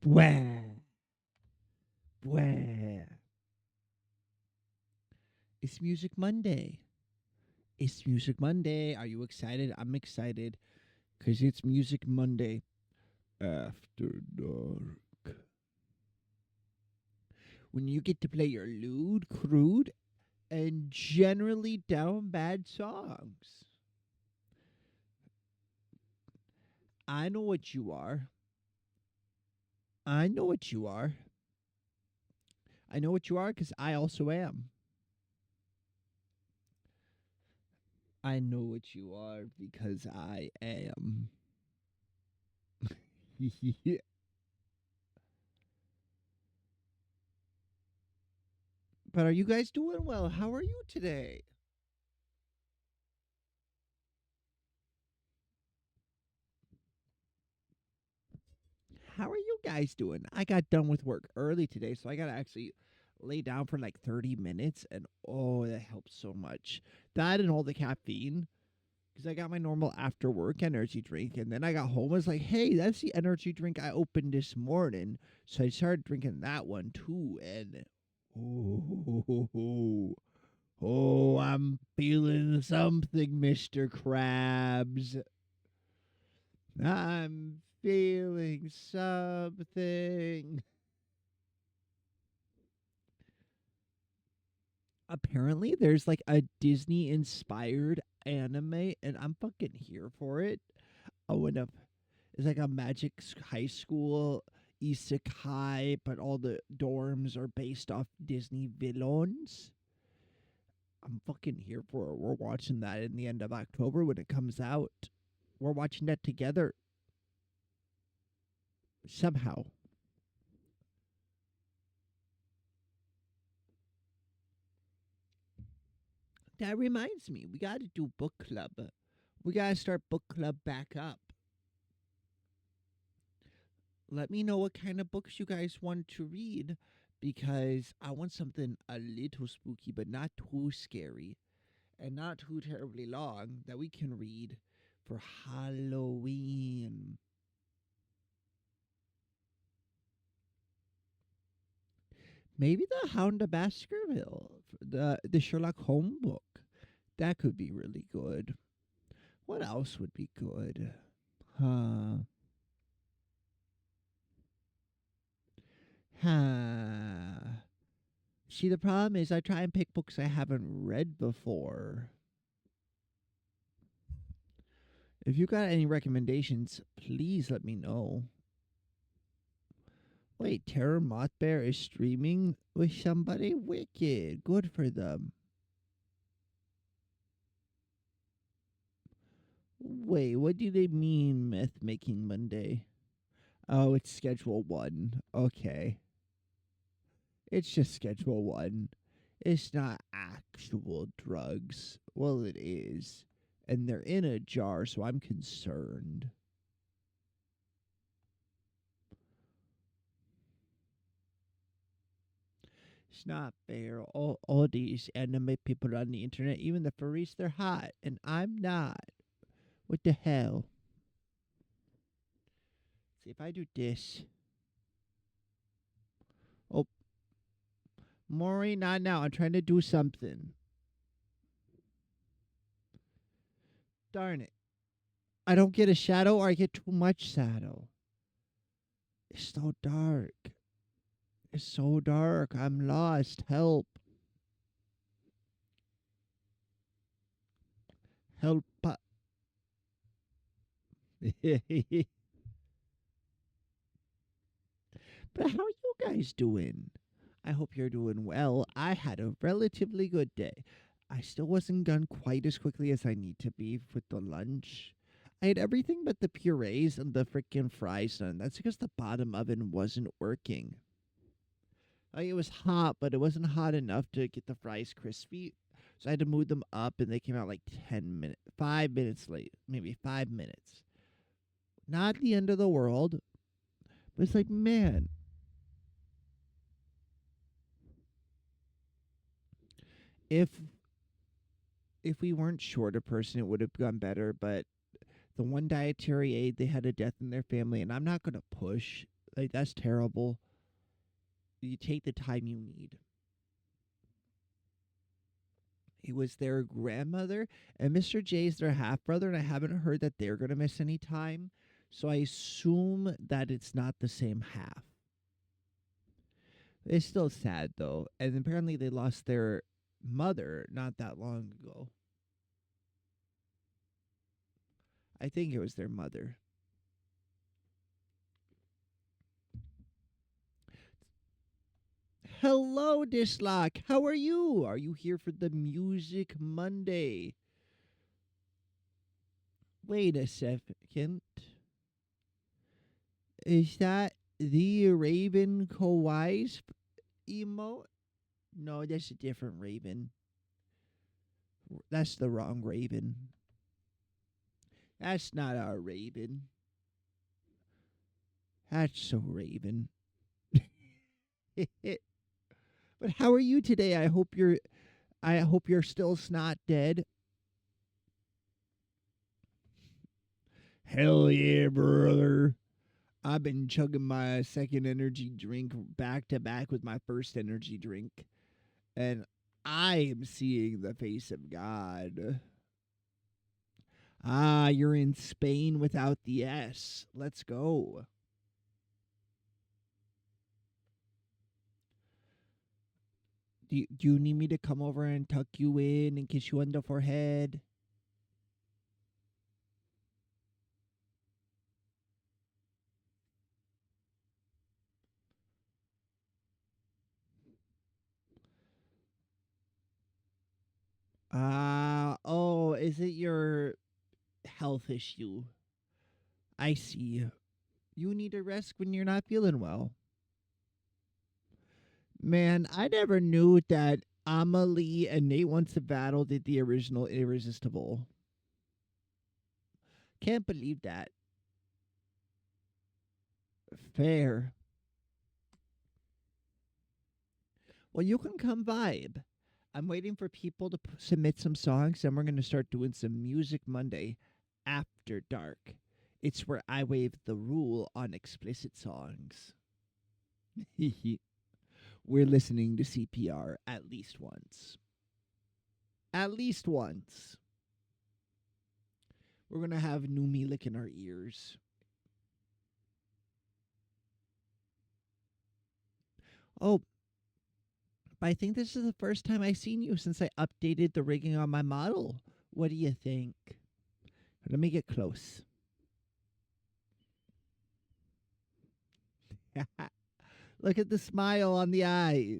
Bwah, bwah. It's Music Monday. It's Music Monday. Are you excited? I'm excited because it's Music Monday after dark. When you get to play your lewd, crude, and generally down bad songs. I know what you are. I know what you are. I know what you are because I also am. I know what you are because I am. But are you guys doing well? How are you today? How are you guys doing? I got done with work early today, so I got to actually lay down for like 30 minutes, and oh, that helps so much. That and all the caffeine, because I got my normal after work energy drink, and then I got home. I was like, hey, that's the energy drink I opened this morning. So I started drinking that one too, and oh, oh, I'm feeling something, Mr. Krabs. I'm feeling something. Apparently, there's like a Disney inspired anime, and I'm fucking here for it. Oh, and it's like a magic high school isekai, but all the dorms are based off Disney villains. I'm fucking here for it. We're watching that in the end of October when it comes out. We're watching that together somehow. That reminds me, we got to do book club. We got to start book club back up. Let me know what kind of books you guys want to read because I want something a little spooky but not too scary and not too terribly long that we can read for Halloween. Maybe the Hound of Baskerville, the Sherlock Holmes book. That could be really good. What else would be good? Huh. Huh. See, the problem is I try and pick books I haven't read before. If you got any recommendations, please let me know. Wait, Terror Moth Bear is streaming with somebody? Wicked. Good for them. Wait, what do they mean, Myth Making Monday? Oh, it's Schedule 1. Okay. It's just Schedule 1. It's not actual drugs. Well, it is. And they're in a jar, so I'm concerned. It's not fair. All these anime people on the internet, even the furries, they're hot, and I'm not. What the hell? See if I do this. Oh, Maury, not now. I'm trying to do something. Darn it. I don't get a shadow or I get too much shadow. It's so dark. It's so dark. I'm lost. Help. Help. But how are you guys doing? I hope you're doing well. I had a relatively good day. I still wasn't done quite as quickly as I need to be with the lunch. I had everything but the purees and the freaking fries done. That's because the bottom oven wasn't working. Like it was hot, but it wasn't hot enough to get the fries crispy. So I had to move them up, and they came out like 10 minutes, 5 minutes late, maybe 5 minutes. Not the end of the world, but it's like, man, if we weren't short a person, it would have gone better. But the one dietary aid, they had a death in their family, and I'm not gonna push Like, that's terrible. You take the time you need. He was their grandmother, and Mr. J is their half brother, and I haven't heard that they're going to miss any time. So I assume that it's not the same half. It's still sad, though. And apparently they lost their mother not that long ago. I think it was their mother. Hello, Dishlock. How are you? Are you here for the Music Monday? Wait a second. Is that the Raven Kawai's emote? No, that's a different Raven. That's the wrong Raven. That's not our Raven. That's so Raven. But how are you today? I hope you're still snot dead. Hell yeah, brother. I've been chugging my second energy drink back to back with my first energy drink. And I am seeing the face of God. Ah, you're in Spain without the S. Let's go. Do you need me to come over and tuck you in and kiss you on the forehead? Oh, is it your health issue? I see. You need a rest when you're not feeling well. Man, I never knew that Amelie and Nate Wants to Battle did the original Irresistible. Can't believe that. Fair. Well, you can come vibe. I'm waiting for people to submit some songs, and we're going to start doing some Music Monday after dark. It's where I waive the rule on explicit songs. We're listening to CPR at least once. At least once. We're going to have new music in our ears. Oh, but I think this is the first time I've seen you since I updated the rigging on my model. What do you think? Let me get close. Look at the smile on the eyes.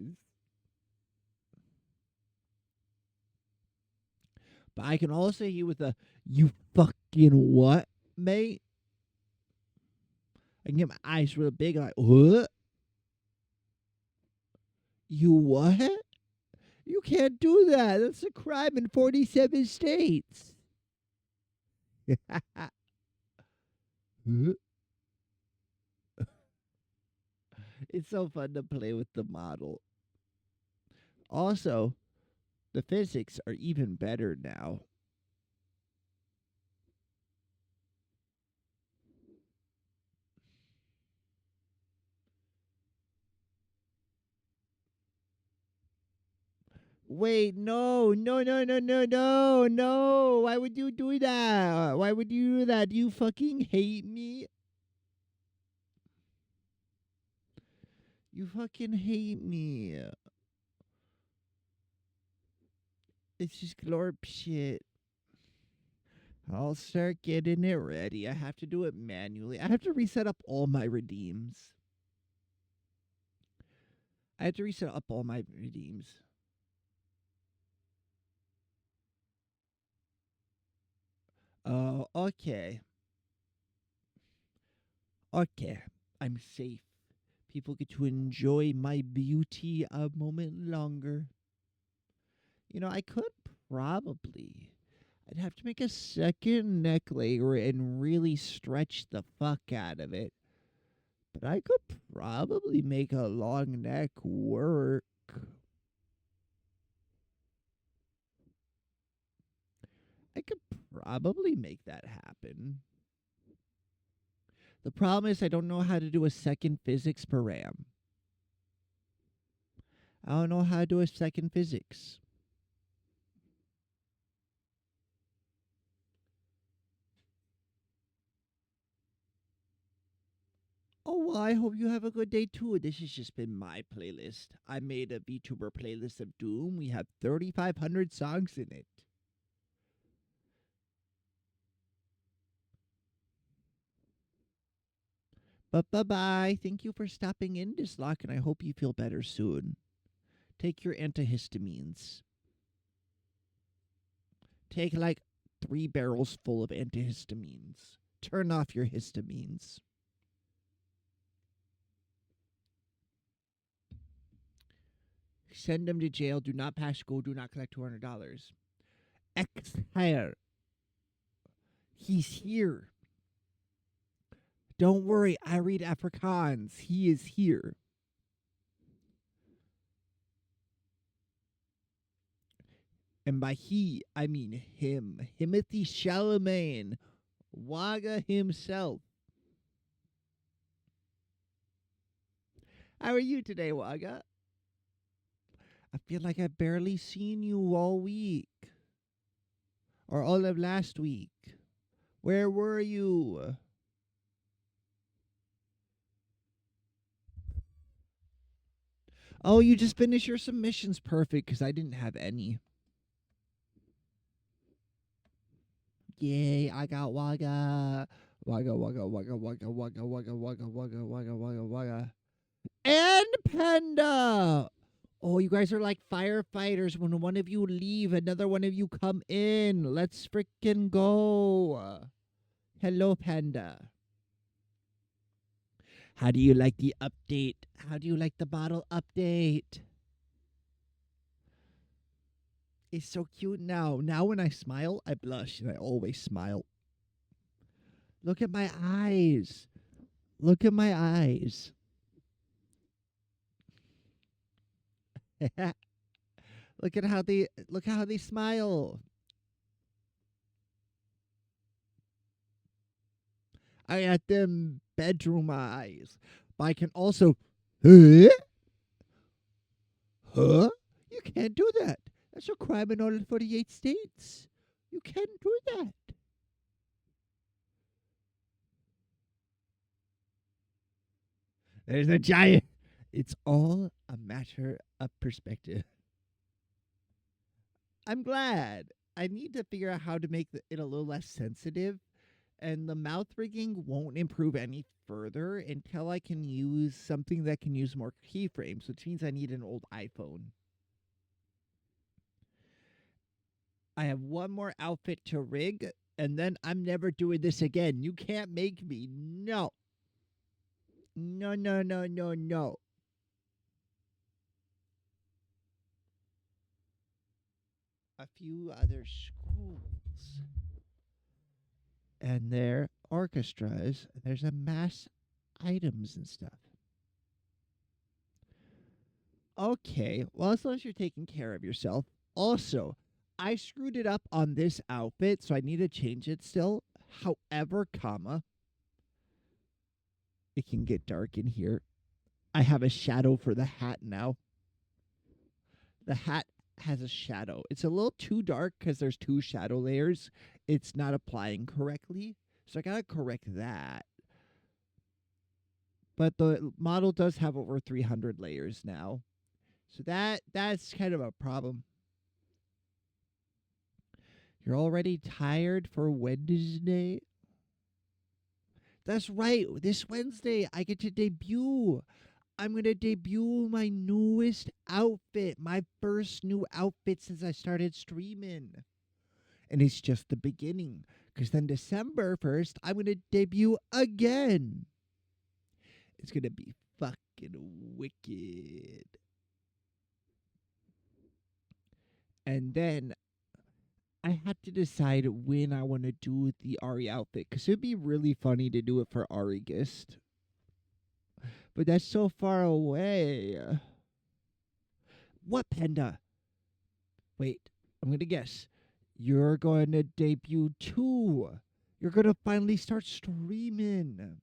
But I can also hear you with a, you fucking what, mate? I can get my eyes real big, like, what? You what? You can't do that. That's a crime in 47 states. It's so fun to play with the model. Also, the physics are even better now. Wait, no, no, no, no, no, no, no. Why would you do that? Why would you do that? Do you fucking hate me? You fucking hate me. It's just glorp shit. I'll start getting it ready. I have to do it manually. I have to reset up all my redeems. I have to reset up all my redeems. Oh, okay. Okay. I'm safe. People get to enjoy my beauty a moment longer. You know, I could probably. I'd have to make a second neck layer and really stretch the fuck out of it. But I could probably make a long neck work. I could probably make that happen. The problem is I don't know how to do a second physics param. I don't know how to do a second physics. Oh, well, I hope you have a good day too. This has just been my playlist. I made a VTuber playlist of Doom. We have 3,500 songs in it. But bye-bye. Thank you for stopping in, Dislock, and I hope you feel better soon. Take your antihistamines. Take like 3 barrels full of antihistamines. Turn off your histamines. Send them to jail. Do not pass school. Do not collect $200. Exhale. He's here. Don't worry. I read Afrikaans. He is here. And by he, I mean him. Timothy Chalamet. Wagga himself. How are you today, Wagga? I feel like I've barely seen you all week. Or all of last week. Where were you? Oh, you just finished your submissions. Perfect, because I didn't have any. Yay, I got Wagga. Wagga, wagga, wagga, wagga, wagga, wagga, wagga, wagga, wagga, wagga, wagga. And Panda! Oh, you guys are like firefighters. When one of you leave, another one of you come in. Let's frickin' go. Hello, Panda. How do you like the update? How do you like the bottle update? It's so cute now. Now when I smile, I blush, and I always smile. Look at my eyes. Look at my eyes. Look at how they smile. I got them bedroom eyes. But I can also Huh? Huh? You can't do that. That's a crime in all 48 states. You can't do that. There's a giant. It's all a matter of perspective. I'm glad. I need to figure out how to make it a little less sensitive, and the mouth rigging won't improve any further until I can use something that can use more keyframes, which means I need an old iPhone. I have one more outfit to rig, and then I'm never doing this again. You can't make me. No. No, no, no, no, no. A few other schools and their orchestras. There's a mass items and stuff. Okay, well, as long as you're taking care of yourself. Also, I screwed it up on this outfit, so I need to change it still. However, comma, it can get dark in here. I have a shadow for the hat now. The hat has a shadow. It's a little too dark because there's 2 shadow layers. It's not applying correctly, so I gotta correct that. But the model does have over 300 layers now, so that's kind of a problem. You're already tired for Wednesday? That's right. This Wednesday, I get to debut. I'm going to debut my newest outfit, my first new outfit since I started streaming. And it's just the beginning, because then December 1st, I'm going to debut again. It's going to be fucking wicked. And then I had to decide when I want to do the Ari outfit, because it would be really funny to do it for Ari Gist. But that's so far away. What, Panda? Wait, I'm going to guess. You're going to debut too. You're going to finally start streaming.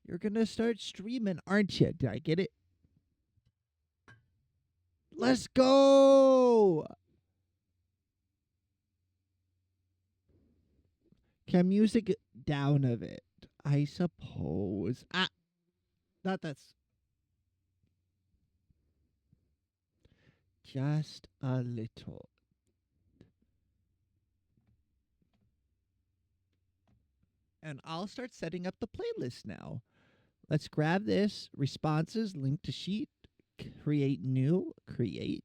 You're gonna start streaming, aren't you? Did I get it? Let's go! Can music down of it? I suppose. That's just a little. And I'll start setting up the playlist now. Let's grab this. Responses, link to sheet, create new, create.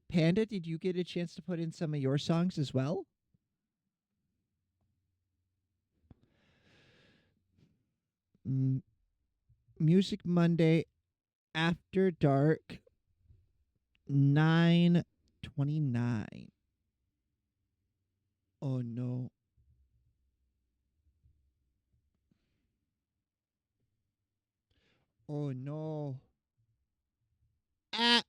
Panda, did you get a chance to put in some of your songs as well? Music Monday after dark 9:29. Oh no. Oh no. Ah.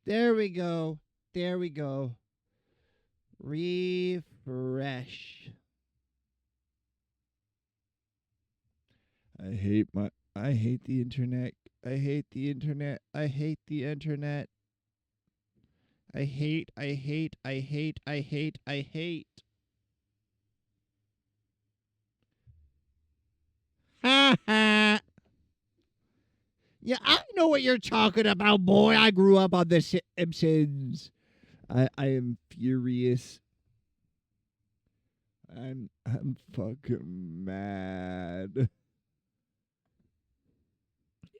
There we go. There we go. Refresh. I hate the internet. I hate the internet. I hate the internet. I hate. Ha ha. Yeah, I know what you're talking about, boy. I grew up on the Simpsons. I am furious. I'm fucking mad.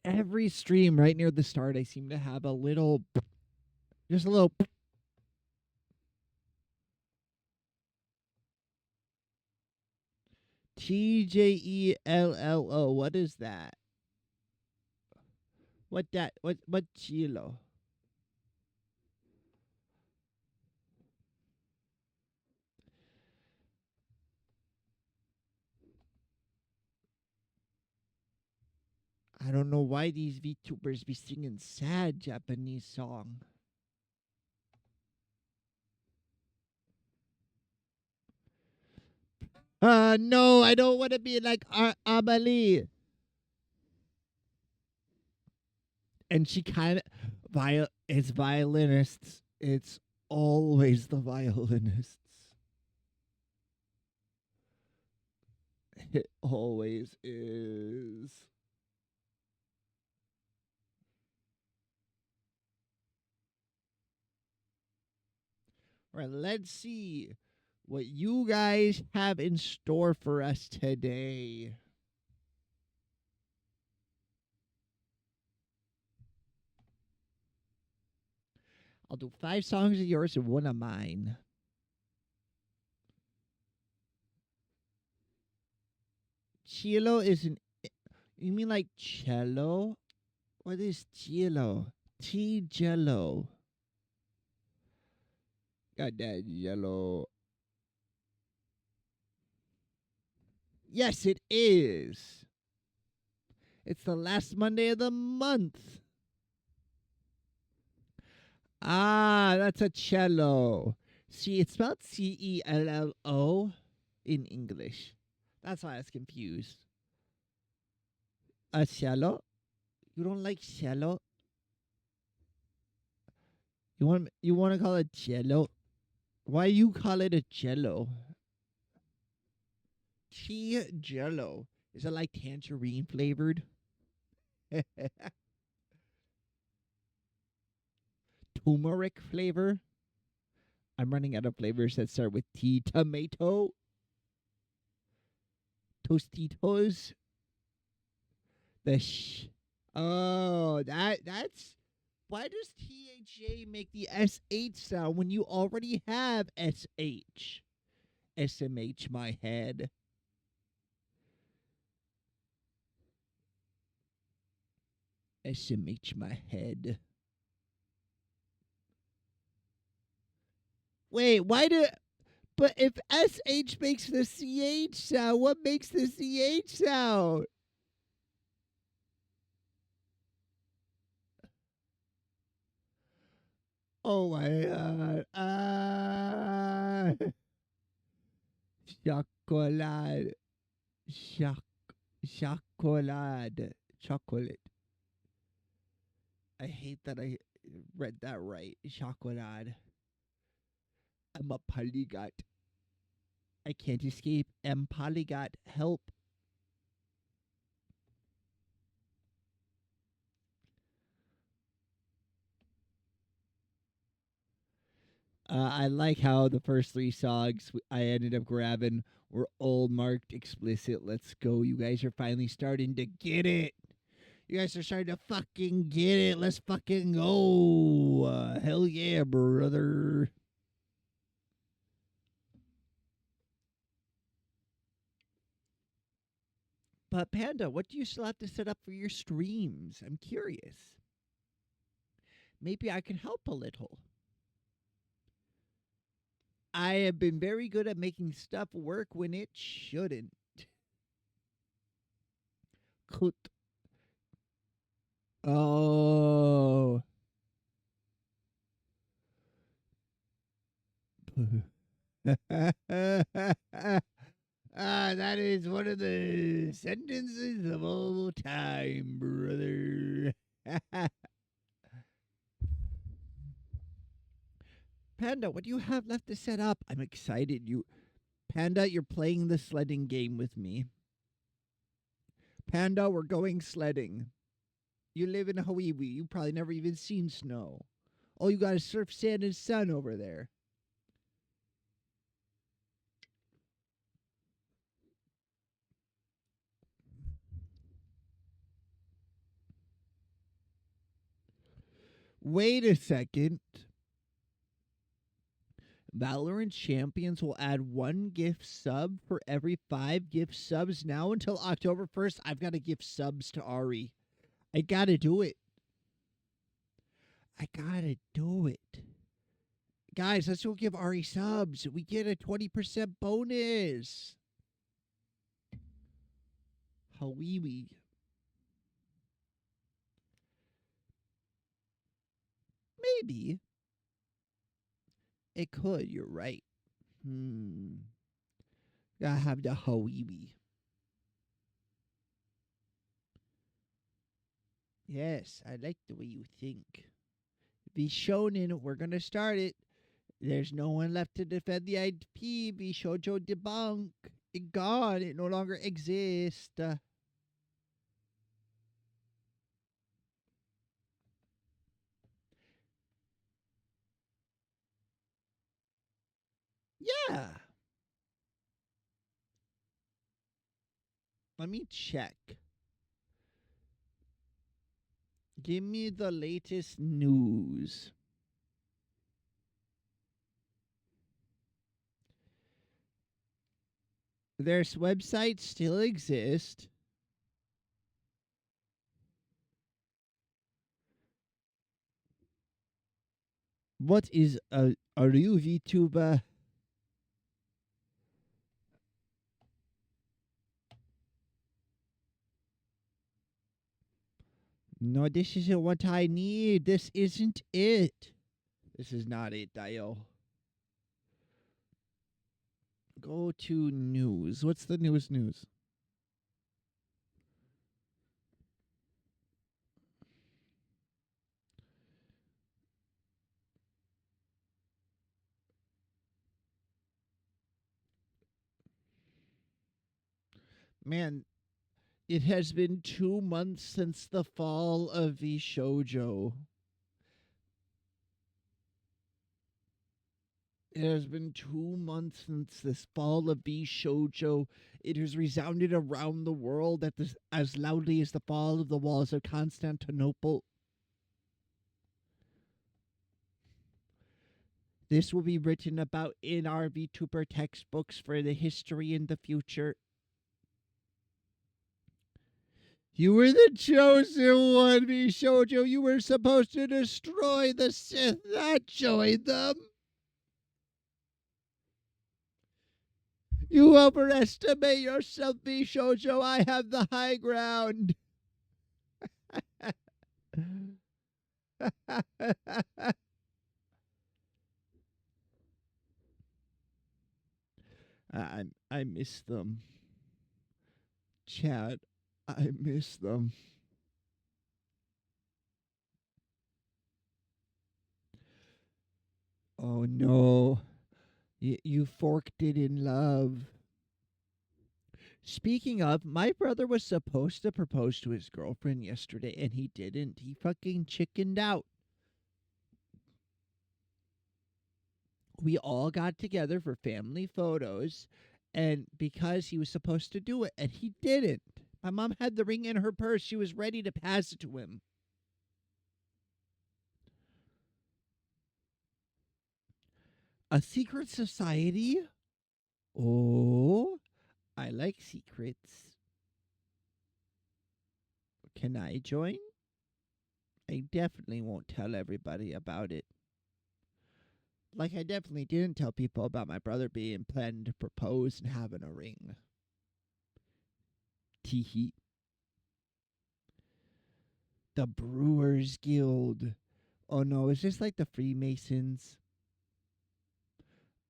Every stream right near the start, I seem to have a little, just a little. TJELLO. What is that? What Chilo? I don't know why these VTubers be singing sad Japanese song. No, I don't want to be like Amelie. And she kind of it's violinists. It's always the violinists. It always is. All right, let's see what you guys have in store for us today. I'll do 5 songs of yours and 1 of mine. Cello is an. You mean like cello? What is cello? Jello. Got that yellow. Yes, it is. It's the last Monday of the month. Ah, that's a cello. See, it's spelled CELLO in English. That's why I was confused. A cello? You don't like cello? You want to call it cello? Why you call it a cello? Jello. Is it like tangerine flavored? Turmeric flavor? I'm running out of flavors that start with T. Tomato. Tostitos. Oh, that's why does THA make the SH sound when you already have SH? SMH my head. SMH my head. Wait, why do... But if SH makes the CH sound, what makes the CH sound? Oh my god. Chocolate. Chocolate. Chocolate. I hate that I read that right. Chocolate. I'm a polygot. I can't escape. I'm polygot. Help. I like how the first three songs I ended up grabbing were all marked explicit. Let's go. You guys are finally starting to get it. You guys are starting to fucking get it. Let's fucking go. Hell yeah, brother. But Panda, what do you still have to set up for your streams? I'm curious. Maybe I can help a little. I have been very good at making stuff work when it shouldn't. Kut. Oh. That is one of the sentences of all time, brother. Panda, what do you have left to set up? I'm excited. Panda, you're playing the sledding game with me. Panda, we're going sledding. You live in Hawaii. You probably never even seen snow. Oh, you gotta surf sand and sun over there. Wait a second. Valorant Champions will add 1 gift sub for every 5 gift subs now until October 1st. I've got to gift subs to Ari. I gotta do it. I gotta do it. Guys, let's go give Ari subs. We get a 20% bonus. Hawiwi. Maybe. It could, you're right. Gotta have the Hawiwi. Yes, I like the way you think. Be shonen, we're gonna start it. There's no one left to defend the IP. Be shoujo debunk. It gone. It no longer exists. Yeah. Let me check. Give me the latest news. Their website still exists. What is a new VTuber? No, this isn't what I need. This isn't it. This is not it, Dio. Go to news. What's the newest news? Man, it has been 2 months since the fall of the shoujo. It has been 2 months since this fall of the shoujo. It has resounded around the world as loudly as the fall of the walls of Constantinople. This will be written about in our VTuber textbooks for the history in the future. You were the chosen one, Shoujo. You were supposed to destroy the Sith, not join them. You overestimate yourself, Bishojo. I have the high ground. I miss them. Chad, I miss them. Oh no. You forked it in love. Speaking of, my brother was supposed to propose to his girlfriend yesterday and he didn't. He fucking chickened out. We all got together for family photos, and because he was supposed to do it and he didn't. My mom had the ring in her purse. She was ready to pass it to him. A secret society? Oh, I like secrets. Can I join? I definitely won't tell everybody about it. Like, I definitely didn't tell people about my brother being planning to propose and having a ring. Teehee. The Brewers Guild. Oh no, is this like the Freemasons?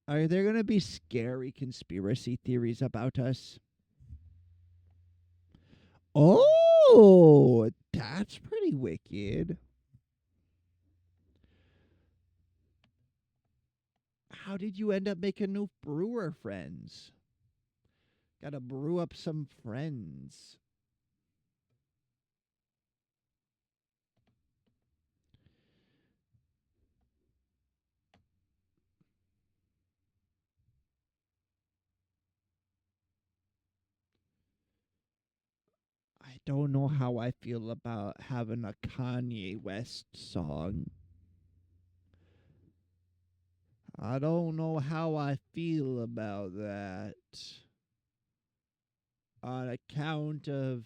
Are there going to be scary conspiracy theories about us? Oh, that's pretty wicked. How did you end up making new brewer friends? Gotta brew up some friends. I don't know how I feel about having a Kanye West song. I don't know how I feel about that. On account of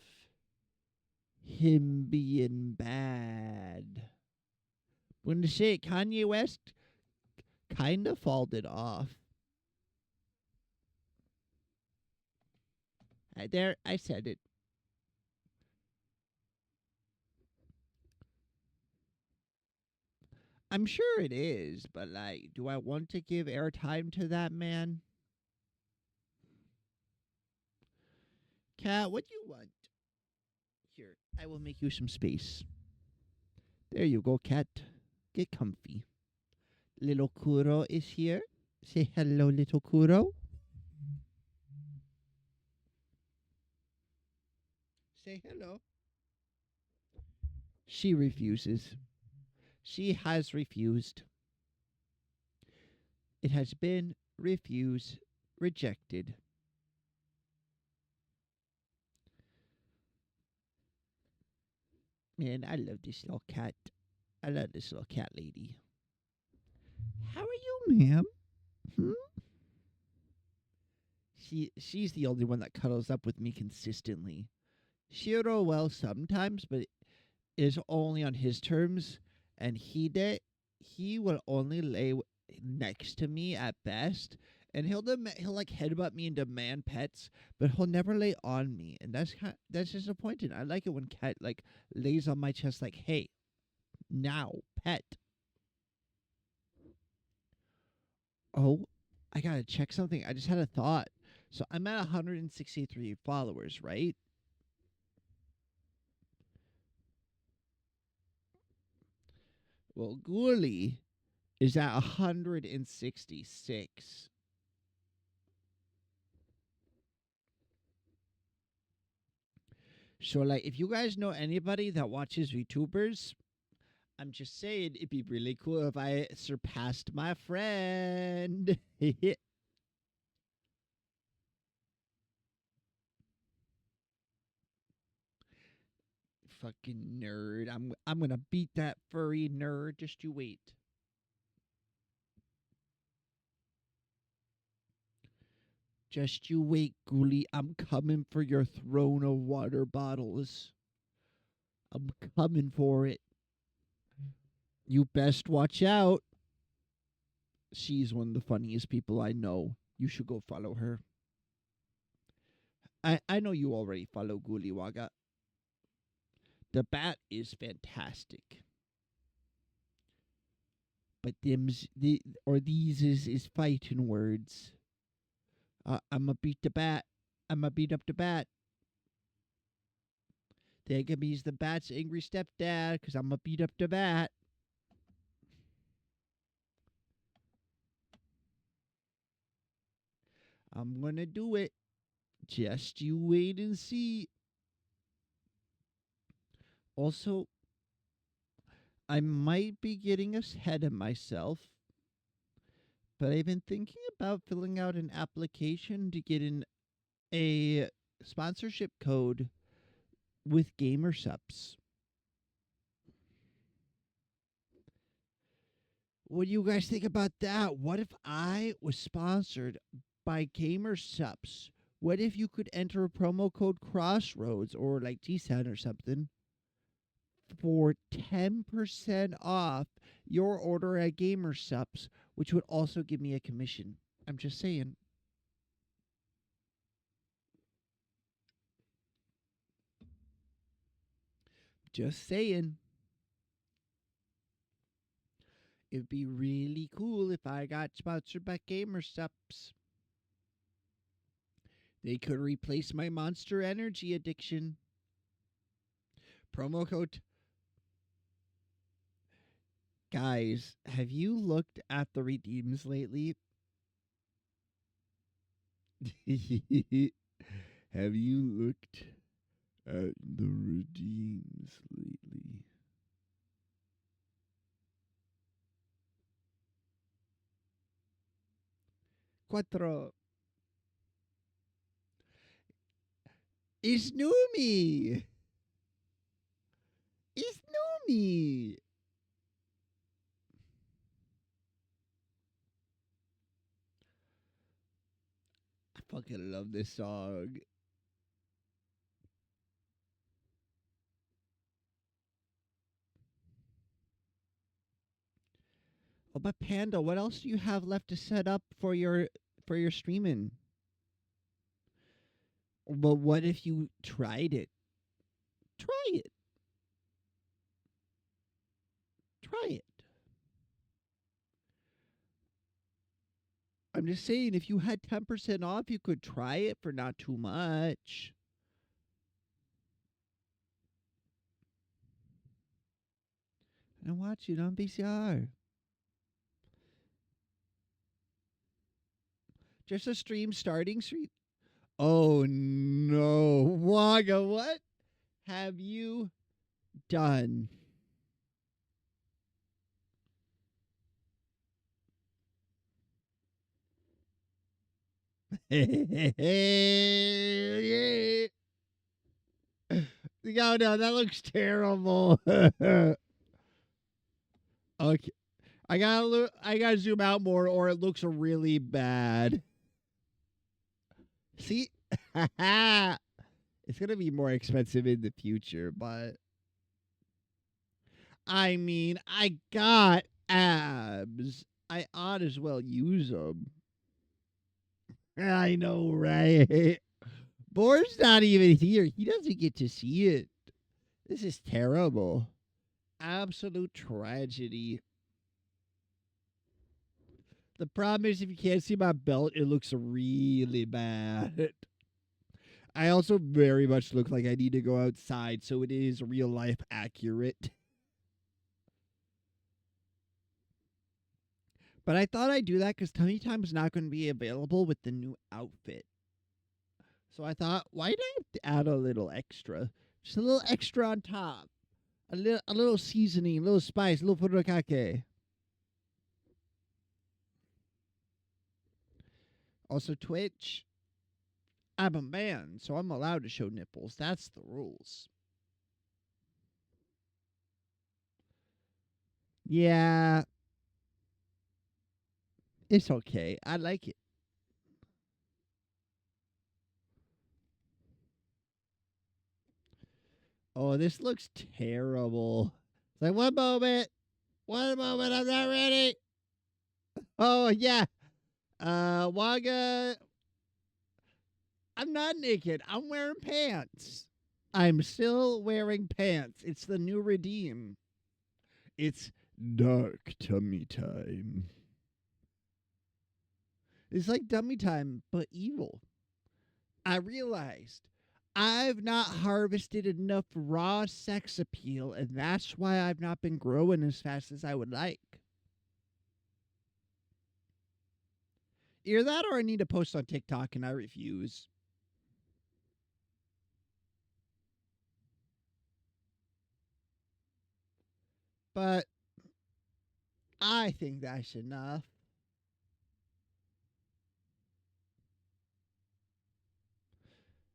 him being bad. When to say it, Kanye West kind of folded off. There, I said it. I'm sure it is, but like, do I want to give airtime to that man? Cat, what do you want? Here, I will make you some space. There you go, cat. Get comfy. Little Kuro is here. Say hello, little Kuro. Say hello. She refuses. She has refused. It has been refused, rejected. Man, I love this little cat. I love this little cat lady. How are you, ma'am? Hmm? She's the only one that cuddles up with me consistently. Shiro, well, sometimes, but is only on his terms, and he will only lay next to me at best, and he'll like headbutt me and demand pets, but he'll never lay on me, and that's disappointing. I like it when cat like lays on my chest, like, hey, now pet. Oh, I gotta check something. I just had a thought. So I'm at 163 followers, right? Well, Ghoulie is at 166. So, like, if you guys know anybody that watches VTubers, I'm just saying it'd be really cool if I surpassed my friend. Fucking nerd. I'm gonna beat that furry nerd. Just you wait. Just you wait, Ghoulie. I'm coming for your throne of water bottles. I'm coming for it. You best watch out. She's one of the funniest people I know. You should go follow her. I know you already follow Guliwaga. The bat is fantastic. But these is fighting words. I'ma beat the bat. I'ma beat up the bat. Think of me as the bat's angry stepdad, cause I'ma beat up the bat. I'm gonna do it. Just you wait and see. Also, I might be getting ahead of myself, but I've been thinking about filling out an application to get a sponsorship code with GamerSups. What do you guys think about that? What if I was sponsored by GamerSups? What if you could enter a promo code Crossroads or like GSAN or something for 10% off your order at GamerSups, which would also give me a commission? I'm just saying. Just saying. It'd be really cool if I got sponsored by GamerSups. They could replace my Monster Energy addiction. Promo code. Guys, have you looked at the redeems lately? Have you looked at the redeems lately? Cuatro. It's Noomi. It's Noomi. I fucking love this song. Oh, but Panda, what else do you have left to set up for your streaming? But what if you tried it? Try it. Try it. I'm just saying, if you had 10% off, you could try it for not too much. And watch it on VCR. Just a stream starting street. Oh no, Waga, what have you done? No, that looks terrible. Okay, I gotta zoom out more, or it looks really bad. See, it's gonna be more expensive in the future, but I mean, I got abs. I ought as well use them. I know, right? Boar's not even here. He doesn't get to see it. This is terrible. Absolute tragedy. The problem is, if you can't see my belt, it looks really bad. I also very much look like I need to go outside, so it is real life accurate. But I thought I'd do that because Tummy Time is not going to be available with the new outfit. So I thought, why not add a little extra? Just a little extra on top. A little seasoning, a little spice, a little furikake. Also, Twitch. I'm a man, so I'm allowed to show nipples. That's the rules. Yeah. It's okay. I like it. Oh, this looks terrible. It's like, one moment. One moment. I'm not ready. Oh, yeah. Waga. I'm not naked. I'm wearing pants. I'm still wearing pants. It's the new redeem. It's dark tummy time. It's like dummy time, but evil. I realized I've not harvested enough raw sex appeal, and that's why I've not been growing as fast as I would like. Either that or I need to post on TikTok and I refuse. But I think that's enough.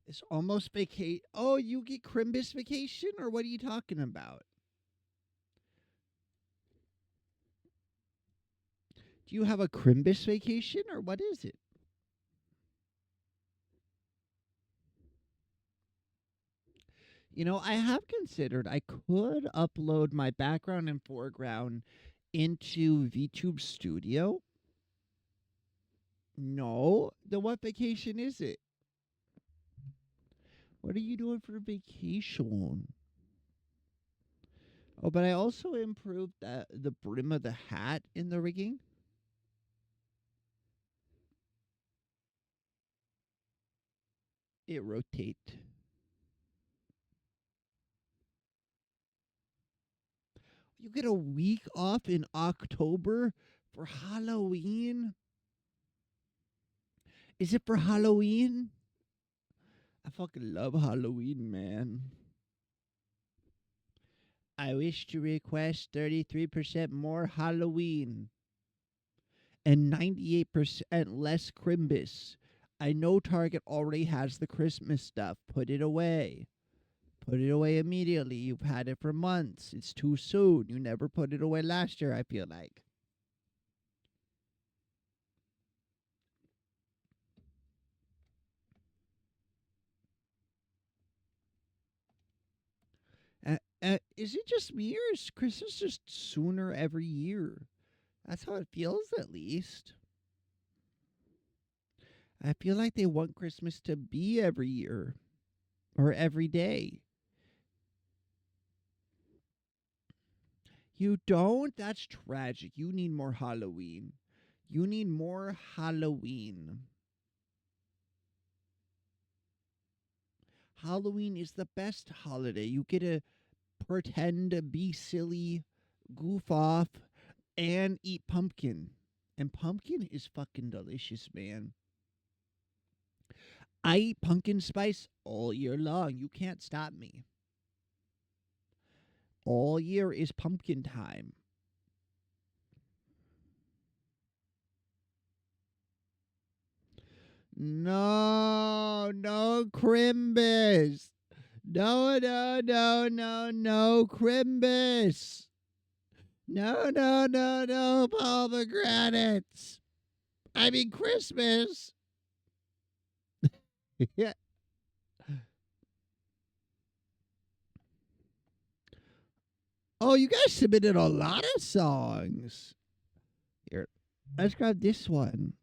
It's almost vacation. Oh, you get Crimbus vacation, or what are you talking about? Do you have a Crimbus vacation, or what is it? You know, I have considered I could upload my background and foreground into VTube Studio. No, then what vacation is it? What are you doing for vacation? Oh, but I also improved the brim of the hat in the rigging. It rotate. You get a week off in October for Halloween? Is it for Halloween? I fucking love Halloween, man. I wish to request 33% more Halloween and 98% less Crimbus. I know Target already has the Christmas stuff. Put it away. Put it away immediately. You've had it for months. It's too soon. You never put it away last year, I feel like. Is it just me, or is Christmas just sooner every year? That's how it feels, at least. I feel like they want Christmas to be every year or every day. You don't? That's tragic. You need more Halloween. You need more Halloween. Halloween is the best holiday. You get to pretend to be silly, goof off, and eat pumpkin. And pumpkin is fucking delicious, man. I eat pumpkin spice all year long. You can't stop me. All year is pumpkin time. No, no Crimbus. No, no, no, no, no Crimbus. No, no, no, no pomegranates. I mean Christmas. Yeah. Oh, you guys submitted a lot of songs. Here, let's grab this one.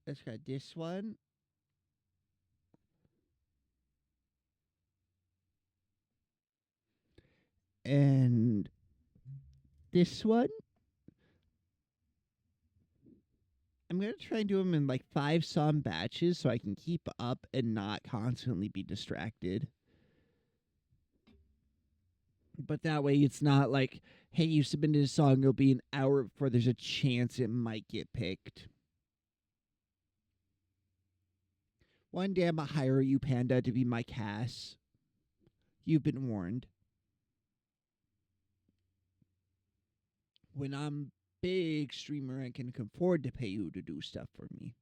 Let's grab this one. And this one. I'm going to try and do them in like 5 song batches so I can keep up and not constantly be distracted. But that way it's not like, hey, you submitted a song, it'll be an hour before there's a chance it might get picked. One day I'm going to hire you, Panda, to be my Cass. You've been warned. When I'm big streamer, I can afford to pay you to do stuff for me.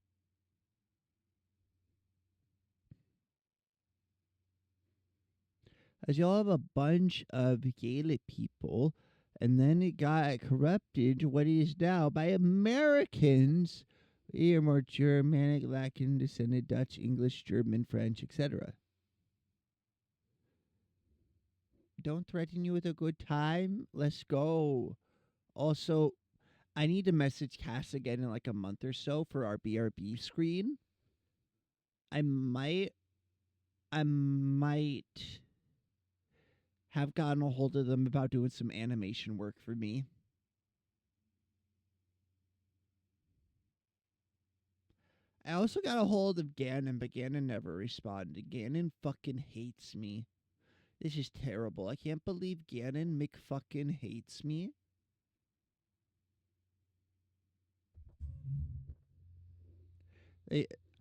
As y'all have a bunch of Gaelic people, and then it got corrupted to what it is now by Americans. We are more Germanic, Latin descended, Dutch, English, German, French, etc. Don't threaten you with a good time. Let's go. Also, I need to message Cass again in like a month or so for our BRB screen. I might have gotten a hold of them about doing some animation work for me. I also got a hold of Ganon, but Ganon never responded. Ganon fucking hates me. This is terrible. I can't believe Ganon McFucking hates me.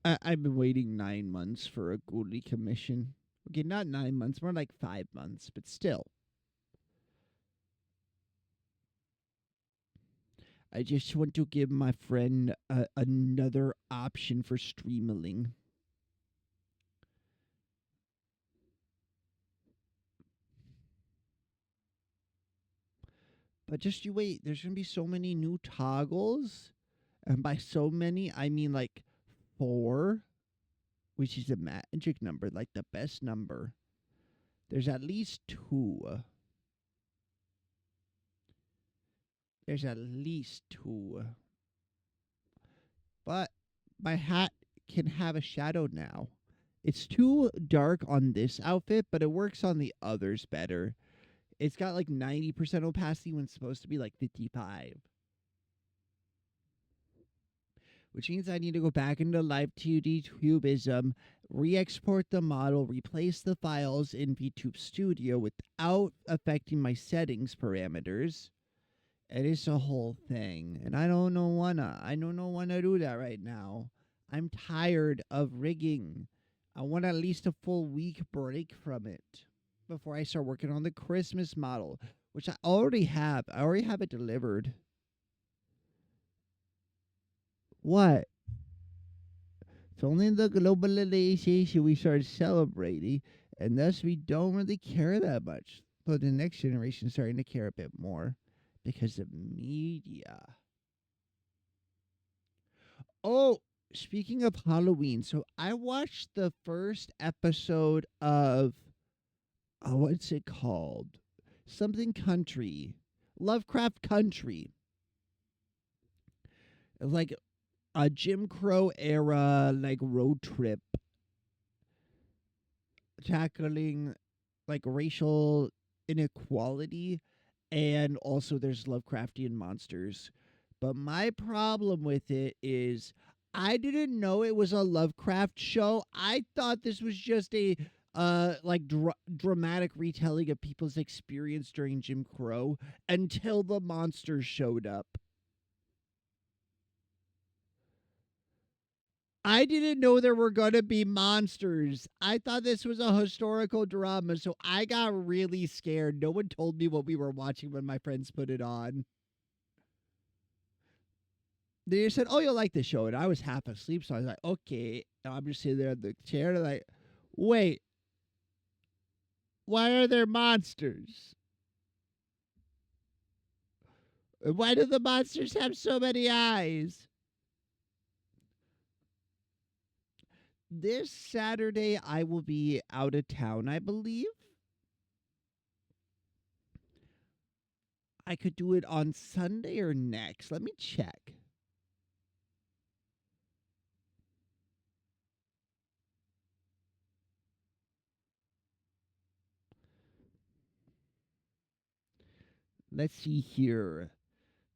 I've been waiting 9 months for a Ghoulie commission. Okay, not 9 months, more like 5 months, but still. I just want to give my friend another option for streaming. But just you wait, there's going to be so many new toggles. And by so many, I mean like 4, which is a magic number, like the best number. There's at least 2. There's at least 2. But my hat can have a shadow now. It's too dark on this outfit, but it works on the others better. It's got like 90% opacity when it's supposed to be like 55. Which means I need to go back into Live 2D Cubism, re-export the model, replace the files in VTube Studio without affecting my settings parameters. It is a whole thing, and I don't wanna do that right now. I'm tired of rigging. I want at least a full week break from it before I start working on the Christmas model, which I already have. I already have it delivered. What? It's only the globalization we start celebrating, and thus we don't really care that much. But the next generation is starting to care a bit more because of media. Oh, speaking of Halloween, so I watched the first episode of what's it called? Something Country. Lovecraft Country. Like a Jim Crow era like road trip tackling like racial inequality, and also there's Lovecraftian monsters. But my problem with it is I didn't know it was a Lovecraft show. I thought this was just a dramatic retelling of people's experience during Jim Crow until the monsters showed up. I didn't know there were going to be monsters. I thought this was a historical drama, so I got really scared. No one told me what we were watching when my friends put it on. They just said, "Oh, you'll like this show," and I was half asleep, so I was like, "Okay." And I'm just sitting there in the chair, like, "Wait, why are there monsters? Why do the monsters have so many eyes?" This Saturday, I will be out of town, I believe. I could do it on Sunday or next. Let me check. Let's see here.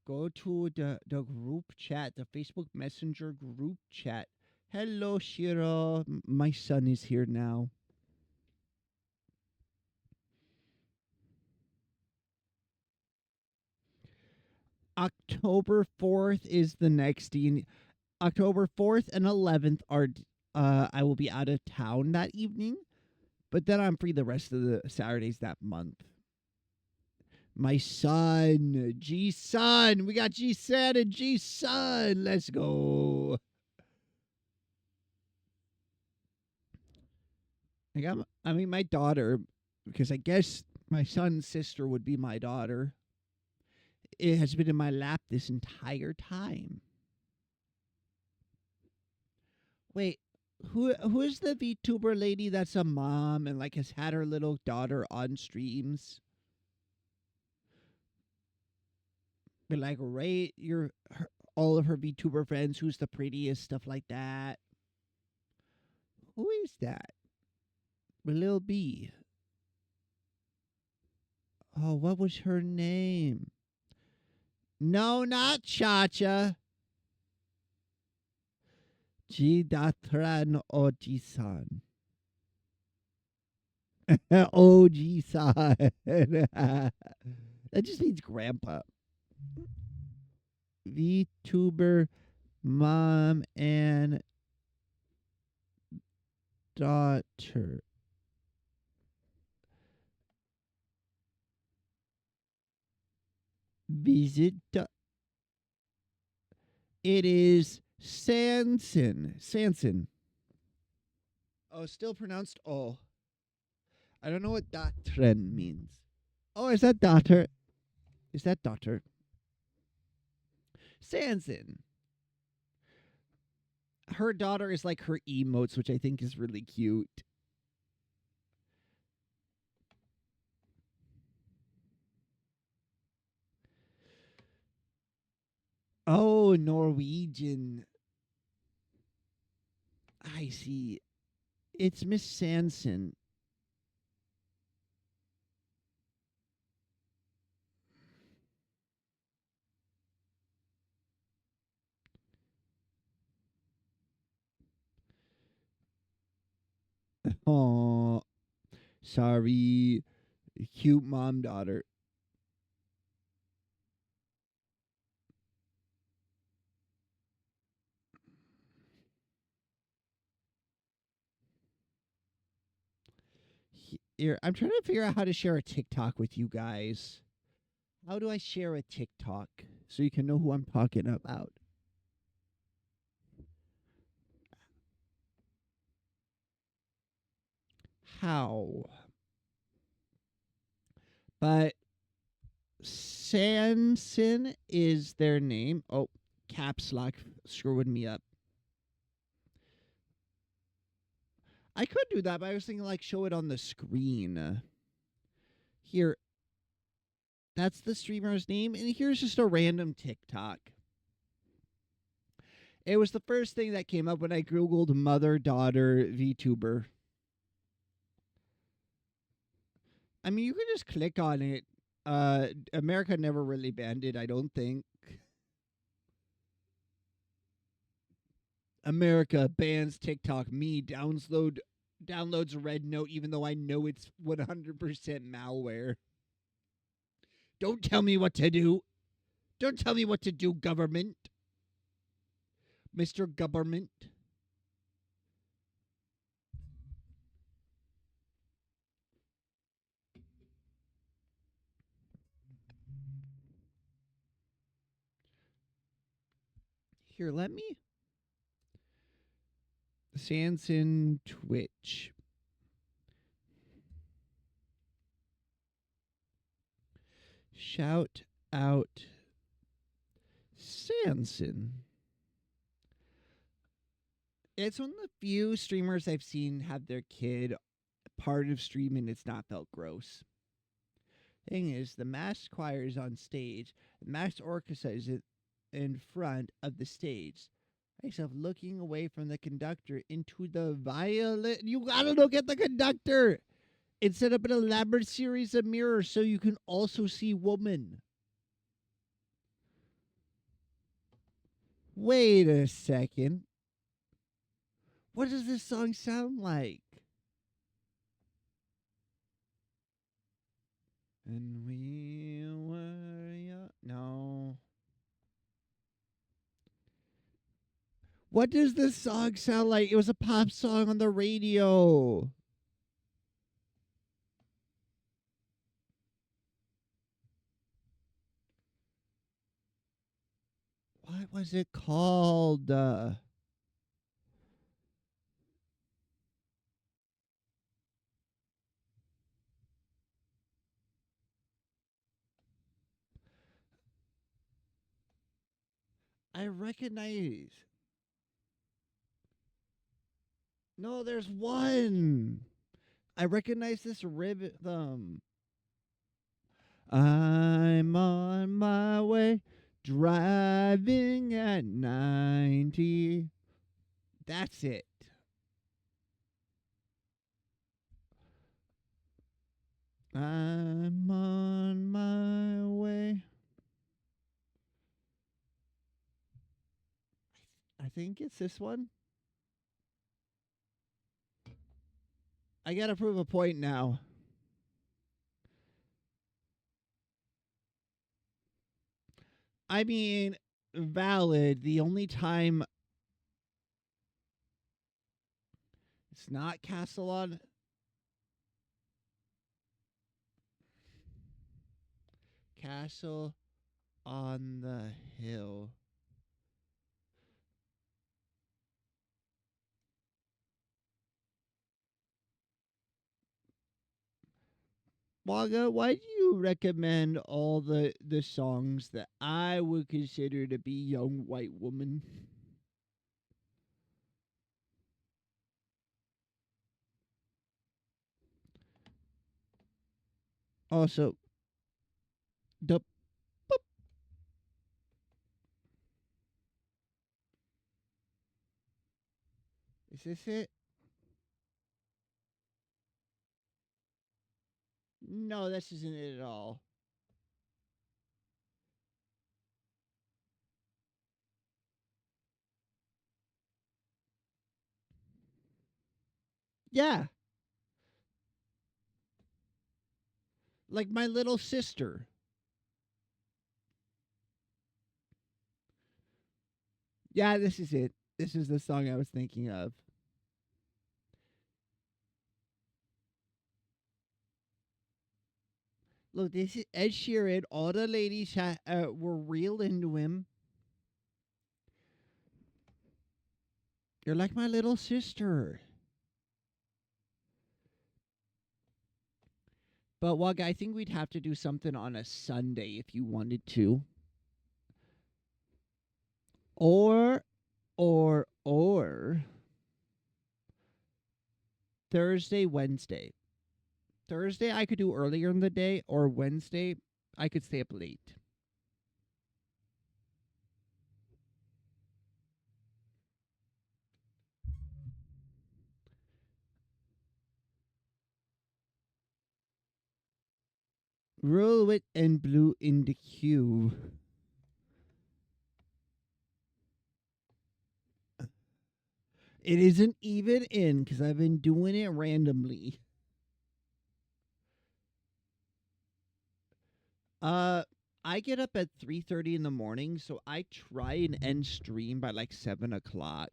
Go to the group chat, the Facebook Messenger group chat. Hello, Shiro. My son is here now. October 4th is the next. October 4th and 11th are I will be out of town that evening, but then I'm free the rest of the Saturdays that month. My son, G Sun. We got G San and G Sun. Let's go. My daughter, because I guess my son's sister would be my daughter. It has been in my lap this entire time. Wait, who is the VTuber lady that's a mom and like has had her little daughter on streams? But like rate all of her VTuber friends. Who's the prettiest? Stuff like that. Who is that? Lil B. Oh, what was her name? No, not Cha-Cha. Jidatran Oji-san. Oji-san. That just means grandpa. VTuber mom and daughter. Visit. It is Sanson. Sanson. Oh, still pronounced O. I don't know what datren means. Oh, is that daughter? Is that daughter? Sanson. Her daughter is like her emotes, which I think is really cute. Oh, Norwegian. I see. It's Miss Sanson. Oh, sorry. Cute mom daughter. Here, I'm trying to figure out how to share a TikTok with you guys. How do I share a TikTok so you can know who I'm talking about? How? But Sanson is their name. Oh, caps lock screwing me up. I could do that, but I was thinking like show it on the screen. Here, that's the streamer's name, and here's just a random TikTok. It was the first thing that came up when I Googled mother-daughter VTuber. I mean, you can just click on it. America never really banned it, I don't think. America bans TikTok. Me downloads Red Note, even though I know it's 100% malware. Don't tell me what to do. Don't tell me what to do, government. Mr. Government. Here, let me. Sanson Twitch. Shout out Sanson. It's one of the few streamers I've seen have their kid part of streaming. It's not felt gross. Thing is, the masked choir is on stage. The masked orchestra is in front of the stage. Myself looking away from the conductor into the violet. You gotta look at the conductor. It set up an elaborate series of mirrors so you can also see woman. Wait a second. What does this song sound like? And we were young. No. What does this song sound like? It was a pop song on the radio. What was it called? I recognize. No, there's one. I recognize this rhythm. I'm on my way Driving at 90. That's it. I'm on my way. I think it's this one. I gotta prove a point now. I mean, valid. The only time it's not Castle on Castle on the Hill. Wagga, why do you recommend all the songs that I would consider to be young white woman? Also, the is this it? No, this isn't it at all. Yeah, like my little sister. Yeah, this is it. This is the song I was thinking of. Look, this is Ed Sheeran. All the ladies were real into him. You're like my little sister. But Wag, I think we'd have to do something on a Sunday if you wanted to. Or Thursday, Wednesday. Thursday I could do earlier in the day, or Wednesday I could stay up late. Roll it and blue in the queue. It isn't even in because I've been doing it randomly. Uh, I get up at 3:30 in the morning, so I try and end stream by like 7 o'clock.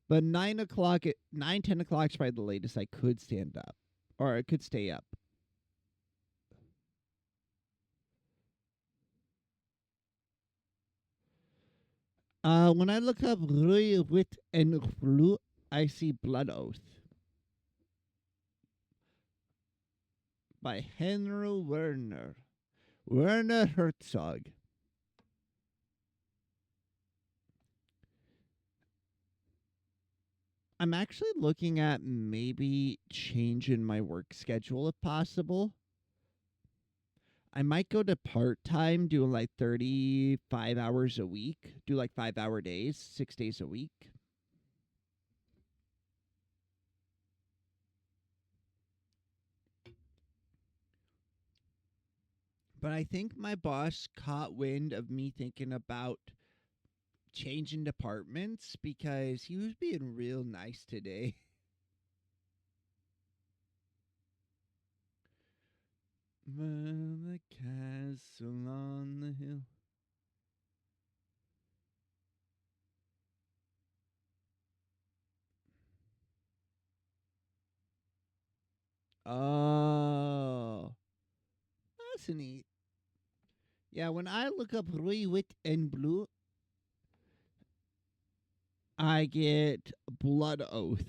But 9 o'clock, 9, 10 o'clock is probably the latest I could stand up, or I could stay up. When I look up Rui Wit and Flu, I see Blood Oath by Henry Werner. Werner Herzog. I'm actually looking at maybe changing my work schedule if possible. I might go to part time, do like 35 hours a week, do like 5 hour days, 6 days a week. But I think my boss caught wind of me thinking about changing departments because he was being real nice today. The castle on the hill. Oh, that's neat. Yeah, when I look up Rui Wit and Blue, I get Blood Oath.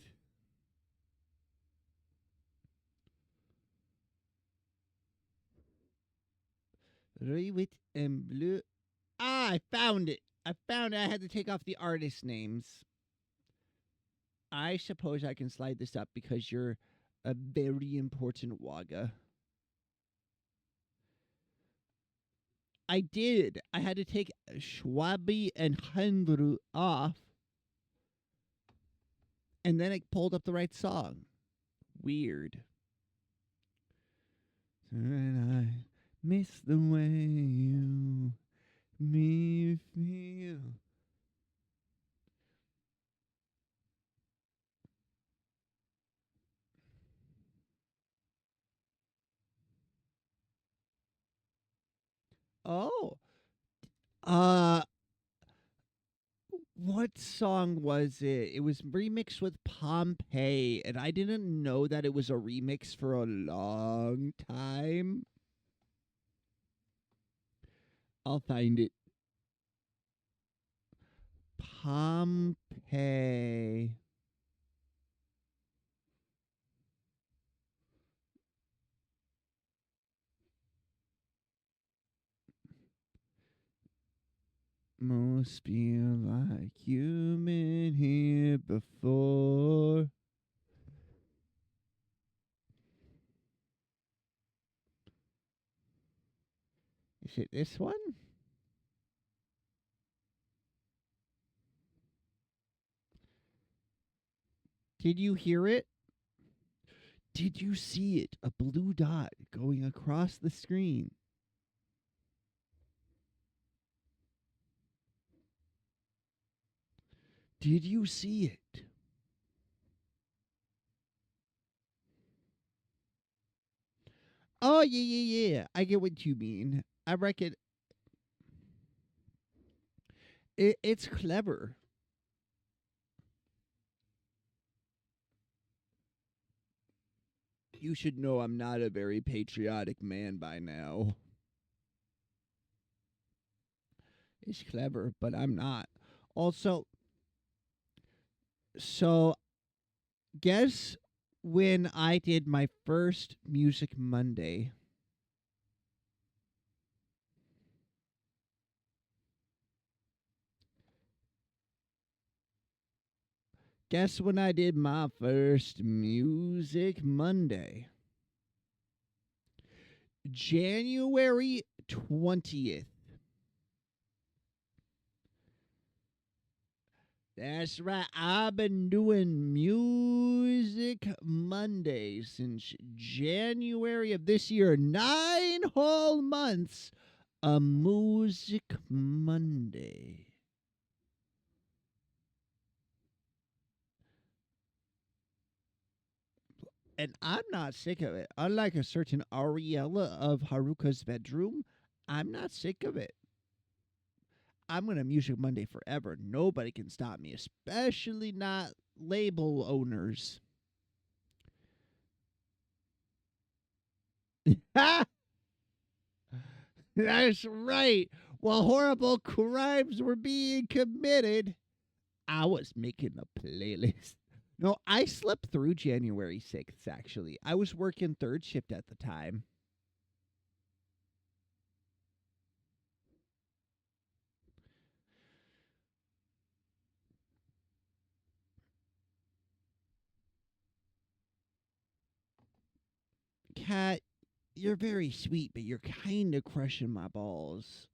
Rui Wit and Blue. Ah, I found it. I found it. I had to take off the artist names. I suppose I can slide this up because you're a very important Wagga. I did. I had to take Schwabi and Hendru off, and then it pulled up the right song. Weird. And I miss the way you me feel. Oh, uh, what song was it? It was remixed with Pompeii, and I didn't know that it was a remix for a long time. I'll find it. Pompeii. Must be like you've been here before. Is it this one? Did you hear it? Did you see it? A blue dot going across the screen. Did you see it? Oh, yeah, yeah, yeah. I get what you mean. I reckon it's clever. You should know I'm not a very patriotic man by now. It's clever, but I'm not. Also, so guess when I did my first Music Monday? Guess when I did my first Music Monday? January 20th. That's right. I've been doing Music Monday since January of this year. 9 whole months of Music Monday. And I'm not sick of it. Unlike a certain Ariella of Haruka's bedroom, I'm not sick of it. I'm going to Music Monday forever. Nobody can stop me, especially not label owners. That's right. While horrible crimes were being committed, I was making a playlist. No, I slept through January 6th, actually. I was working third shift at the time. Kat, you're very sweet, but you're kind of crushing my balls.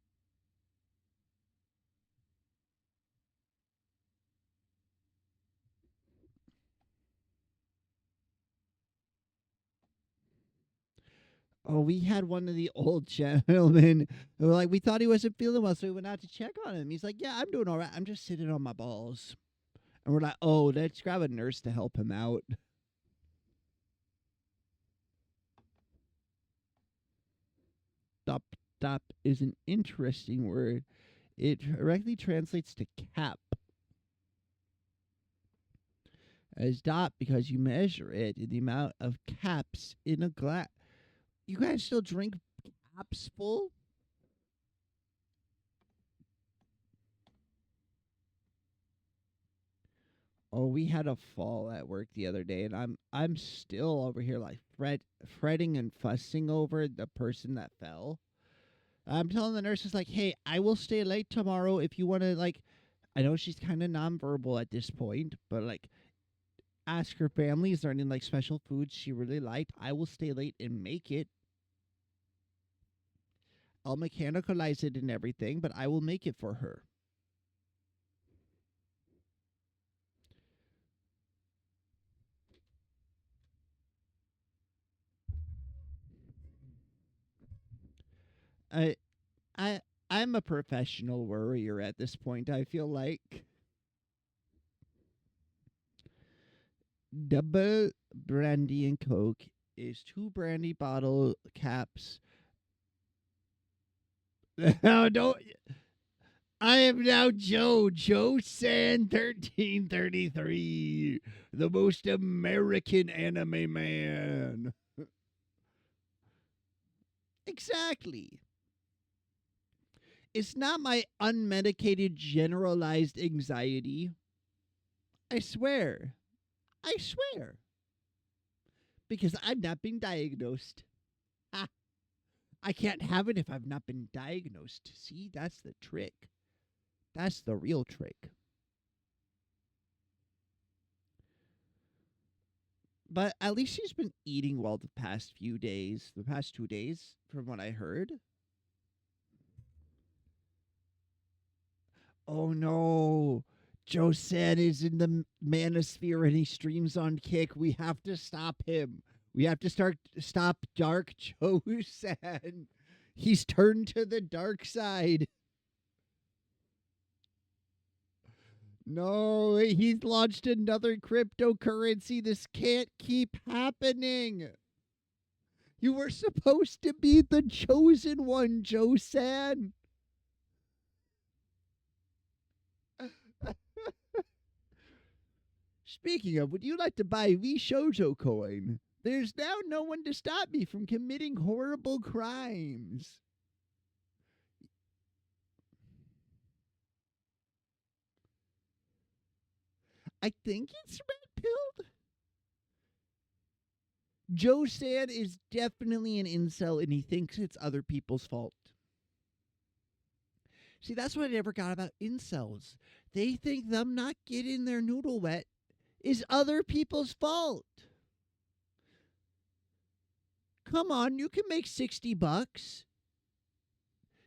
Oh, we had one of the old gentlemen who were like, we thought he wasn't feeling well, so we went out to check on him. He's like, yeah, I'm doing all right. I'm just sitting on my balls. And we're like, oh, let's grab a nurse to help him out. Top top is an interesting word. It directly translates to cap as dot because you measure it in the amount of caps in a glass. You guys still drink caps full? Oh, we had a fall at work the other day, and I'm still over here like fretting and fussing over the person that fell. I'm telling the nurses like, hey, I will stay late tomorrow if you want to like. I know she's kind of nonverbal at this point, but like, ask her family is there any like special foods she really liked. I will stay late and make it. I'll mechanicalize it and everything, but I will make it for her. I I I'm a professional worrier at this point, I feel like. Double brandy and coke is 2 brandy bottle caps. No, don't. I am now Joe San 1333, the most American anime man. Exactly. It's not my unmedicated generalized anxiety. I swear. I swear. Because I've not been diagnosed. Ah, I can't have it if I've not been diagnosed. See, that's the trick. That's the real trick. But at least she's been eating well the past 2 days, from what I heard. Oh no. Joe San is in the manosphere and he streams on Kick. We have to stop him. We have to stop Dark Joe San. He's turned to the dark side. No, he's launched another cryptocurrency. This can't keep happening. You were supposed to be the chosen one, Joe San. Speaking of, would you like to buy VShojo coin? There's now no one to stop me from committing horrible crimes. I think it's red pilled. Joe San is definitely an incel and he thinks it's other people's fault. See, that's what I never got about incels. They think them not getting their noodle wet is other people's fault. Come on, you can make $60.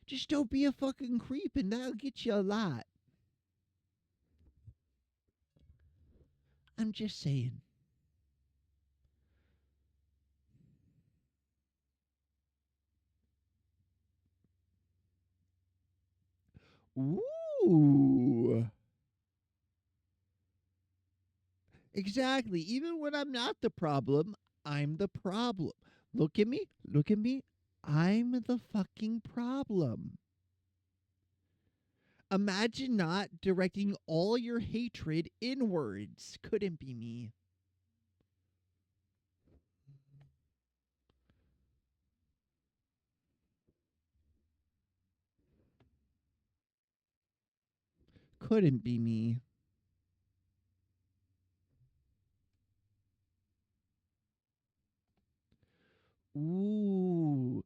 Just don't be a fucking creep and that'll get you a lot. I'm just saying. Ooh. Exactly. Even when I'm not the problem, I'm the problem. Look at me. Look at me. I'm the fucking problem. Imagine not directing all your hatred inwards. Couldn't be me. Couldn't be me. Ooh.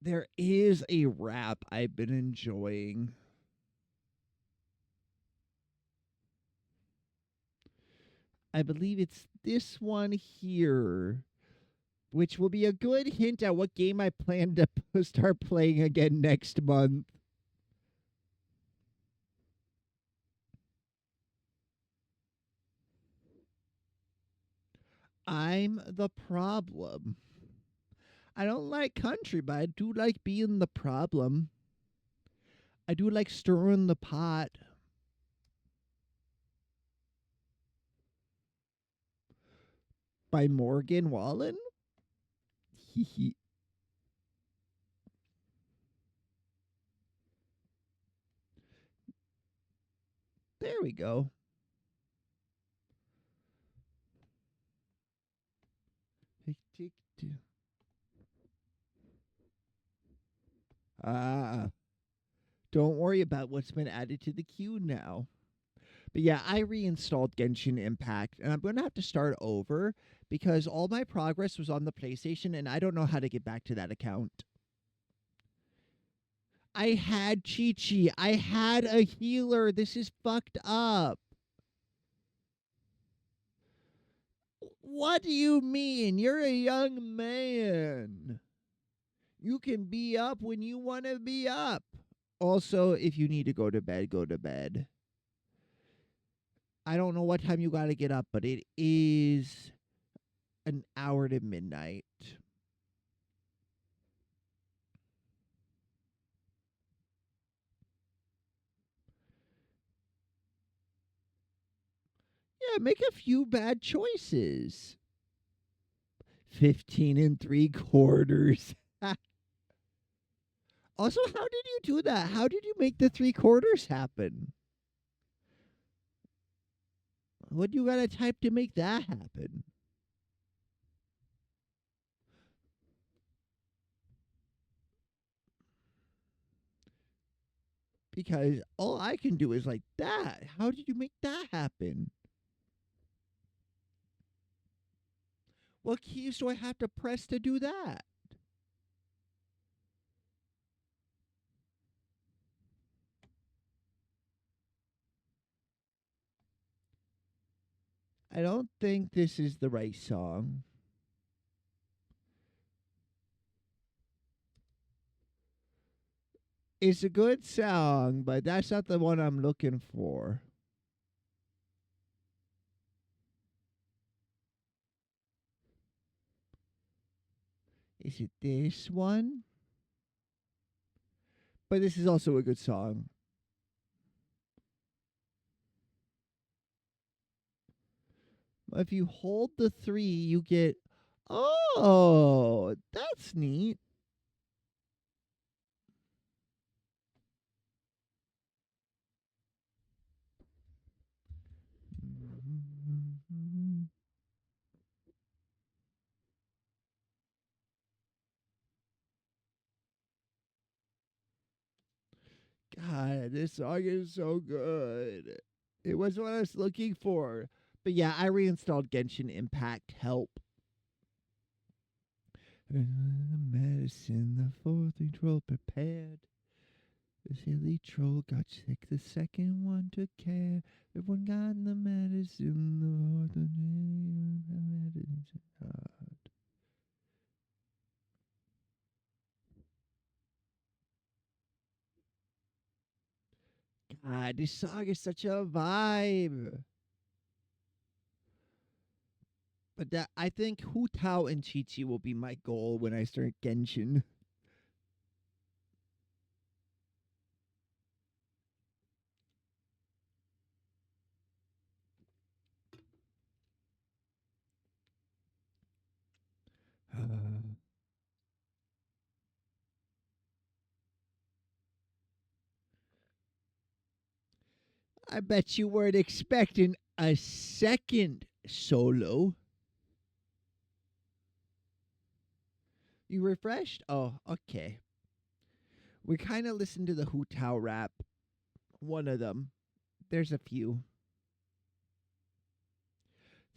There is a rap I've been enjoying. I believe it's this one here, which will be a good hint at what game I plan to start playing again next month. I'm the problem. I don't like country, but I do like being the problem. I do like stirring the pot. By Morgan Wallen? There we go. Ah, don't worry about what's been added to the queue now. But yeah, I reinstalled Genshin Impact, and I'm going to have to start over because all my progress was on the PlayStation, and I don't know how to get back to that account. I had Chi-Chi. I had a healer. This is fucked up. What do you mean? You're a young man. You can be up when you want to be up. Also, if you need to go to bed, go to bed. I don't know what time you got to get up, but it is an hour to midnight. Yeah, make a few bad choices. 15 and 3/4. Also, how did you do that? How did you make the 3/4 happen? What do you gotta type to make that happen? Because all I can do is like that. How did you make that happen? What keys do I have to press to do that? I don't think this is the right song. It's a good song, but that's not the one I'm looking for. Is it this one? But this is also a good song. If you hold the 3, you get. Oh, that's neat. God, this song is so good. It was what I was looking for. But yeah, I reinstalled Genshin Impact. Help. Medicine, the fourth troll prepared. The silly troll got sick, the second one took care. Everyone got the medicine, the fourth medicine. God, this song is such a vibe. But that I think Hu Tao and Chi Chi will be my goal when I start Genshin. I bet you weren't expecting a second solo. You refreshed? Oh, okay. We kind of listened to the Hu Tao rap. One of them. There's a few.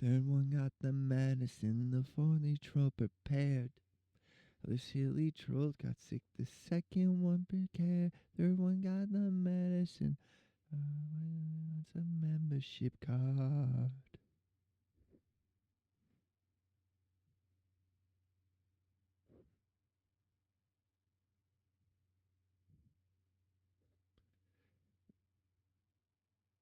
Third one got the medicine, the fourth troll prepared. The silly troll got sick, the second one prepared. Third one got the medicine. It's a membership card.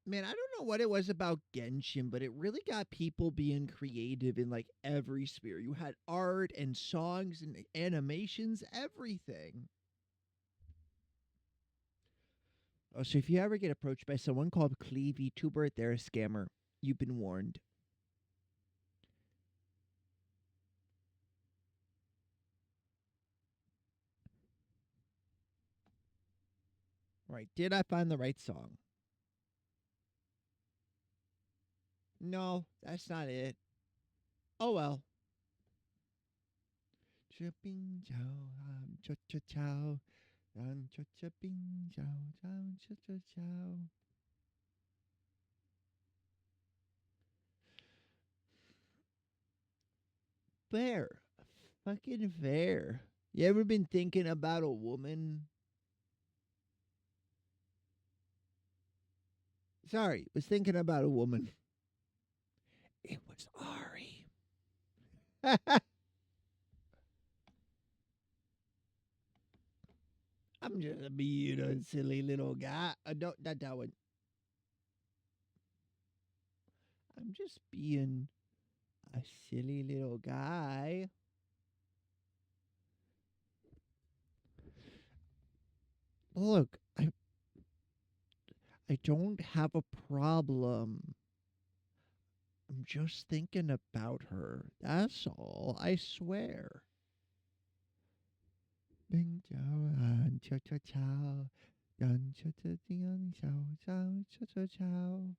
Man, I don't know what it was about Genshin, but it really got people being creative in like every sphere. You had art and songs and animations, everything. Oh, so if you ever get approached by someone called Cleve VTuber, they're a scammer. You've been warned. Right. Did I find the right song? No, that's not it. Oh well. Cha-bing chow, cha-cha-chow, cha-cha-bing chow, cha-cha-chow. Fair. Fucking fair. You ever been thinking about a woman? Sorry, was thinking about a woman. It was Ari. I'm just being a silly little guy. No, not that one. I'm just being a silly little guy. Look, I don't have a problem. I'm just thinking about her. That's all. I swear. Bing chao an cha cha chao. Yan cha cha yan chao chao cha cha chao.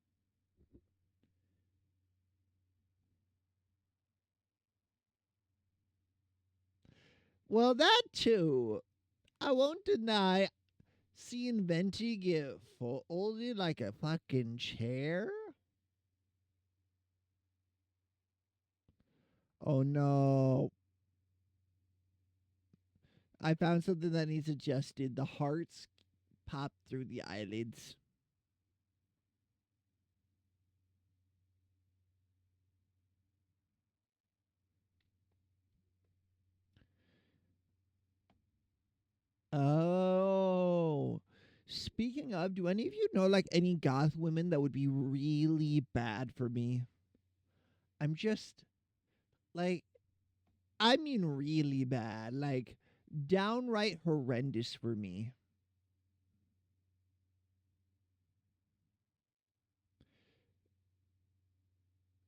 Well, that too. I won't deny seeing Venti get folded like a fucking chair. Oh no. I found something that needs adjusted. The hearts pop through the eyelids. Oh. Speaking of, do any of you know like any goth women that would be really bad for me? I'm just like, I mean really bad, like downright horrendous for me.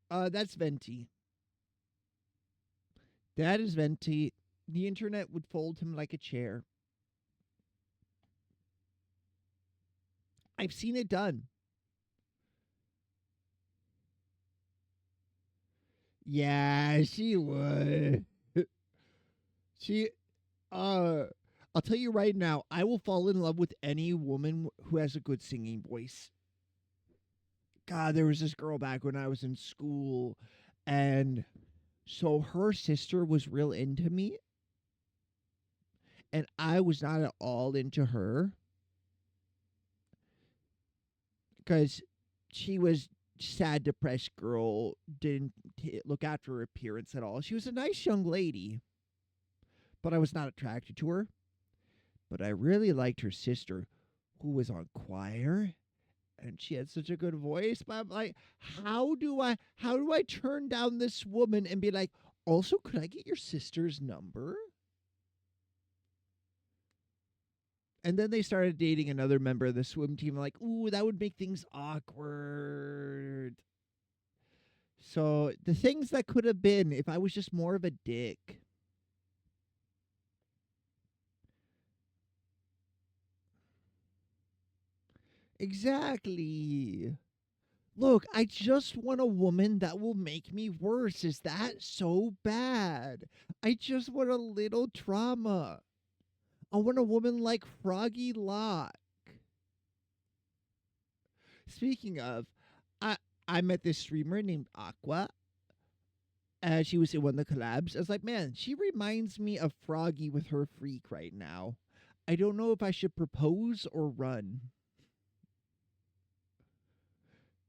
That's Venti. That is Venti. The internet would fold him like a chair. I've seen it done. Yeah, she would. she uh I'll tell you right now, I will fall in love with any woman who has a good singing voice. God, there was this girl back when I was in school, and so her sister was real into me, and I was not at all into her because she was sad, depressed girl, didn't look after her appearance at all. She was a nice young lady, but I was not attracted to her. But I really liked her sister, who was on choir, and she had such a good voice. But I'm like, how do I turn down this woman and be like, also, could I get your sister's number? And then they started dating another member of the swim team. Like, ooh, that would make things awkward. So the things that could have been if I was just more of a dick. Exactly. Look, I just want a woman that will make me worse. Is that so bad? I just want a little trauma. I want a woman like Froggy Lock. Speaking of, I I met this streamer named Aqua. She was in one of the collabs. I was like, man, she reminds me of Froggy with her freak right now. I don't know if I should propose or run.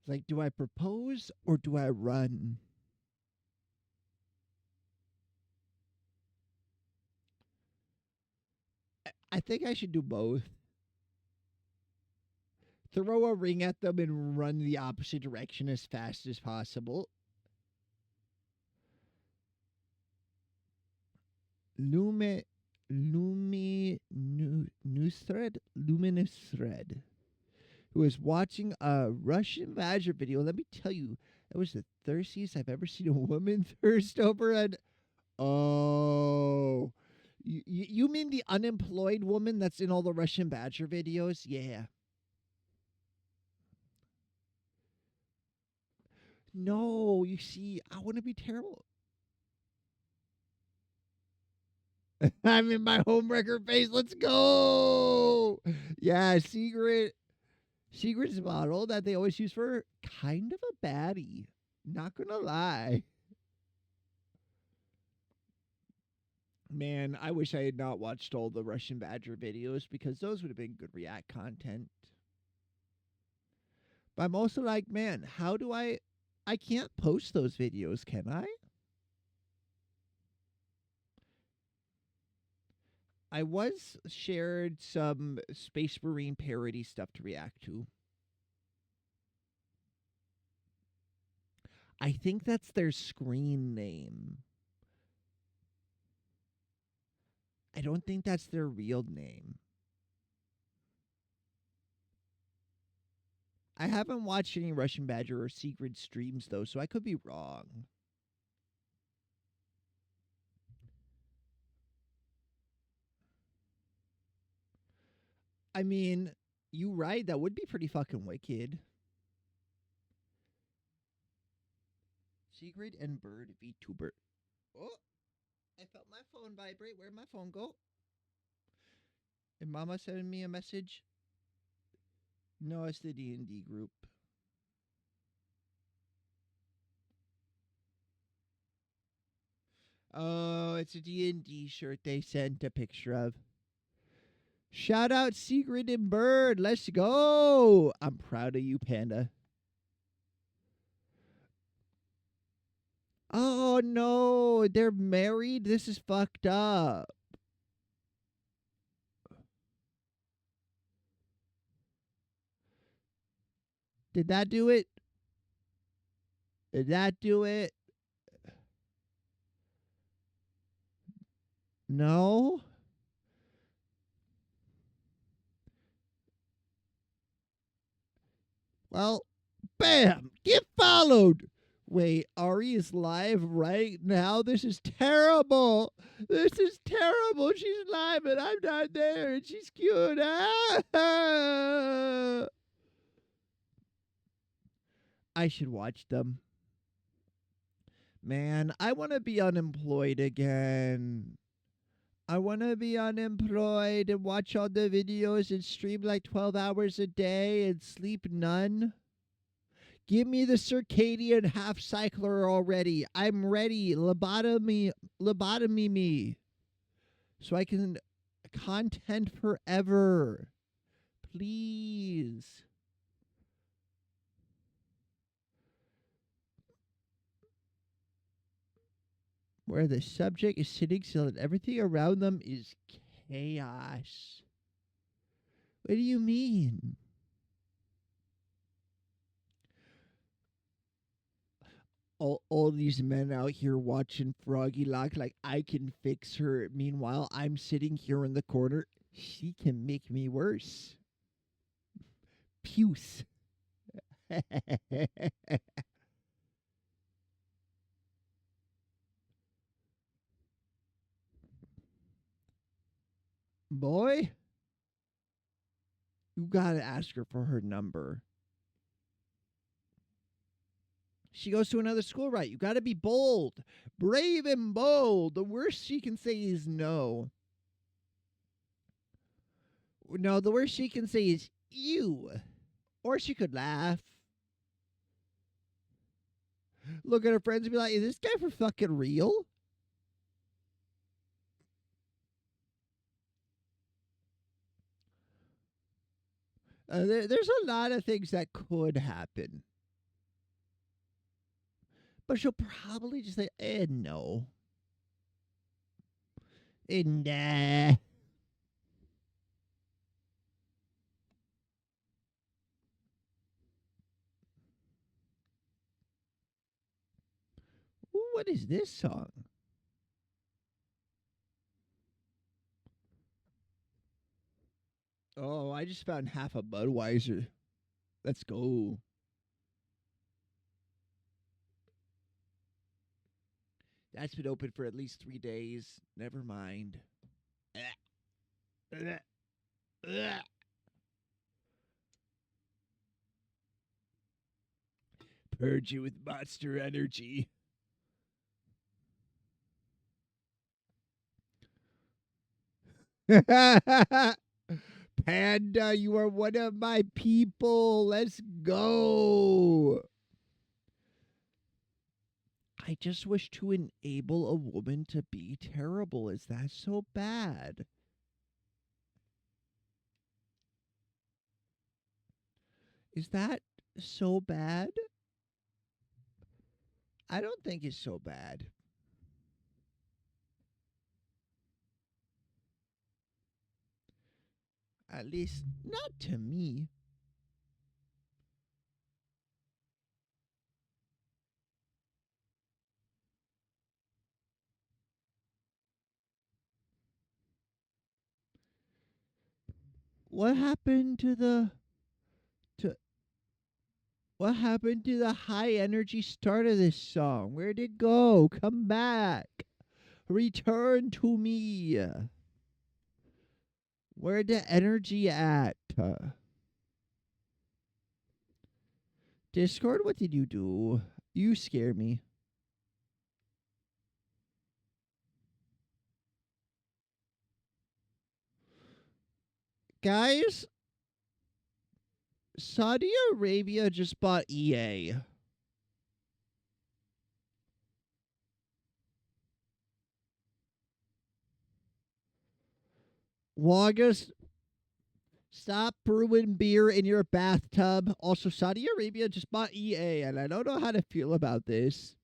Like, do I propose or do I run? I think I should do both. Throw a ring at them and run the opposite direction as fast as possible. Lume, News thread, luminous thread, who was watching a Russian Badger video. Let me tell you, that was the thirstiest I've ever seen a woman thirst over an. Oh, you mean the unemployed woman that's in all the Russian Badger videos? Yeah. No, you see, I want to be terrible. I'm in my homewrecker phase. Let's go. Yeah, Secret's model that they always use for kind of a baddie. Not gonna lie. Man, I wish I had not watched all the Russian Badger videos because those would have been good React content. But I'm also like, man, how do I can't post those videos, can I? I was shared some Space Marine parody stuff to react to. I think that's their screen name. I don't think that's their real name. I haven't watched any Russian Badger or Secret streams, though, so I could be wrong. I mean, you right, that would be pretty fucking wicked. Secret and Bird VTuber. Oh, I felt my phone vibrate. Where'd my phone go? Did Mama send me a message? No, it's the D&D group. Oh, it's a D&D shirt they sent a picture of. Shout out Secret and Bird. Let's go. I'm proud of you, Panda. Oh, no. They're married? This is fucked up. Did that do it? Did that do it? No? Well, bam! Get followed! Wait, Ari is live right now? This is terrible! This is terrible! She's live and I'm not there and she's cute! Ah! I should watch them. Man, I want to be unemployed again. I want to be unemployed and watch all the videos and stream like 12 hours a day and sleep none. Give me the circadian half cycler already. I'm ready. Lobotomy me. So I can content forever. Please. Where the subject is sitting still and everything around them is chaos. What do you mean? All these men out here watching Froggy Lock like I can fix her. Meanwhile, I'm sitting here in the corner. She can make me worse. Puce. Boy, you gotta ask her for her number. She goes to another school, right? You gotta be bold, brave and bold. The worst she can say is no. No, the worst she can say is you. Or she could laugh. Look at her friends and be like, is this guy for fucking real? There's a lot of things that could happen. But she'll probably just say, no. Nah. What is this song? Oh, I just found half a Budweiser. Let's go. That's been open for at least 3 days. Never mind. Purge you with monster energy. Panda, you are one of my people. Let's go. I just wish to enable a woman to be terrible. Is that so bad? Is that so bad? I don't think it's so bad. At least, not to me. What happened to to what happened to the high energy start of this song? Where'd it go? Come back. Return to me. Where'd the energy at? Discord, what did you do? You scare me. Guys, Saudi Arabia just bought EA. Wagas, stop brewing beer in your bathtub. Also, Saudi Arabia just bought EA, and I don't know how to feel about this.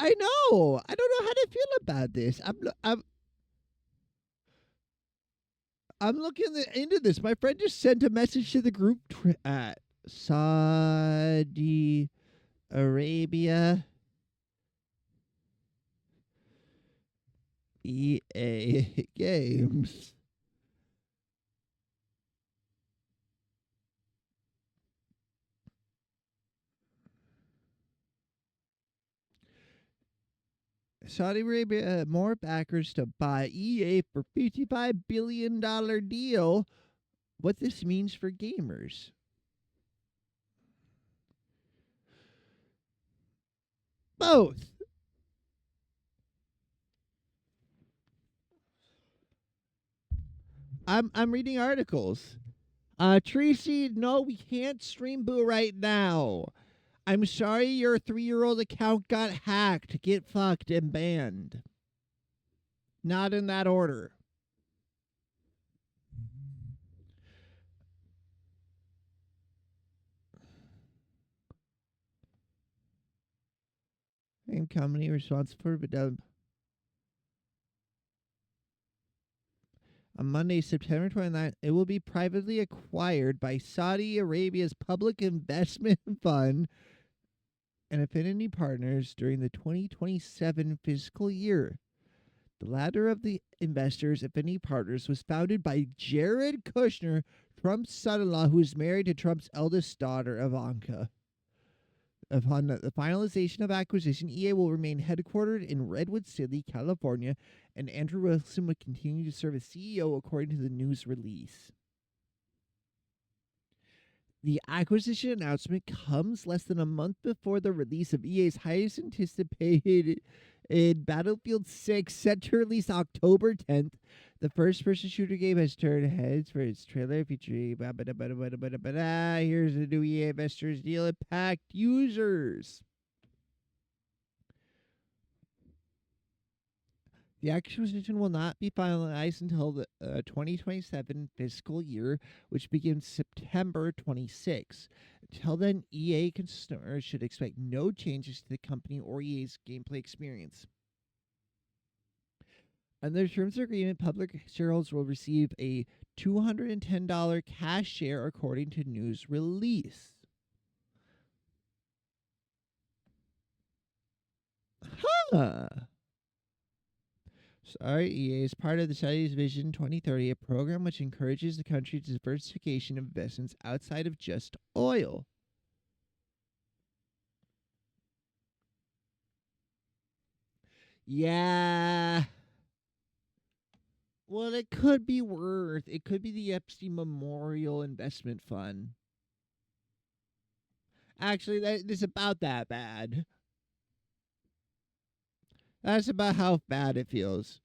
I know. I don't know how to feel about this. I'm looking into this. My friend just sent a message to the group at Saudi Arabia EA Games. Saudi Arabia more backers to buy EA for $55 billion deal. What this means for gamers. Both. I'm reading articles. Tracy, no, we can't stream Boo right now. I'm sorry your 3-year-old account got hacked. Get fucked and banned. Not in that order. Same company responsible for on Monday, September 29th, it will be privately acquired by Saudi Arabia's Public Investment Fund and affinity partners during the 2027 fiscal year. The latter of the investors' affinity partners was founded by Jared Kushner, Trump's son-in-law, who is married to Trump's eldest daughter, Ivanka. Upon the finalization of acquisition, EA will remain headquartered in Redwood City, California, and Andrew Wilson would continue to serve as CEO, according to the news release. The acquisition announcement comes less than a month before the release of EA's highest anticipated Battlefield 6, set to release October 10th. The first-person shooter game has turned heads for its trailer featuring here's the new EA Investors deal impact users. The acquisition will not be finalized until the 2027 fiscal year, which begins September 26. Until then, EA consumers should expect no changes to the company or EA's gameplay experience. Under the terms of agreement, public shareholders will receive a $210 cash share, according to news release. Huh. Sorry, EA is part of the Saudi's Vision 2030, a program which encourages the country's diversification of investments outside of just oil. Yeah. Well, it could be worth. It could be the Epstein Memorial Investment Fund. Actually, that is about that bad. That's about how bad it feels.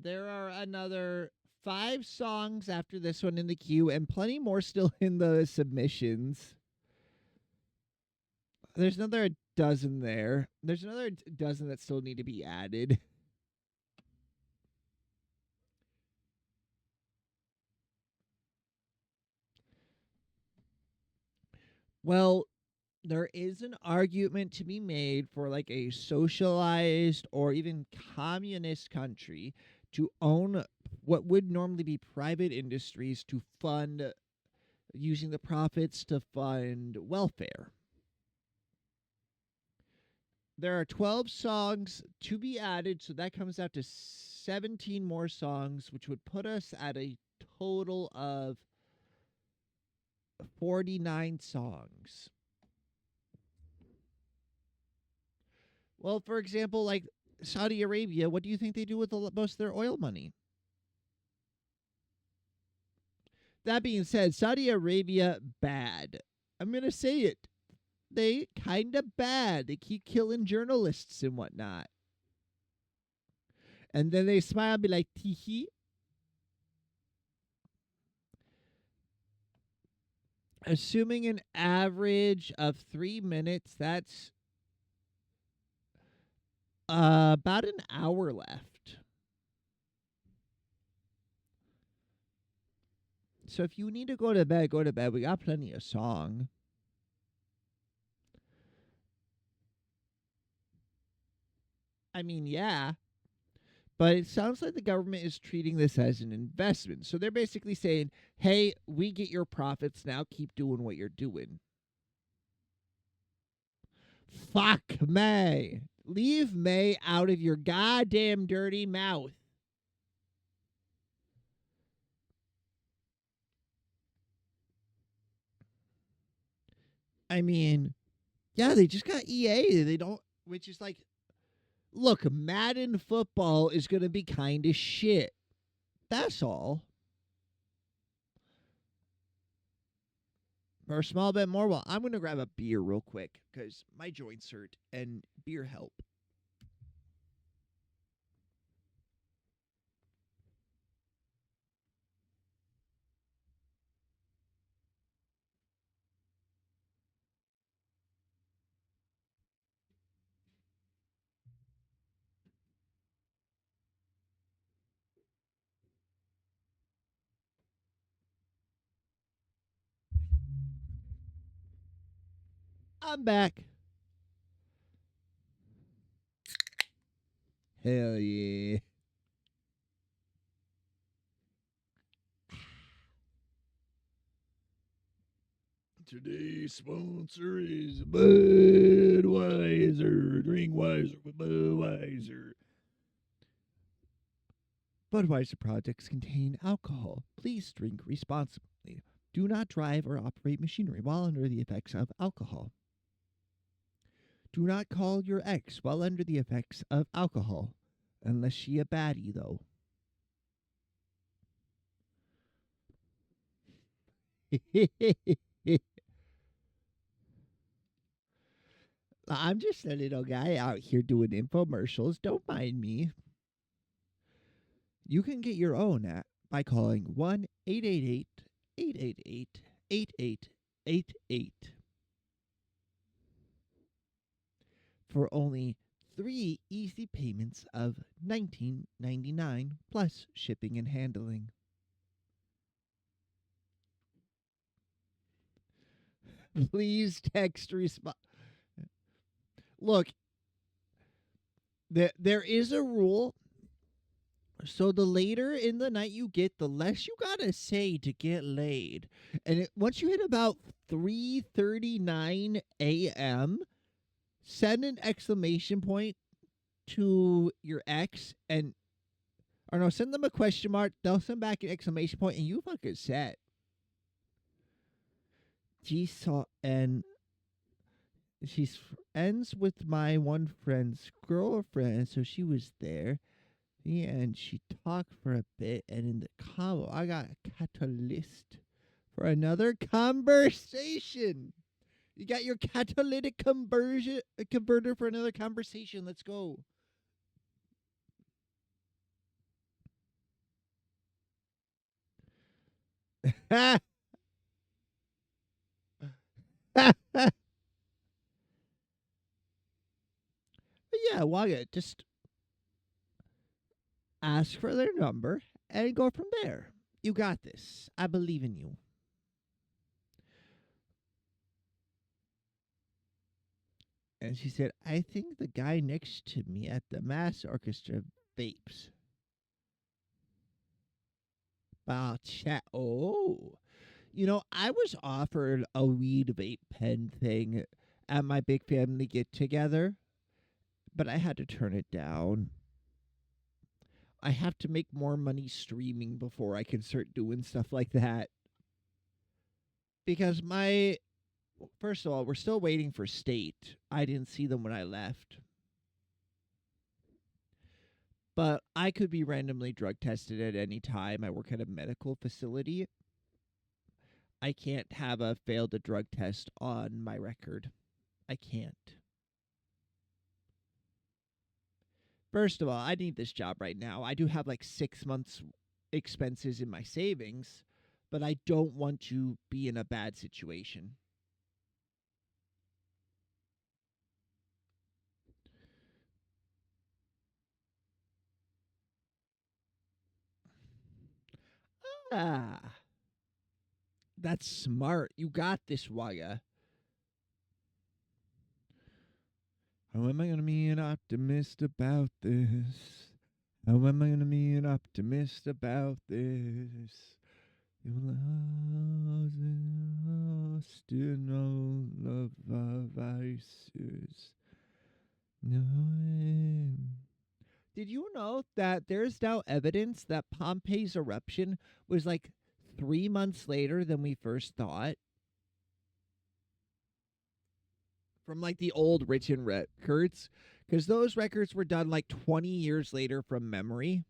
There are another 5 songs after this one in the queue, and plenty more still in the submissions. There's another dozen there. There's another dozen that still need to be added. Well, there is an argument to be made for like a socialized or even communist country to own what would normally be private industries to fund using the profits to fund welfare. There are 12 songs to be added, so that comes out to 17 more songs, which would put us at a total of 49 songs. Well, for example, like Saudi Arabia, what do you think they do with most of their oil money? That being said, Saudi Arabia, bad. I'm going to say it. They kind of bad. They keep killing journalists and whatnot. And then they smile and be like, tee hee. Assuming an average of 3 minutes, that's about an hour left. So if you need to go to bed, go to bed. We got plenty of song. I mean, yeah. But it sounds like the government is treating this as an investment. So they're basically saying, hey, we get your profits now. Keep doing what you're doing. Fuck May. Leave May out of your goddamn dirty mouth. I mean, yeah, they just got EA. They don't, which is like, look, Madden football is going to be kind of shit. That's all. For a small bit more, well, I'm going to grab a beer real quick because my joints hurt and beer help. I'm back. Hell yeah. Today's sponsor is Budweiser. Drink wiser with Budweiser. Budweiser products contain alcohol. Please drink responsibly. Do not drive or operate machinery while under the effects of alcohol. Do not call your ex while under the effects of alcohol. Unless she a baddie, though. I'm just a little guy out here doing infomercials. Don't mind me. You can get your own at by calling 1-888-888-8888 for only 3 easy payments of $19.99 plus shipping and handling. Please text response. Look, there is a rule. So the later in the night you get, the less you gotta say to get laid. And once you hit about 3:39 a.m., send an exclamation point to your ex and, or no, send them a question mark. They'll send back an exclamation point, and you fucking set. And she's friends with my one friend's girlfriend, so she was there. Yeah, and she talked for a bit, and in the combo, I got a catalyst for another conversation. You got your catalytic converter for another conversation. Let's go. Wyatt, just ask for their number and go from there. You got this. I believe in you. And she said, I think the guy next to me at the mass orchestra vapes. Chat. Oh. I was offered a weed vape pen thing at my big family get together, but I had to turn it down. I have to make more money streaming before I can start doing stuff like that. Because first of all, we're still waiting for state. I didn't see them when I left. But I could be randomly drug tested at any time. I work at a medical facility. I can't have a failed a drug test on my record. I can't. First of all, I need this job right now. I do have like 6 months expenses in my savings, but I don't want to be in a bad situation. Ah, that's smart. You got this, Waya. How am I going to be an optimist about this? How am I going to be an optimist about this? Your lost in all of our vices. No. Did you know that there's now evidence that Pompeii's eruption was like 3 months later than we first thought? From like the old written records, because those records were done like 20 years later from memory.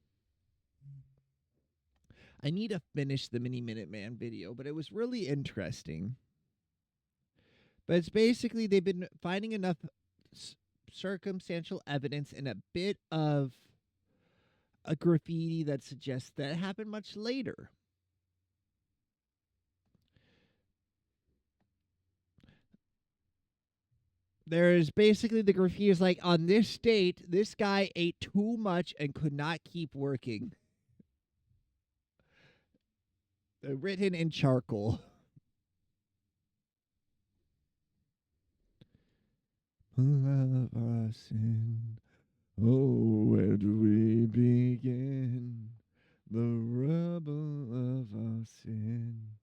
I need to finish the Mini Minuteman video, but it was really interesting. But it's basically they've been finding enough circumstantial evidence and a bit of a graffiti that suggests that it happened much later. There's basically the graffiti is like, on this date, this guy ate too much and could not keep working. Written in charcoal. Of our sin. Oh, where do we begin? The rubble of our sin.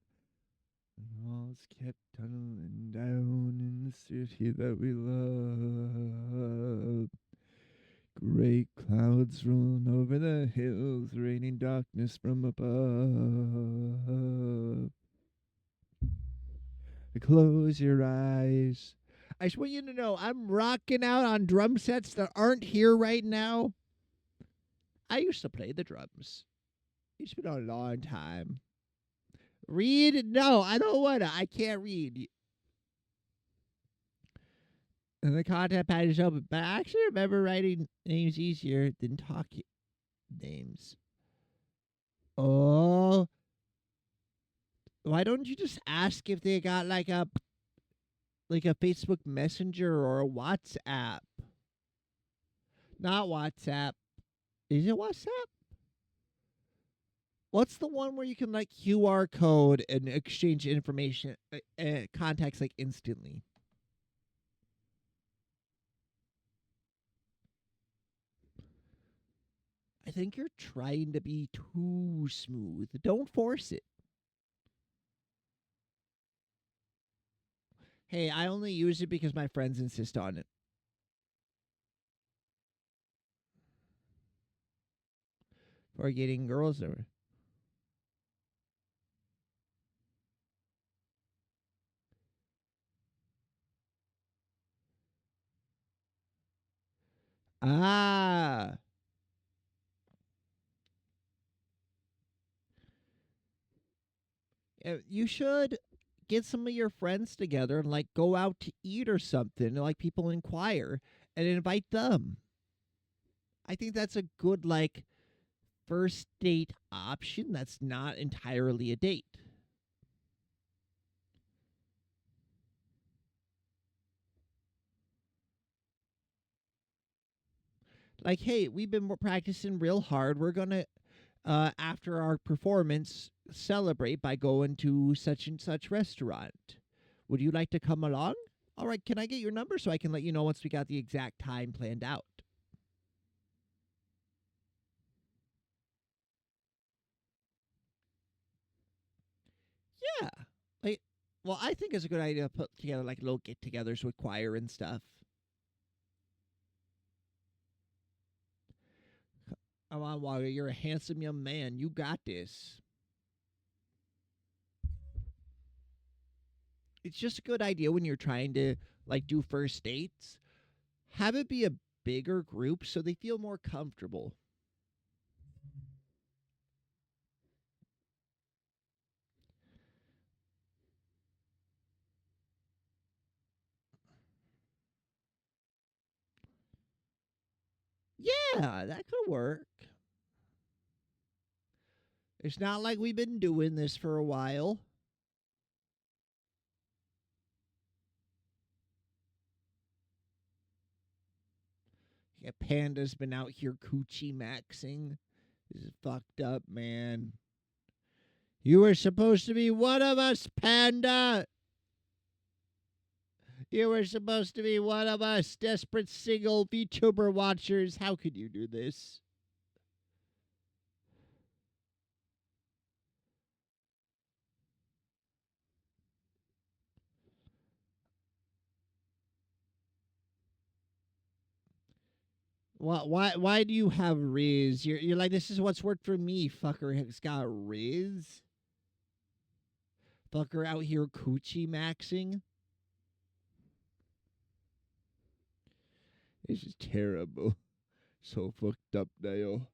The walls kept tunnelling down in the city that we love. Great clouds rolling over the hills, raining darkness from above. Close your eyes. I just want you to know I'm rocking out on drum sets that aren't here right now. I used to play the drums. It's been a long time. Read? No, I don't want to. I can't read. And the content pad is open, but I actually remember writing names easier than talking names. Oh. Why don't you just ask if they got like a Facebook Messenger or a WhatsApp? Not WhatsApp. Is it WhatsApp? What's the one where you can like QR code and exchange information, contacts like instantly? I think you're trying to be too smooth. Don't force it. Hey, I only use it because my friends insist on it. For getting girls over. Ah. You should get some of your friends together and like go out to eat or something, like people inquire, and invite them. I think that's a good like first date option that's not entirely a date. Like, hey, we've been practicing real hard. We're gonna, after our performance, celebrate by going to such and such restaurant. Would you like to come along? All right, can I get your number so I can let you know once we got the exact time planned out? Yeah. Like, well, I think it's a good idea to put together like little get-togethers with choir and stuff. Come on, Walker, you're a handsome young man. You got this. It's just a good idea when you're trying to like do first dates. Have it be a bigger group so they feel more comfortable. Yeah, that could work. It's not like we've been doing this for a while. Yeah, Panda's been out here coochie maxing. This is fucked up, man. You were supposed to be one of us, Panda. You were supposed to be one of us, desperate single VTuber watchers. How could you do this? Why do you have Riz? You're like, this is what's worked for me, fucker. Has got Riz. Fucker out here coochie maxing. This is terrible. So fucked up, Dale.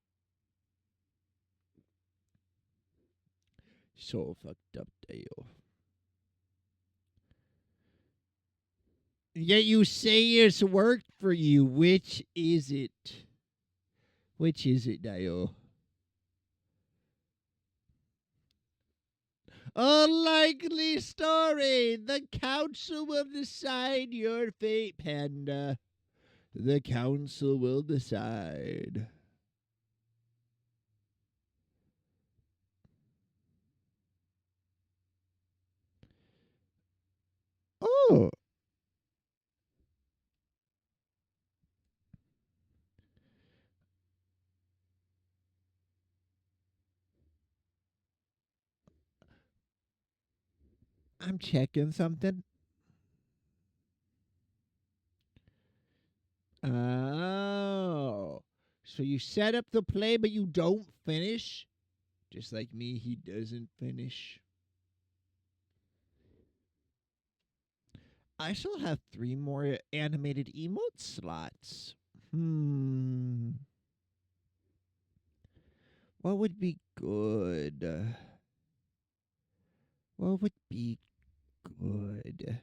So fucked up, Dale. Yet you say it's worked for you. Which is it? Which is it, Dale? Unlikely story. The council will decide your fate, Panda. The council will decide. Oh, I'm checking something. Oh. So you set up the play, but you don't finish? Just like me, he doesn't finish. I still have 3 more animated emote slots. What would be good? What would be good?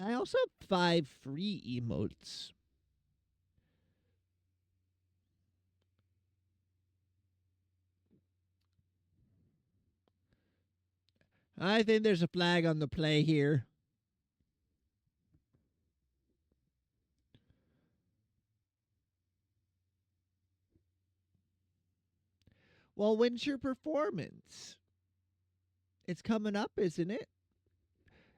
I also have 5 free emotes. I think there's a flag on the play here. Well, when's your performance? It's coming up, isn't it?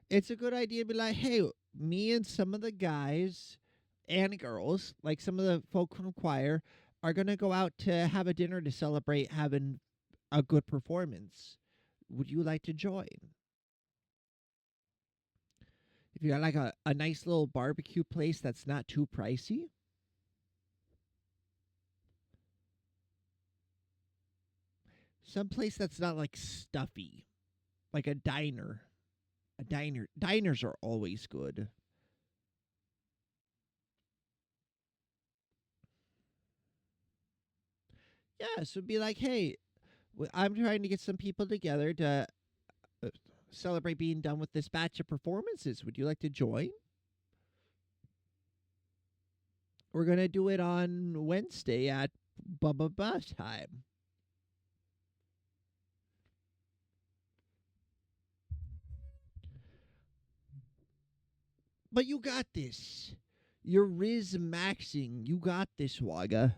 It's a good idea to be like, hey, me and some of the guys and girls, like some of the folk from choir, are going to go out to have a dinner to celebrate having a good performance. Would you like to join? If you got like a nice little barbecue place that's not too pricey, some place that's not like stuffy, like a diner. A diner. Diners are always good. Yeah, so be like, hey, I'm trying to get some people together to uh, celebrate being done with this batch of performances. Would you like to join? We're gonna do it on Wednesday at Bubba Butt time. But you got this. You're Riz maxing. You got this, Waga.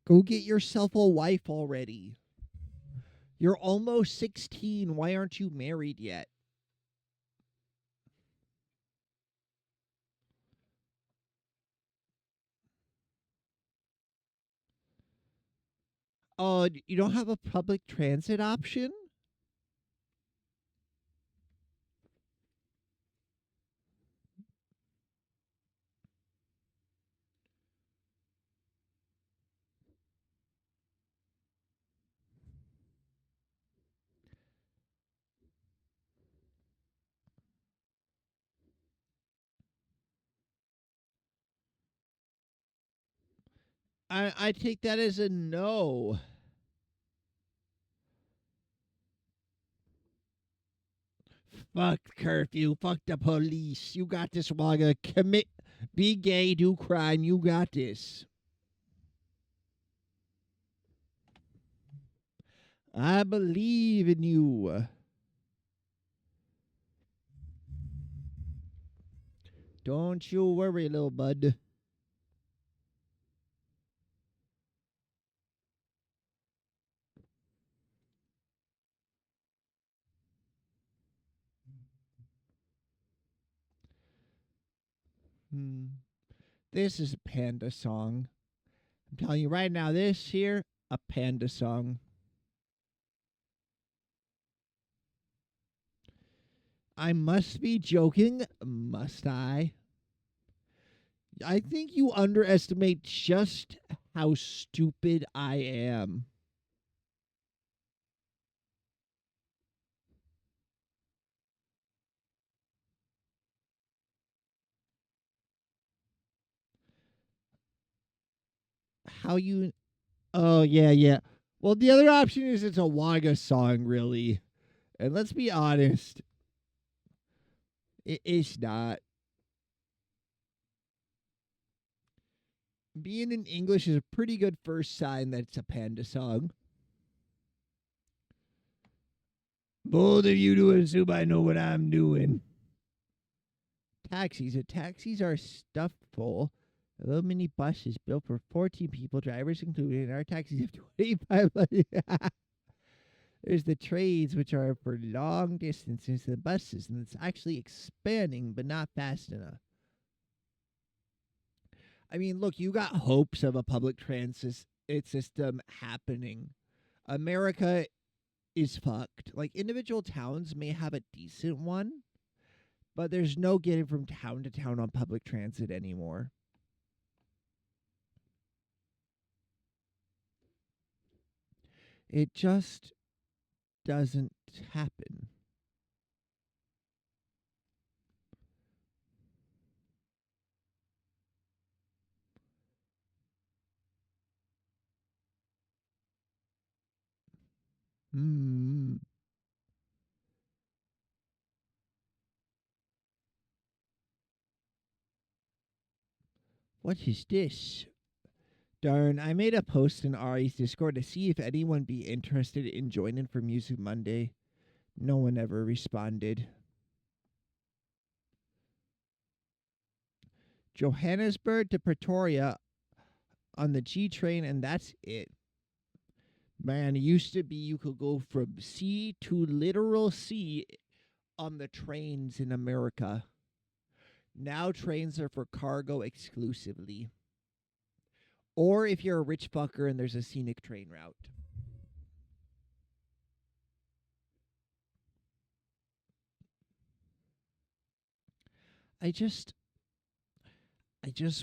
Go get yourself a wife already. You're almost 16. Why aren't you married yet? Oh, you don't have a public transit option? I take that as a no. Fuck curfew. Fuck the police. You got this, Wagga. Be gay, do crime. You got this. I believe in you. Don't you worry, little bud. Hmm. This is a panda song. I'm telling you right now, this here, a panda song. I must be joking, must I? I think you underestimate just how stupid I am. How you. Oh, yeah, yeah. Well, the other option is it's a Wagga song, really. And let's be honest, it's not. Being in English is a pretty good first sign that it's a panda song. Both of you to assume I know what I'm doing. Taxis. Taxis are stuffed full. Little mini buses built for 14 people, drivers included. Our taxis have 25. There's the trains, which are for long distances, the buses, and it's actually expanding, but not fast enough. I mean, look, you got hopes of a public transit system happening. America is fucked. Like, individual towns may have a decent one, but there's no getting from town to town on public transit anymore. It just doesn't happen. Hmm. What is this? Darn, I made a post in Ari's Discord to see if anyone be interested in joining for Music Monday. No one ever responded. Johannesburg to Pretoria on the G train, and that's it. Man, it used to be you could go from sea to literal sea on the trains in America. Now trains are for cargo exclusively. Or if you're a rich fucker and there's a scenic train route. I just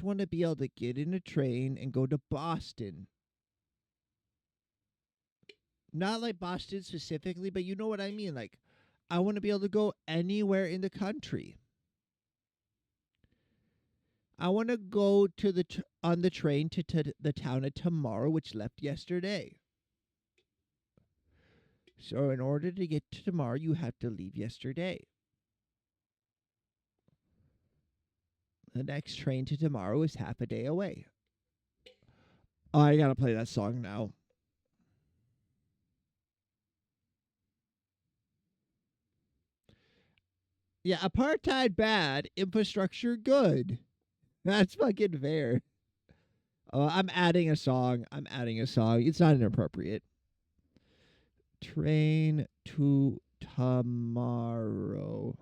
want to be able to get in a train and go to Boston. Not like Boston specifically, but you know what I mean. Like, I want to be able to go anywhere in the country. I want to go to on the train to the town of tomorrow, which left yesterday. So in order to get to tomorrow, you have to leave yesterday. The next train to tomorrow is half a day away. Oh, I gotta play that song now. Yeah, apartheid bad, infrastructure good. That's fucking fair. Oh, I'm adding a song. It's not inappropriate. Train to tomorrow.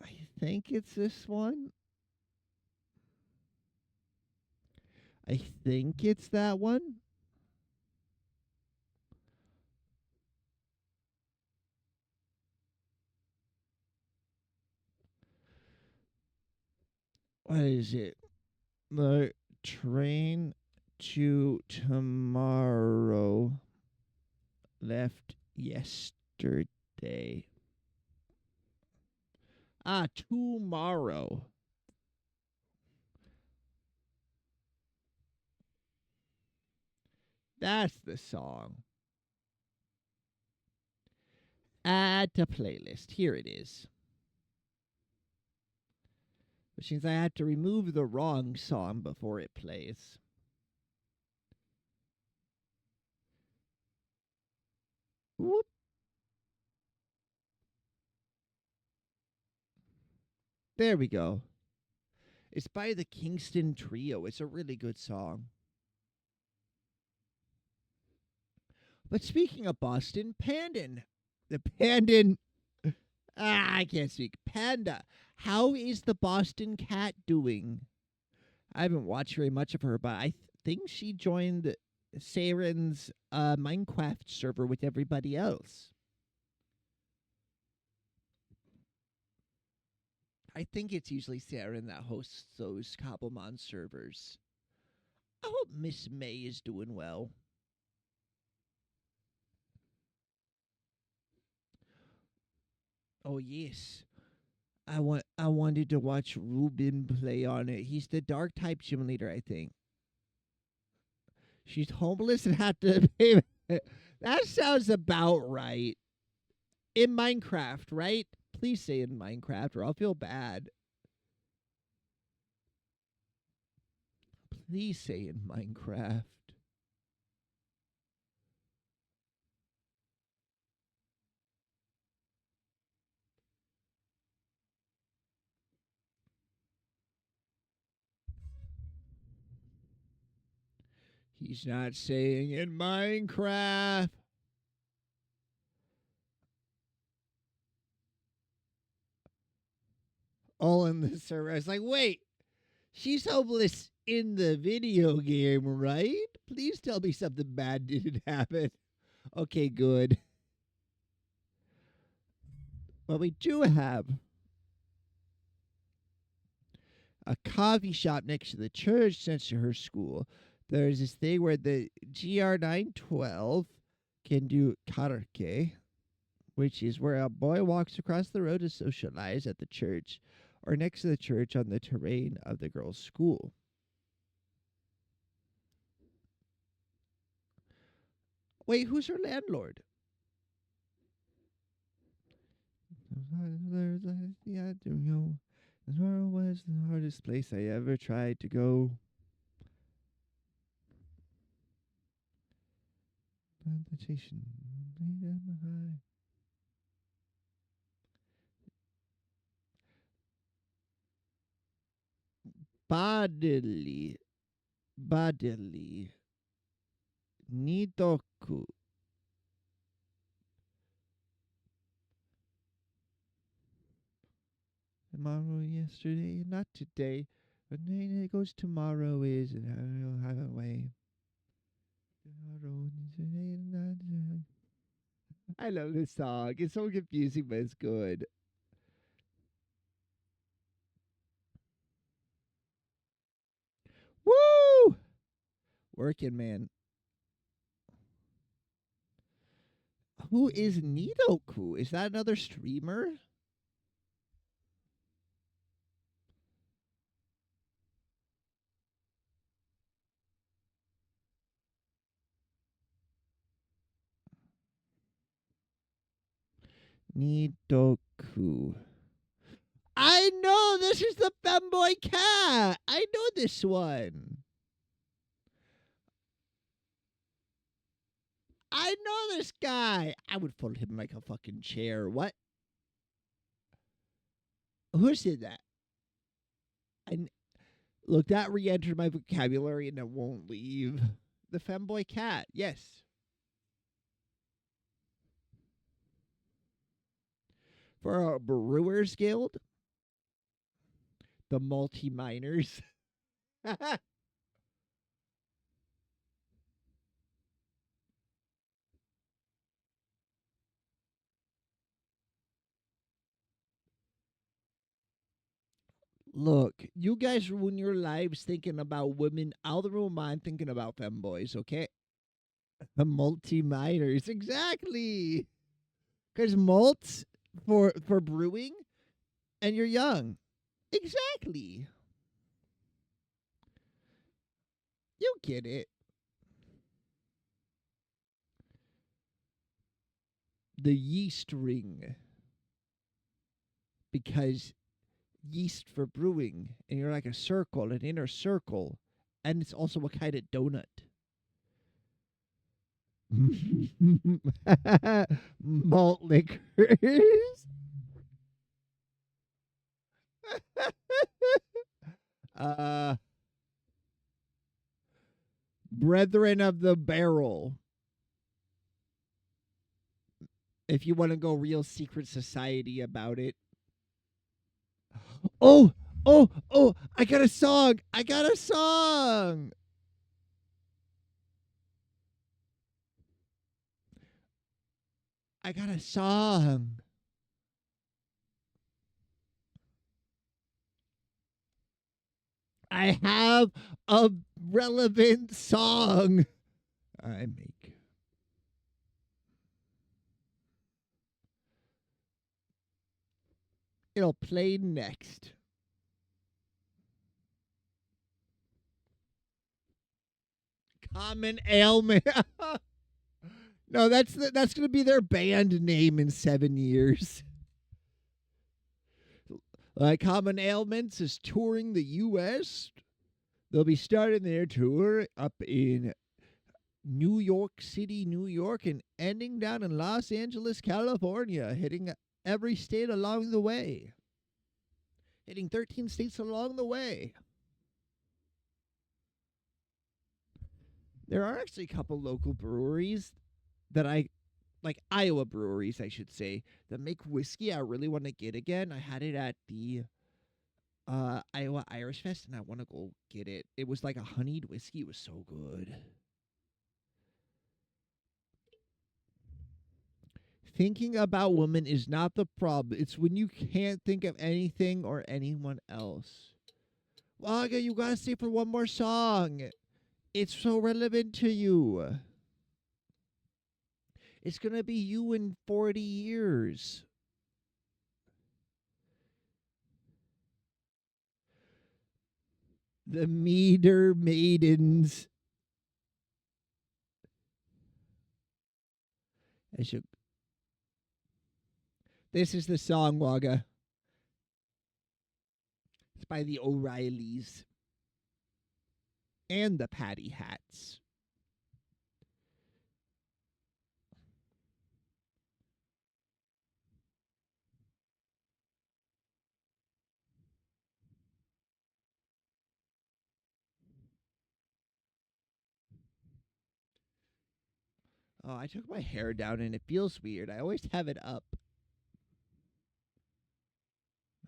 I think it's this one. I think it's that one. What is it? The train to tomorrow left yesterday. Ah, tomorrow. That's the song. Add to playlist. Here it is. Which means I have to remove the wrong song before it plays. Whoop. There we go. It's by the Kingston Trio. It's a really good song. But speaking of Boston, Pandan. The Pandan. I can't speak. Panda. How is the Boston cat doing? I haven't watched very much of her, but I think she joined Saren's Minecraft server with everybody else. I think it's usually Saren that hosts those Cobblemon servers. I hope Miss May is doing well. Oh yes. I wanted to watch Ruben play on it. He's the dark type gym leader, I think. She's homeless and had to pay. That sounds about right. In Minecraft, right? Please say in Minecraft or I'll feel bad. Please say in Minecraft. He's not saying in Minecraft. All in the server. I was like, wait, she's homeless in the video game, right? Please tell me something bad didn't happen. Okay, good. But we do have a coffee shop next to the church next to her school. There's this thing where the GR912 can do karaoke, which is where a boy walks across the road to socialize at the church or next to the church on the terrain of the girls' school. Wait, who's her landlord? Yeah, Nora was the hardest place I ever tried to go. Plantation. Bodily. Nidoku. Tomorrow, yesterday, not today. But then it goes tomorrow is, and I'll have a way. I love this song. It's so confusing, but it's good. Woo! Working, man. Who is Nidoku? Is that another streamer? Nidoku. I know this is the femboy cat. I know this one. I know this guy. I would fold him like a fucking chair. What? Who said that? Look, that re-entered my vocabulary and it won't leave. The femboy cat. Yes. For our Brewers Guild. The multi-miners. Look, you guys ruin your lives thinking about women. I'll ruin mine thinking about femboys, okay? The multi-miners. Exactly. Because malts for brewing and you're young. Exactly. You get it. The yeast ring. Because yeast for brewing, and you're like a circle, an inner circle, and it's also a kind of donut. Malt liquors. uh, Brethren of the Barrel. If you want to go real secret society about it. Oh, I got a song. I got a song. I got a song. I have a relevant song. I make. It'll play next. Common ailment. No, that's going to be their band name in 7 years. Common Ailments is touring the U.S. They'll be starting their tour up in New York City, New York, and ending down in Los Angeles, California, hitting every state along the way. Hitting 13 states along the way. There are actually a couple local breweries that like Iowa breweries, I should say, that make whiskey I really want to get again. I had it at the Iowa Irish Fest, and I want to go get it. It was like a honeyed whiskey. It was so good. Thinking about women is not the problem. It's when you can't think of anything or anyone else. Wagga, you gotta stay for one more song. It's so relevant to you. It's gonna be you in 40 years. The Meader Maidens. This is the song, Wagga. It's by the O'Reillys. And the Patty Hats. Oh, I took my hair down and it feels weird. I always have it up.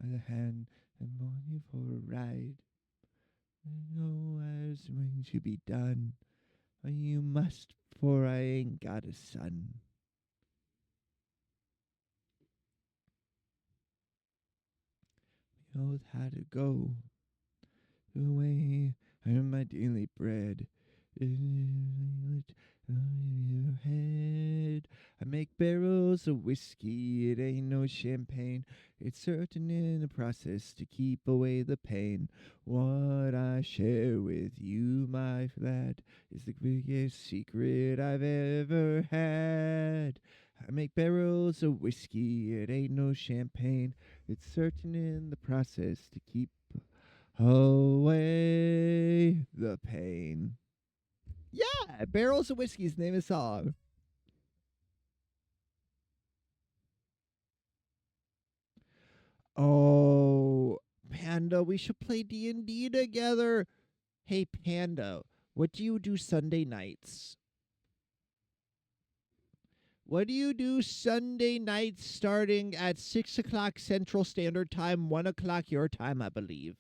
On the hand, I'm on you for a ride. I know what's going to be done. You must, for I ain't got a son. We both had to go away. I earn my daily bread. Your head. I make barrels of whiskey. It ain't no champagne. It's certain in the process to keep away the pain. What I share with you, my lad, is the biggest secret I've ever had. I make barrels of whiskey. It ain't no champagne. It's certain in the process to keep away the pain. Yeah, Barrels of Whiskey's name of song. Oh, Panda, we should play D&D together. Hey, Panda, what do you do Sunday nights? What do you do Sunday nights starting at 6 o'clock Central Standard Time, 1 o'clock your time, I believe?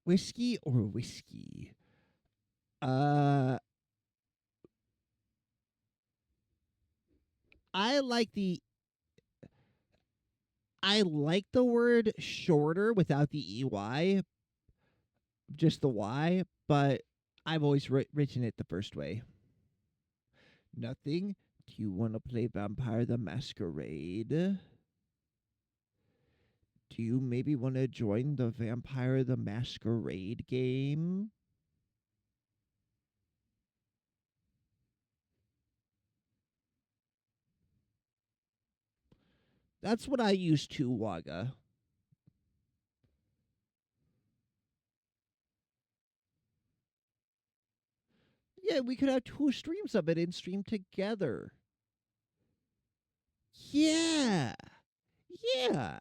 Whiskey or whiskey? Uh, I like the word shorter without the EY, just the Y, but I've always written it the first way. Nothing. Do you want to play Vampire the Masquerade? Do you maybe want to join the Vampire the Masquerade game? That's what I use too, Waga. Yeah, we could have 2 streams of it and stream together. Yeah. Yeah.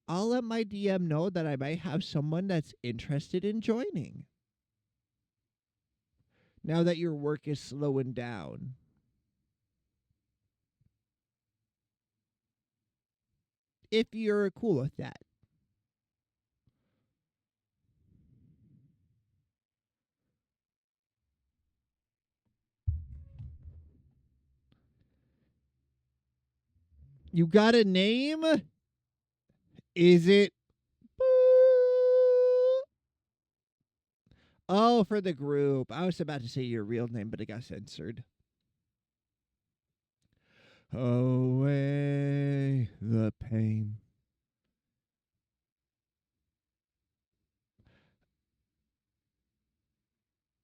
I'll let my DM know that I might have someone that's interested in joining. Now that your work is slowing down. If you're cool with that. You got a name? Is it? Oh, for the group. I was about to say your real name, but it got censored. Away the pain.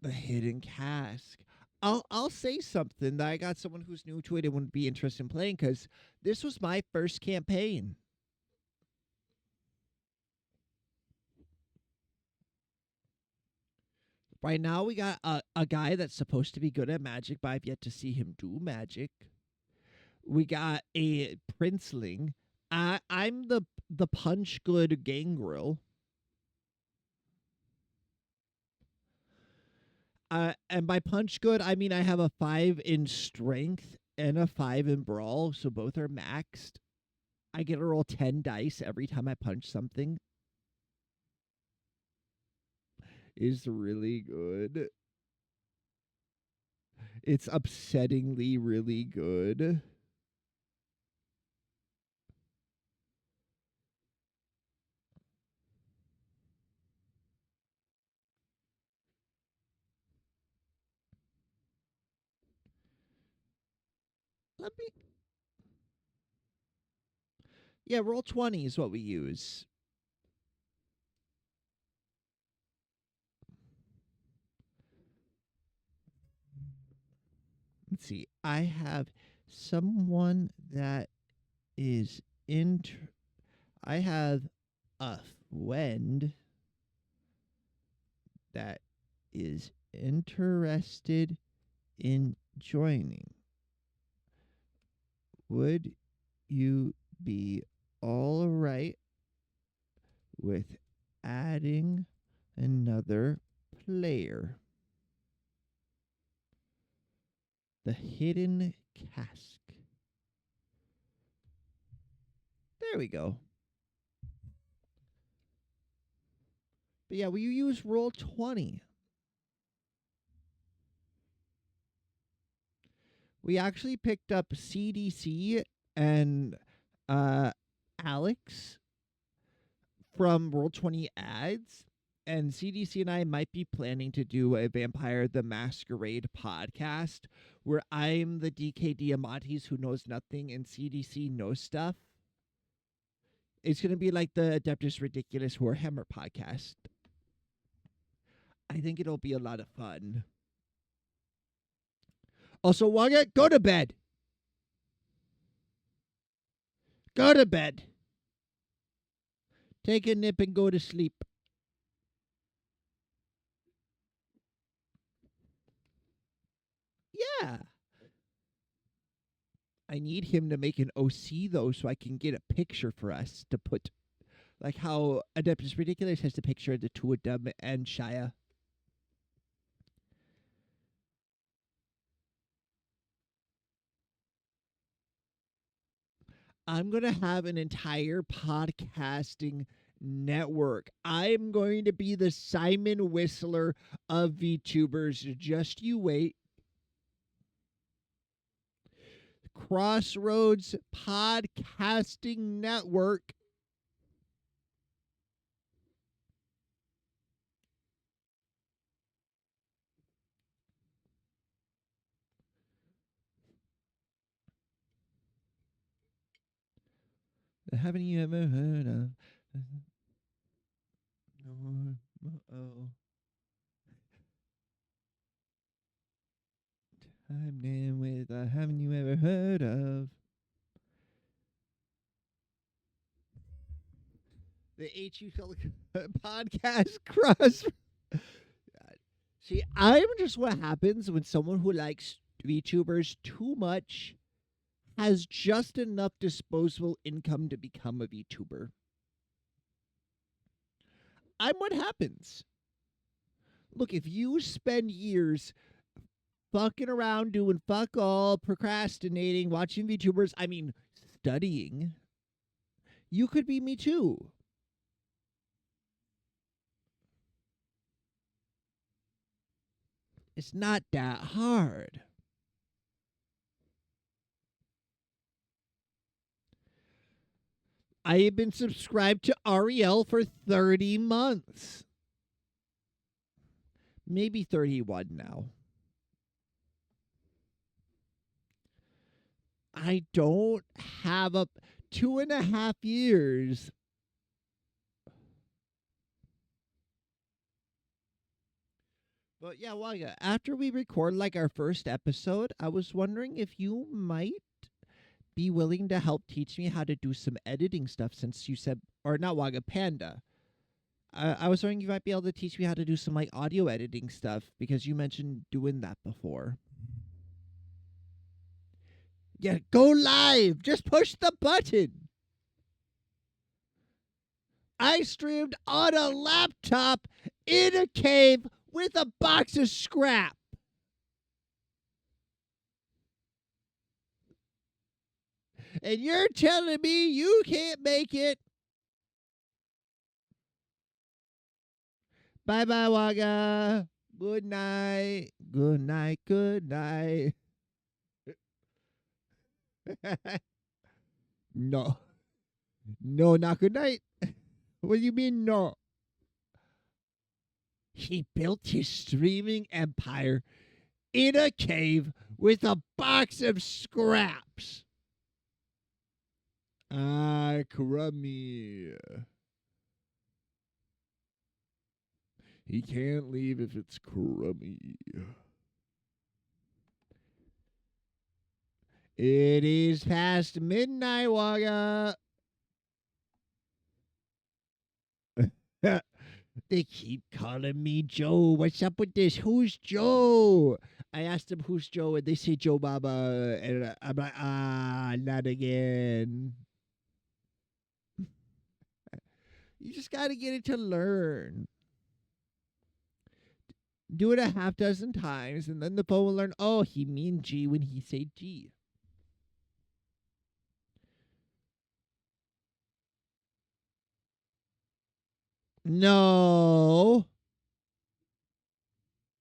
The hidden cask. I'll say something that I got someone who's new to it and wouldn't be interested in playing because this was my first campaign. Right now, we got a guy that's supposed to be good at magic, but I've yet to see him do magic. We got a princeling. I'm the punch good gangrel. And by punch good, I mean I have a 5 in strength and a 5 in brawl, so both are maxed. I get to roll 10 dice every time I punch something. Is really good. It's upsettingly really good. Let me. Yeah, roll 20 is what we use. Let's see. I have someone that is I have a friend that is interested in joining. Would you be all right with adding another player? The hidden cask. There we go. But yeah, we use roll 20. We actually picked up CDC and Alex from Roll 20 ads. And CDC and I might be planning to do a Vampire the Masquerade podcast where I'm the DK Diamantes who knows nothing and CDC knows stuff. It's going to be like the Adeptus Ridiculous Warhammer podcast. I think it'll be a lot of fun. Also, Wanga, go to bed. Go to bed. Take a nip and go to sleep. Yeah. I need him to make an OC though, so I can get a picture for us to put, like how Adeptus Ridiculous has the picture of the two of them and Shia. I'm going to have an entire podcasting network. I'm going to be the Simon Whistler of VTubers. Just you wait. Crossroads Podcasting Network. Haven't you ever heard of? Oh. Time in with haven't you ever heard of? The HU podcast cross. See, I'm just what happens when someone who likes VTubers too much has just enough disposable income to become a VTuber. I'm what happens. Look, if you spend years fucking around doing fuck all, procrastinating, watching VTubers, I mean, studying, you could be me too. It's not that hard. I have been subscribed to Ariel for 30 months. Maybe 31 now. I don't have a 2.5 years. But yeah, well, yeah, after we record like our first episode, I was wondering if you might be willing to help teach me how to do some editing stuff since you said, or not Waga, Panda. I was wondering if you might be able to teach me how to do some like audio editing stuff because you mentioned doing that before. Yeah, go live. Just push the button. I streamed on a laptop in a cave with a box of scrap. And you're telling me you can't make it? Bye bye, Waga. Good night. Good night. Good night. No. No, not good night. What do you mean, no? He built his streaming empire in a cave with a box of scraps. Ah, crummy. He can't leave if it's crummy. It is past midnight, Waga. They keep calling me Joe. What's up with this? Who's Joe? I asked them who's Joe, and they say Joe Baba. And I'm like, not again. You just got to get it to learn. Do it a half dozen times, and then the phone will learn, oh, he mean G when he say G. No.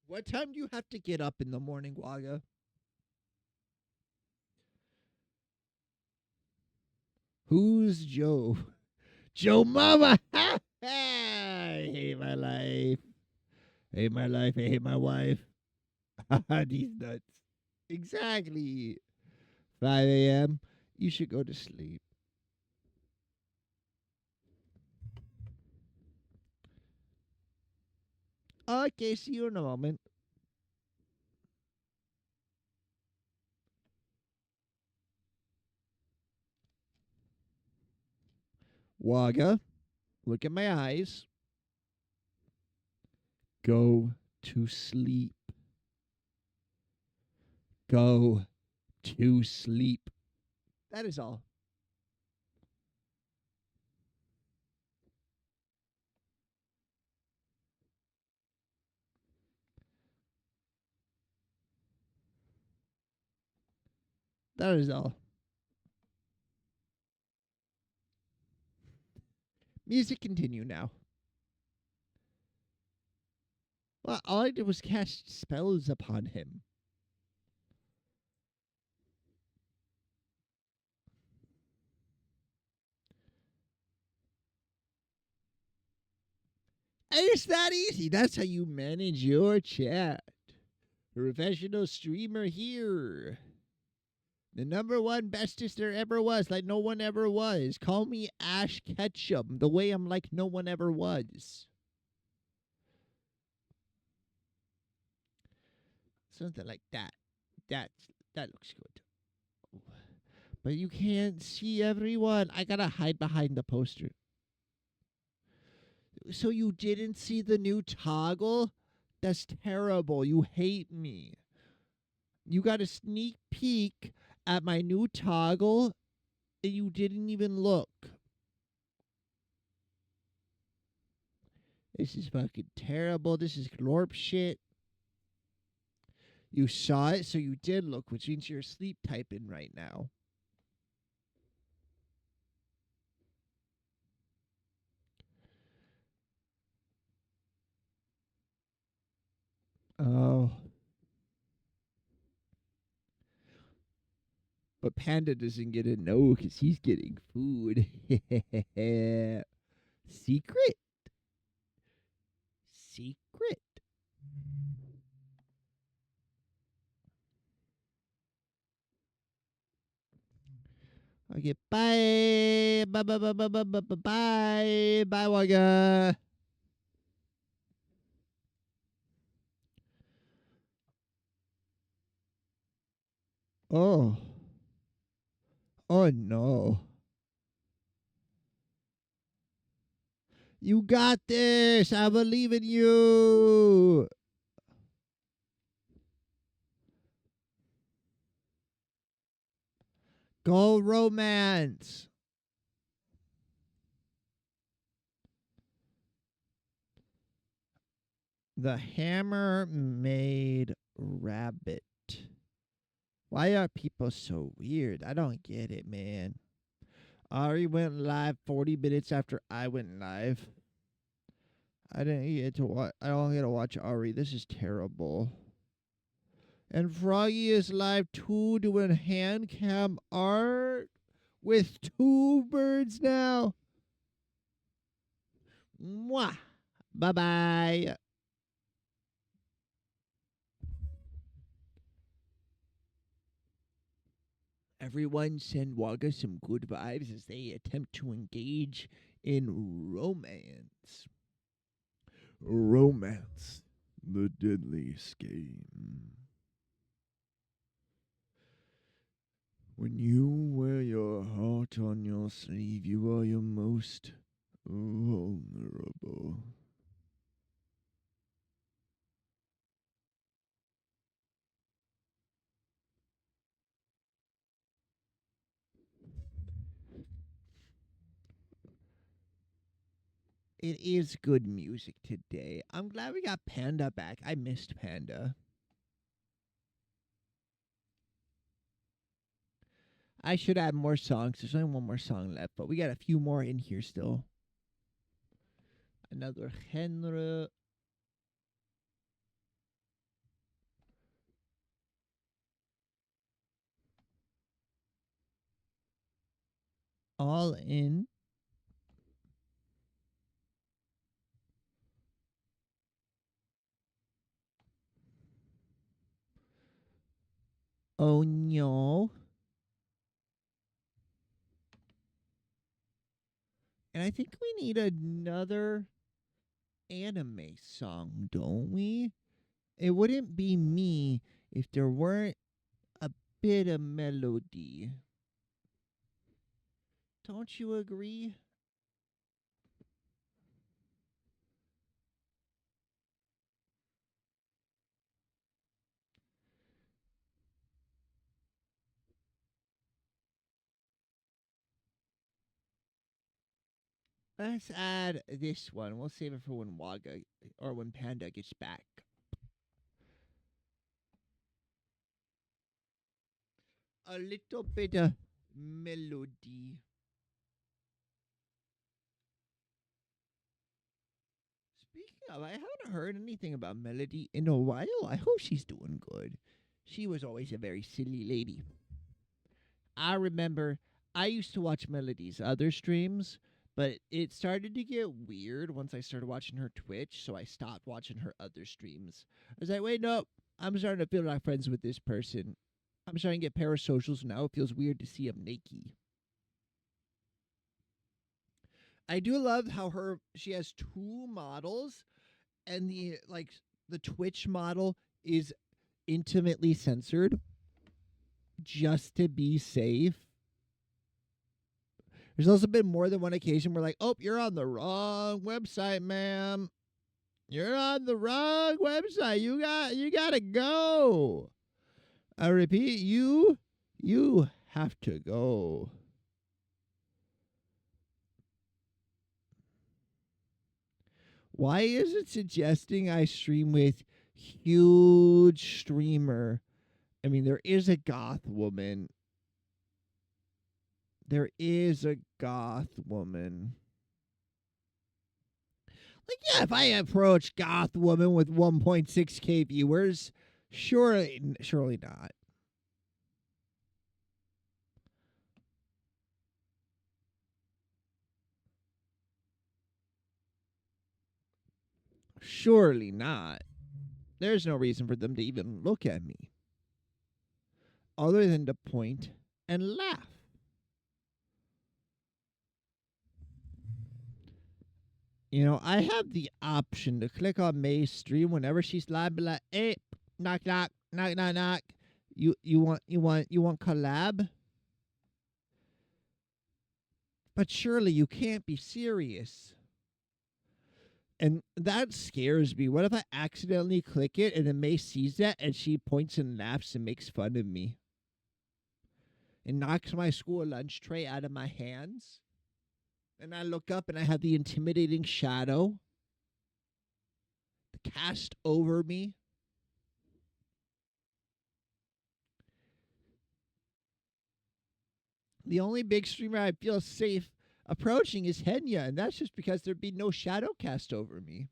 What time do you have to get up in the morning, Waga? Who's Joe? Joe Mama! I hate my life. I hate my life. I hate my wife. These nuts. Exactly. 5 a.m. You should go to sleep. Okay, see you in a moment. Waga, look at my eyes. Go to sleep. Go to sleep. That is all. That is all. Music continue now. Well, all I did was cast spells upon him. It's that easy. That's how you manage your chat. Professional streamer here. The number one bestest there ever was, like no one ever was. Call me Ash Ketchum, the way I'm like no one ever was. Something like that. That that looks good. But you can't see everyone. I gotta hide behind the poster. So you didn't see the new toggle? That's terrible. You hate me. You got a sneak peek at my new toggle and you didn't even look. This is fucking terrible. This is glorp shit. You saw it, so you did look, which means you're sleep typing right now. Oh. But Panda doesn't get to know because he's getting food. Secret. Secret. Okay, bye. Bye, bye, bye, bye, bye, bye, bye, bye. Bye, Wagga. Oh. Oh, no. You got this. I believe in you. Go romance. The hammer made rabbit. Why are people so weird? I don't get it, man. Ari went live 40 minutes after I went live. I didn't get to watch. I don't get to watch Ari. This is terrible. And Froggy is live too, doing hand cam art with two birds now. Mwah. Bye bye. Everyone send Wagga some good vibes as they attempt to engage in romance. Romance, the deadliest game. When you wear your heart on your sleeve, you are your most vulnerable. It is good music today. I'm glad we got Panda back. I missed Panda. I should add more songs. There's only one more song left, but we got a few more in here still. Another Henry. All in. Oh no. And I think we need another anime song, don't we? It wouldn't be me if there weren't a bit of melody. Don't you agree? Let's add this one. We'll save it for when Waga or when Panda gets back. A little bit of melody. Speaking of, I haven't heard anything about Melody in a while. I hope she's doing good. She was always a very silly lady. I remember I used to watch Melody's other streams, but it started to get weird once I started watching her Twitch, so I stopped watching her other streams. I was like, wait, no, I'm starting to feel like friends with this person. I'm starting to get parasocial, so now it feels weird to see him naked. I do love how she has two models, and the Twitch model is intimately censored just to be safe. There's also been more than one occasion where, like, oh, you're on the wrong website, ma'am. You're on the wrong website. You gotta go. I repeat, you have to go. Why is it suggesting I stream with huge streamer? I mean, there is a goth woman. There is a goth woman. Like, yeah, if I approach goth woman with 1.6K viewers, surely not. Surely not. There's no reason for them to even look at me other than to point and laugh. You know, I have the option to click on May's stream whenever she's live, be like, hey, knock knock, knock knock knock. You want collab? But surely you can't be serious. And that scares me. What if I accidentally click it and then May sees that and she points and laughs and makes fun of me? And knocks my school lunch tray out of my hands? And I look up and I have the intimidating shadow cast over me. The only big streamer I feel safe approaching is Henya, and that's just because there'd be no shadow cast over me.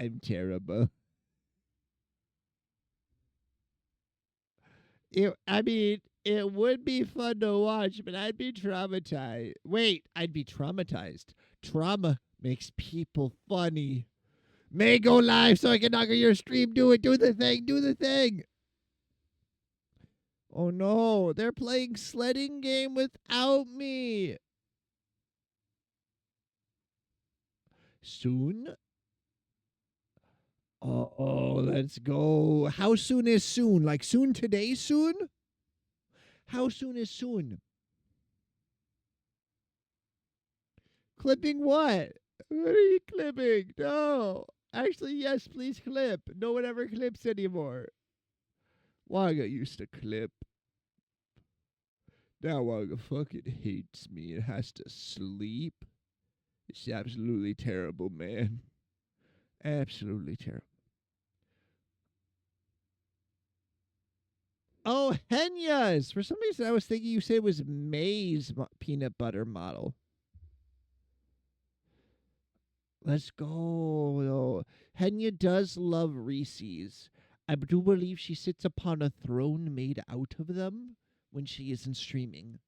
I'm terrible. It would be fun to watch, but I'd be traumatized. Wait, I'd be traumatized. Trauma makes people funny. May go live so I can knock on your stream. Do it. Do the thing. Do the thing. Oh no, they're playing sledding game without me. Soon? Oh, let's go. How soon is soon? Like soon today soon? How soon is soon? Clipping what? What are you clipping? No. Actually, yes, please clip. No one ever clips anymore. Waga used to clip. Now Waga fucking hates me and has to sleep. It's absolutely terrible, man. Absolutely terrible. Oh, Henya's. For some reason, I was thinking you said it was May's peanut butter model. Let's go. Henya does love Reese's. I do believe she sits upon a throne made out of them when she isn't streaming.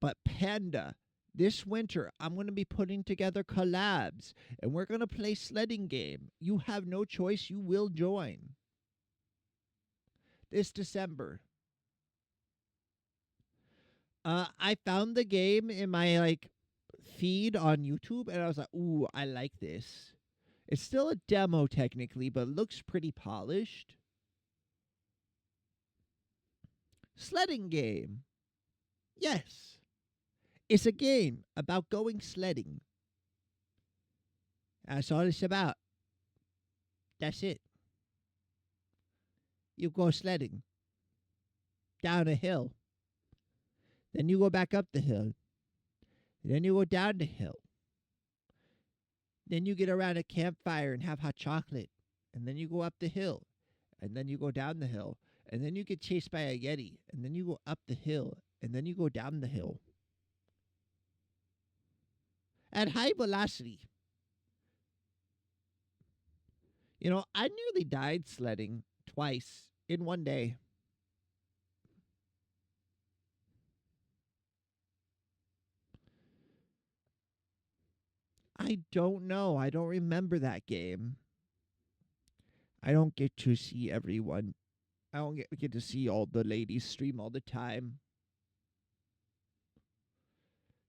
But Panda, this winter, I'm going to be putting together collabs, and we're going to play sledding game. You have no choice. You will join. This December. I found the game in my feed on YouTube, and I was like, ooh, I like this. It's still a demo technically, but it looks pretty polished. Sledding game. Yes. It's a game about going sledding. That's all it's about. That's it. You go sledding down a hill. Then you go back up the hill. Then you go down the hill. Then you get around a campfire and have hot chocolate. And then you go up the hill. And then you go down the hill. And then you get chased by a Yeti. And then you go up the hill. And then you go down the hill. At high velocity. You know, I nearly died sledding twice in one day. I don't know. I don't remember that game. I don't get to see everyone. I don't get to see all the ladies stream all the time.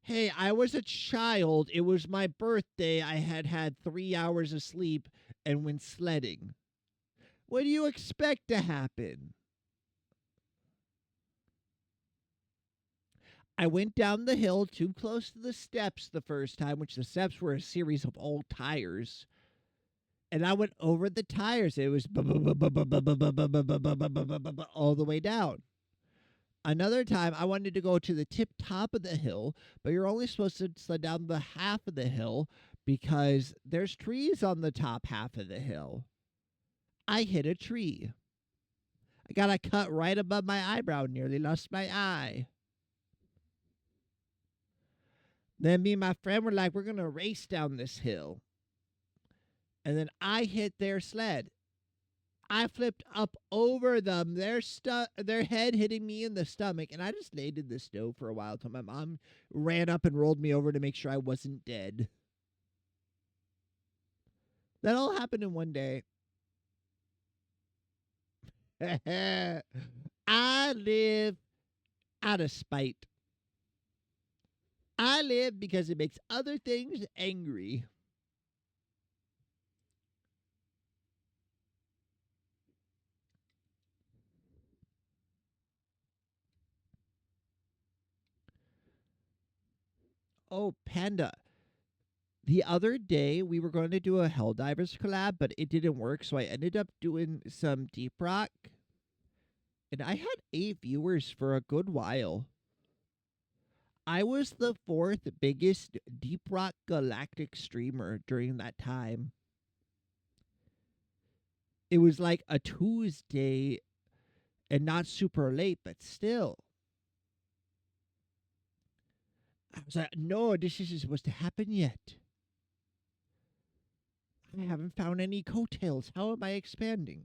Hey, I was a child. It was my birthday. I had 3 hours of sleep and went sledding. What do you expect to happen? I went down the hill too close to the steps the first time, which the steps were a series of old tires. And I went over the tires. It was all the way down. Another time, I wanted to go to the tip top of the hill, but you're only supposed to sled down the half of the hill because there's trees on the top half of the hill. I hit a tree. I got a cut right above my eyebrow, nearly lost my eye. Then me and my friend were like, we're going to race down this hill. And then I hit their sled. I flipped up over them, their head hitting me in the stomach, and I just laid in the snow for a while till my mom ran up and rolled me over to make sure I wasn't dead. That all happened in one day. I live out of spite. I live because it makes other things angry. Oh, Panda. The other day, we were going to do a Helldivers collab, but it didn't work, so I ended up doing some Deep Rock. And I had 8 viewers for a good while. I was the 4th biggest Deep Rock Galactic streamer during that time. It was like a Tuesday and not super late, but still. I was like, no, this isn't supposed to happen yet. I haven't found any coattails. How am I expanding?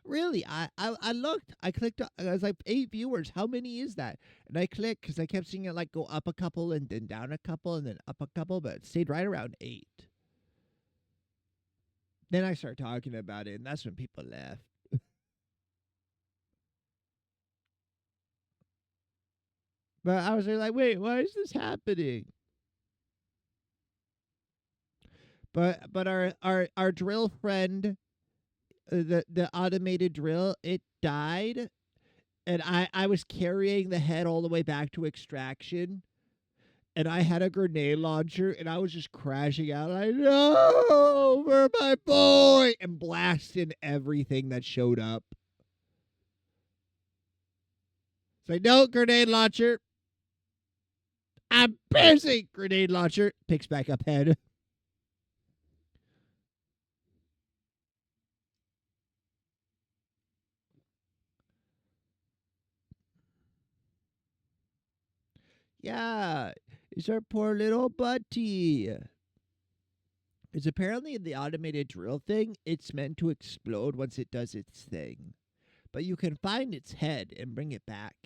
Really, I looked. I clicked. I was like 8 viewers. How many is that? And I clicked because I kept seeing it like go up a couple and then down a couple and then up a couple, but it stayed right around 8. Then I started talking about it, and that's when people left. But I was like, wait, why is this happening? But our drill friend, the automated drill, it died, and I was carrying the head all the way back to extraction, and I had a grenade launcher, and I was just crashing out. I know for my boy, and blasting everything that showed up. It's like, no, grenade launcher. I'm busy. Grenade launcher picks back up head. Yeah, it's our poor little buddy. It's apparently in the automated drill thing, it's meant to explode once it does its thing. But you can find its head and bring it back.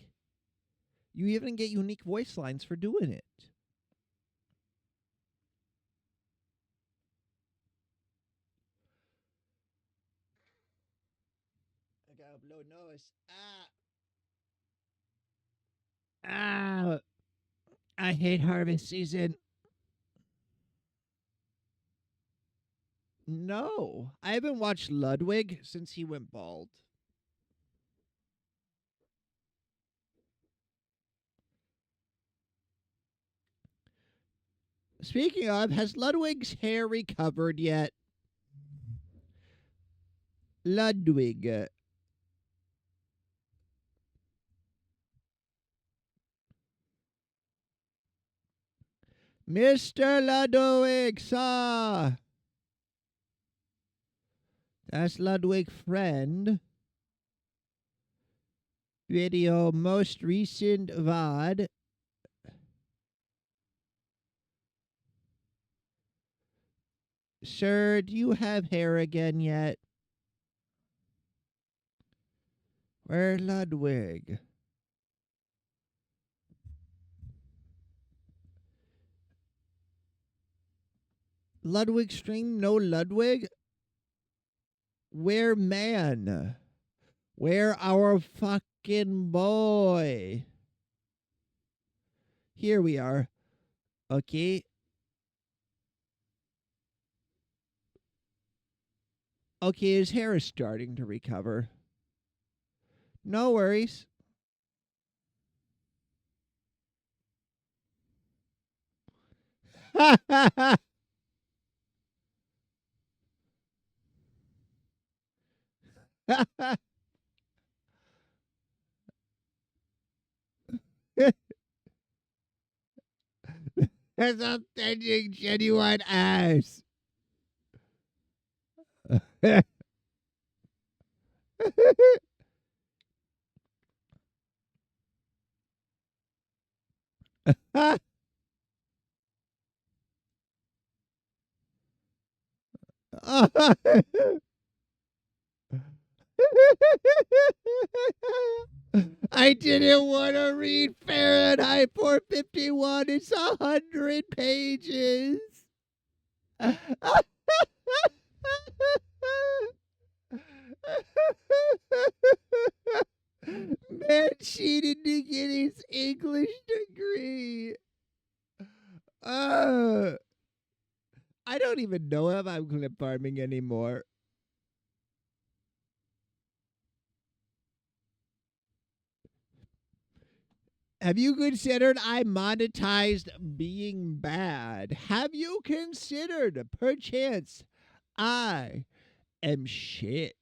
You even get unique voice lines for doing it. I gotta blow nose. Ah, I hate harvest season. No, I haven't watched Ludwig since he went bald. Speaking of, has Ludwig's hair recovered yet? Ludwig. Mr. Ludwig, sir. That's Ludwig friend. Video most recent VOD. Sir, do you have hair again yet? Where Ludwig? Ludwig stream? No Ludwig? Where man? Where our fucking boy? Here we are. Okay. Okay, his hair is starting to recover. No worries. That's authentic, genuine ass. I didn't want to read Fahrenheit 451. It's 100 pages. Man cheated to get his English degree. I don't even know if I'm clip farming anymore. Have you considered I monetized being bad? Have you considered, perchance, I am shit?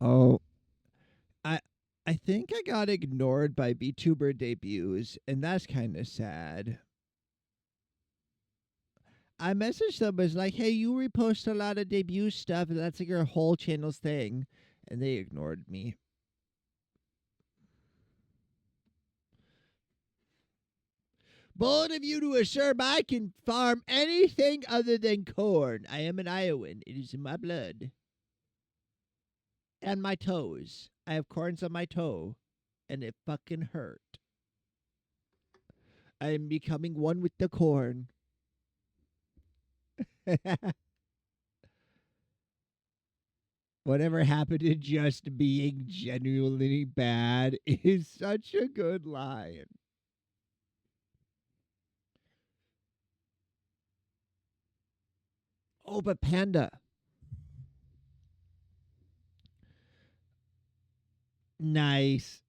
Oh, I I think I got ignored by VTuber debuts, and that's kind of sad. I messaged them as like, "Hey, you repost a lot of debut stuff, and that's like your whole channel's thing," and they ignored me. Bold of you to assume I can farm anything other than corn. I am an Iowan. It is in my blood. And my toes. I have corns on my toe, and it fucking hurt. I am becoming one with the corn. Whatever happened to just being genuinely bad is such a good line. Oh, but Panda. Nice.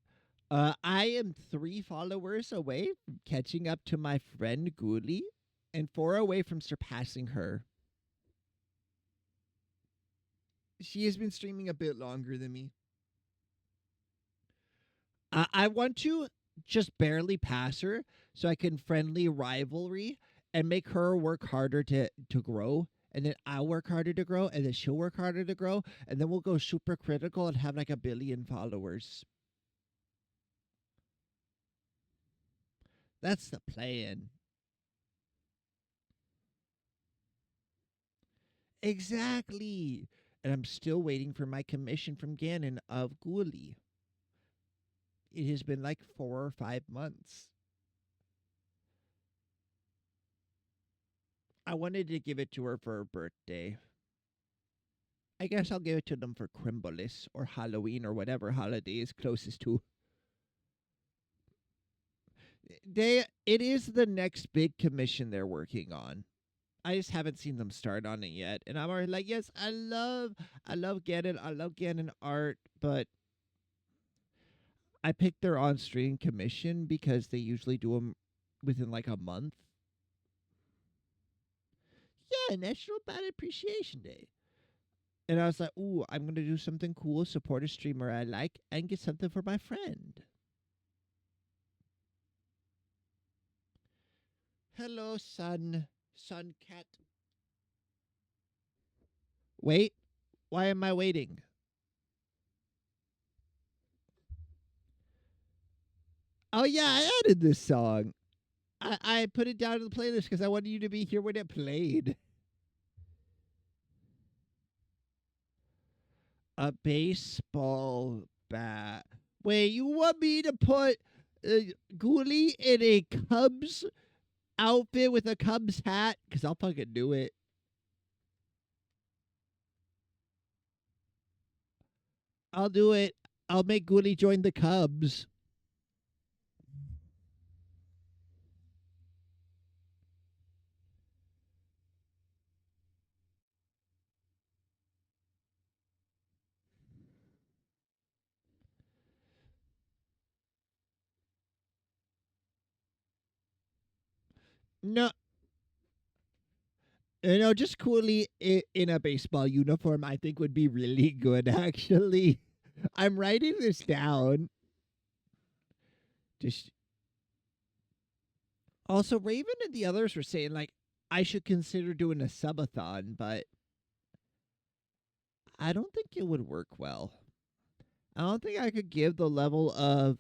I am 3 followers away from catching up to my friend Ghoulie and 4 away from surpassing her. She has been streaming a bit longer than me. I want to just barely pass her so I can friendly rivalry and make her work harder to grow. And then I'll work harder to grow, and then she'll work harder to grow, and then we'll go super critical and have like 1 billion followers. That's the plan. Exactly. And I'm still waiting for my commission from Ganon of Ghoulie. It has been like 4 or 5 months. I wanted to give it to her for her birthday. I guess I'll give it to them for Crimbolis or Halloween or whatever holiday is closest to. It is the next big commission they're working on. I just haven't seen them start on it yet. And I'm already like, yes, I love Ganon. I love Ganon art, but I picked their on stream commission because they usually do them within like a month. Yeah, National Bat Appreciation Day. And I was like, ooh, I'm going to do something cool, support a streamer I like, and get something for my friend. Hello, sun cat. Wait, why am I waiting? Oh, yeah, I added this song. I put it down to the playlist because I wanted you to be here when it played. A baseball bat. Wait, you want me to put Ghoulie in a Cubs outfit with a Cubs hat? Because I'll fucking do it. I'll do it. I'll make Ghoulie join the Cubs. No, just Coolly in a baseball uniform, I think would be really good, actually. I'm writing this down. Just also, Raven and the others were saying, like, I should consider doing a subathon, but I don't think it would work well. I don't think I could give the level of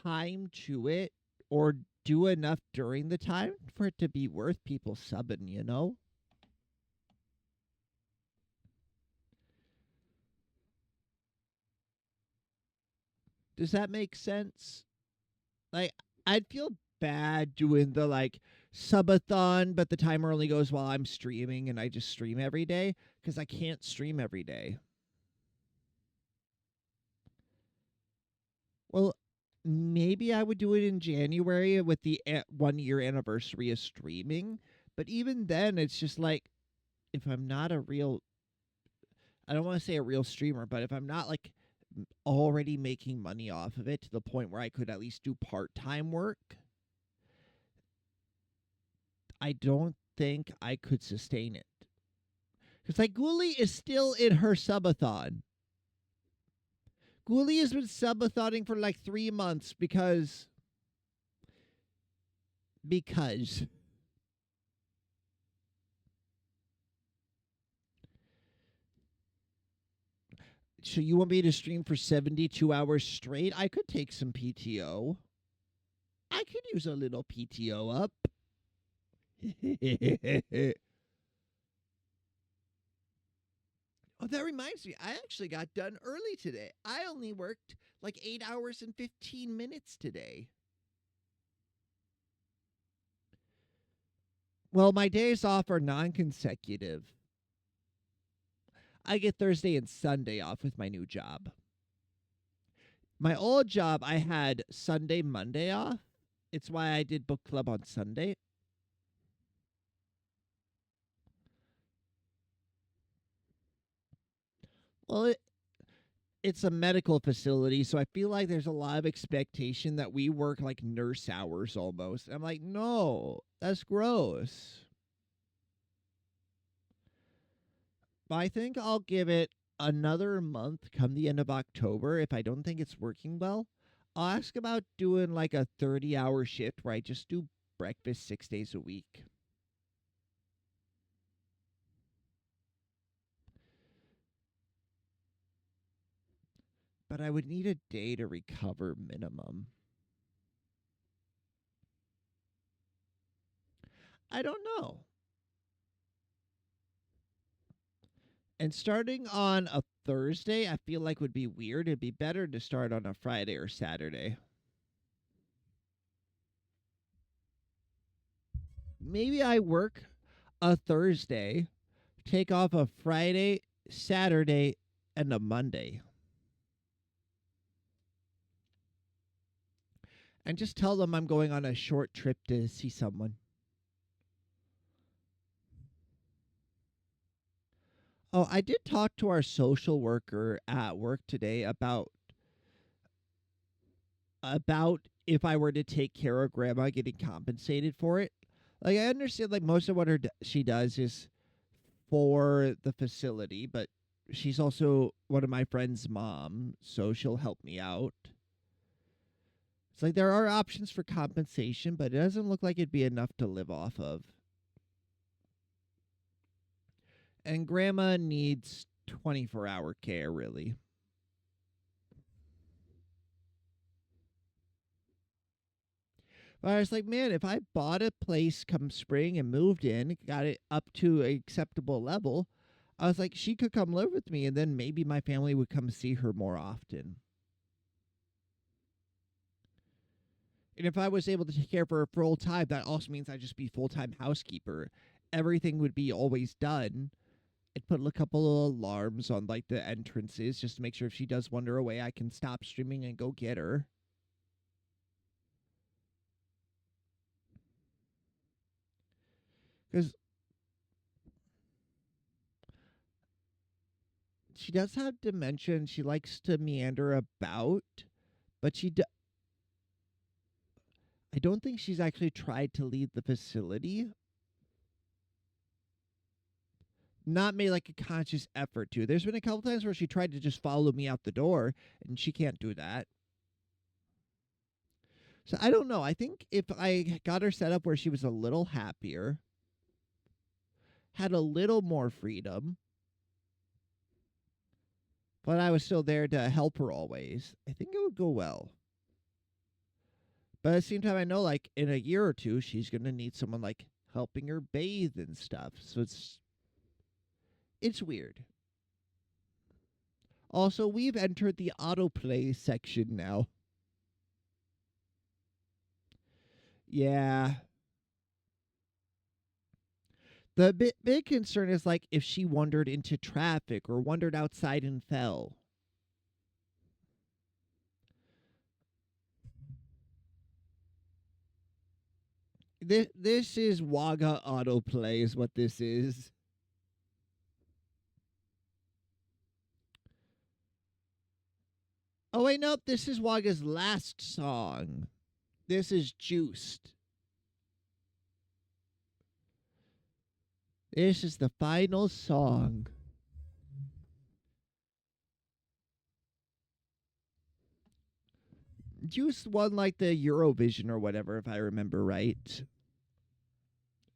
time to it or do enough during the time for it to be worth people subbing, you know? Does that make sense? Like, I'd feel bad doing the like subathon, but the timer only goes while I'm streaming and I just stream every day because I can't stream every day. Well, maybe I would do it in January with the 1 year anniversary of streaming, but even then, it's just like if I'm not a real, I don't want to say a real streamer, but if I'm not like already making money off of it to the point where I could at least do part-time work, I don't think I could sustain it. Because like Ghoulie is still in her subathon. Ghoulie has been subathoning for like 3 months because so you want me to stream for 72 hours straight? I could take some PTO. I could use a little PTO up. Oh, that reminds me. I actually got done early today. I only worked like 8 hours and 15 minutes today. Well, my days off are non-consecutive. I get Thursday and Sunday off with my new job. My old job, I had Sunday, Monday off. It's why I did book club on Sunday. Well, it's a medical facility, so I feel like there's a lot of expectation that we work like nurse hours almost. I'm like, no, that's gross. But I think I'll give it another month come the end of October if I don't think it's working well. I'll ask about doing like a 30-hour shift where I just do breakfast 6 days a week. But I would need a day to recover minimum. I don't know. And starting on a Thursday, I feel like would be weird. It'd be better to start on a Friday or Saturday. Maybe I work a Thursday, take off a Friday, Saturday, and a Monday. And just tell them I'm going on a short trip to see someone. Oh, I did talk to our social worker at work today about if I were to take care of grandma getting compensated for it. Like I understand like most of what she does is for the facility, but she's also one of my friend's mom, so she'll help me out. It's like there are options for compensation, but it doesn't look like it'd be enough to live off of. And grandma needs 24-hour care, really. But I was like, man, if I bought a place come spring and moved in, got it up to an acceptable level, I was like, she could come live with me, and then maybe my family would come see her more often. And if I was able to take care of her full time, that also means I'd just be full time housekeeper. Everything would be always done. I'd put a couple of alarms on like the entrances just to make sure if she does wander away, I can stop streaming and go get her. Because she does have dementia and she likes to meander about, but I don't think she's actually tried to leave the facility. Not made like a conscious effort to. There's been a couple times where she tried to just follow me out the door, and she can't do that. So I don't know. I think if I got her set up where she was a little happier, had a little more freedom, but I was still there to help her always, I think it would go well. But at the same time, I know like in a year or two, she's going to need someone like helping her bathe and stuff. So it's weird. Also, we've entered the autoplay section now. Yeah. The big concern is like if she wandered into traffic or wandered outside and fell. This is Wagga autoplay, is what this is. Oh wait, nope. This is Wagga's last song. This is Juiced. This is the final song. Juiced won like the Eurovision or whatever, if I remember right,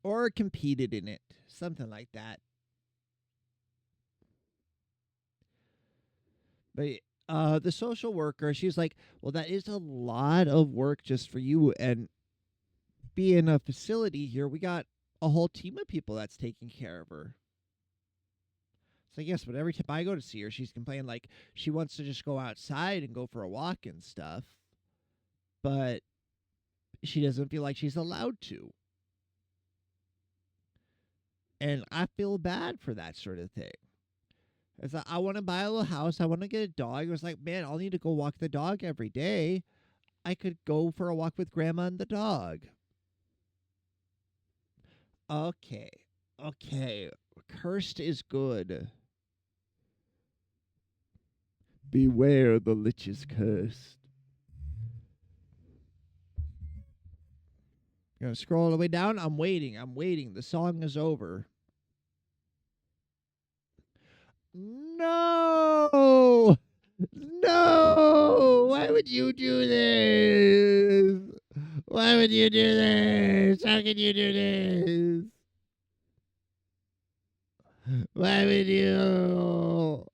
or competed in it, something like that. But the social worker, she's like, well, that is a lot of work just for you. And being a facility here, we got a whole team of people that's taking care of her. So yes, but every time I go to see her, she's complaining like she wants to just go outside and go for a walk and stuff, but she doesn't feel like she's allowed to. And I feel bad for that sort of thing. It's like, I want to buy a little house. I want to get a dog. It was like, man, I'll need to go walk the dog every day. I could go for a walk with grandma and the dog. Okay. Okay. Cursed is good. Beware the lich is cursed. You're gonna scroll all the way down? I'm waiting. I'm waiting. The song is over. No! No! Why would you do this? Why would you do this? How can you do this? Why would you?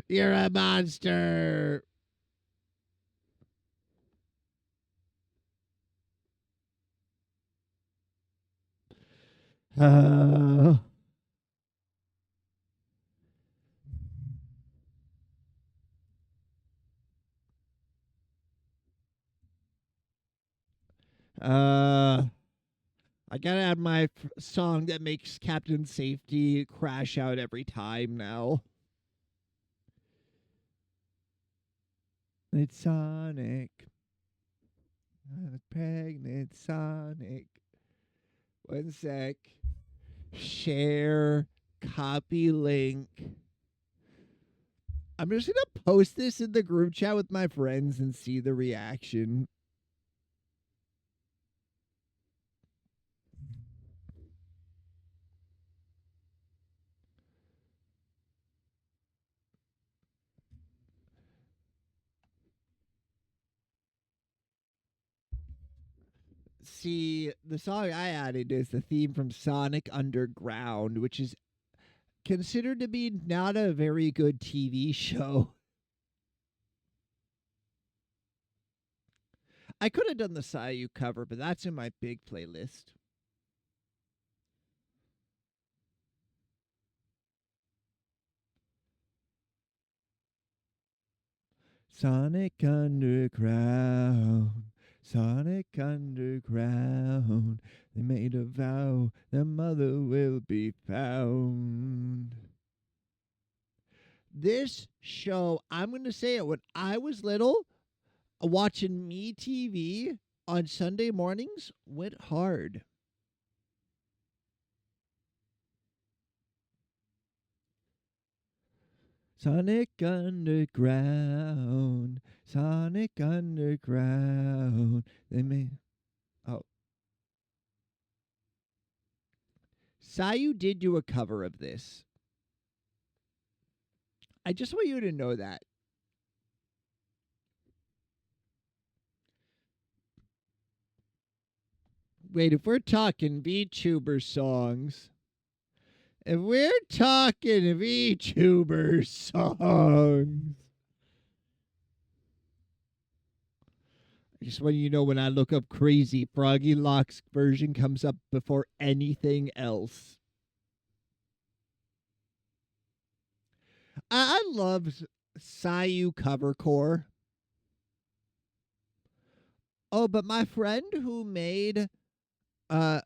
You're a monster. Uh, uh, I gotta add my song that makes Captain Safety crash out every time now. It's Sonic. I'm a pregnant Sonic. One sec. Share, copy link. I'm just gonna post this in the group chat with my friends and see the reaction. See, the song I added is the theme from Sonic Underground, which is considered to be not a very good TV show. I could have done the Sayu cover, but that's in my big playlist. Sonic Underground, Sonic Underground. They made a vow their mother will be found. This show, I'm going to say it, when I was little, watching MeTV on Sunday mornings went hard. Sonic Underground, Sonic Underground. They may. Oh. Sayu did do a cover of this. I just want you to know that. Wait, if we're talking VTuber songs, if we're talking VTuber songs, I just want you to know when I look up Crazy, Froggy Lock's version comes up before anything else. I love Sayu covercore. Oh, but my friend who made uh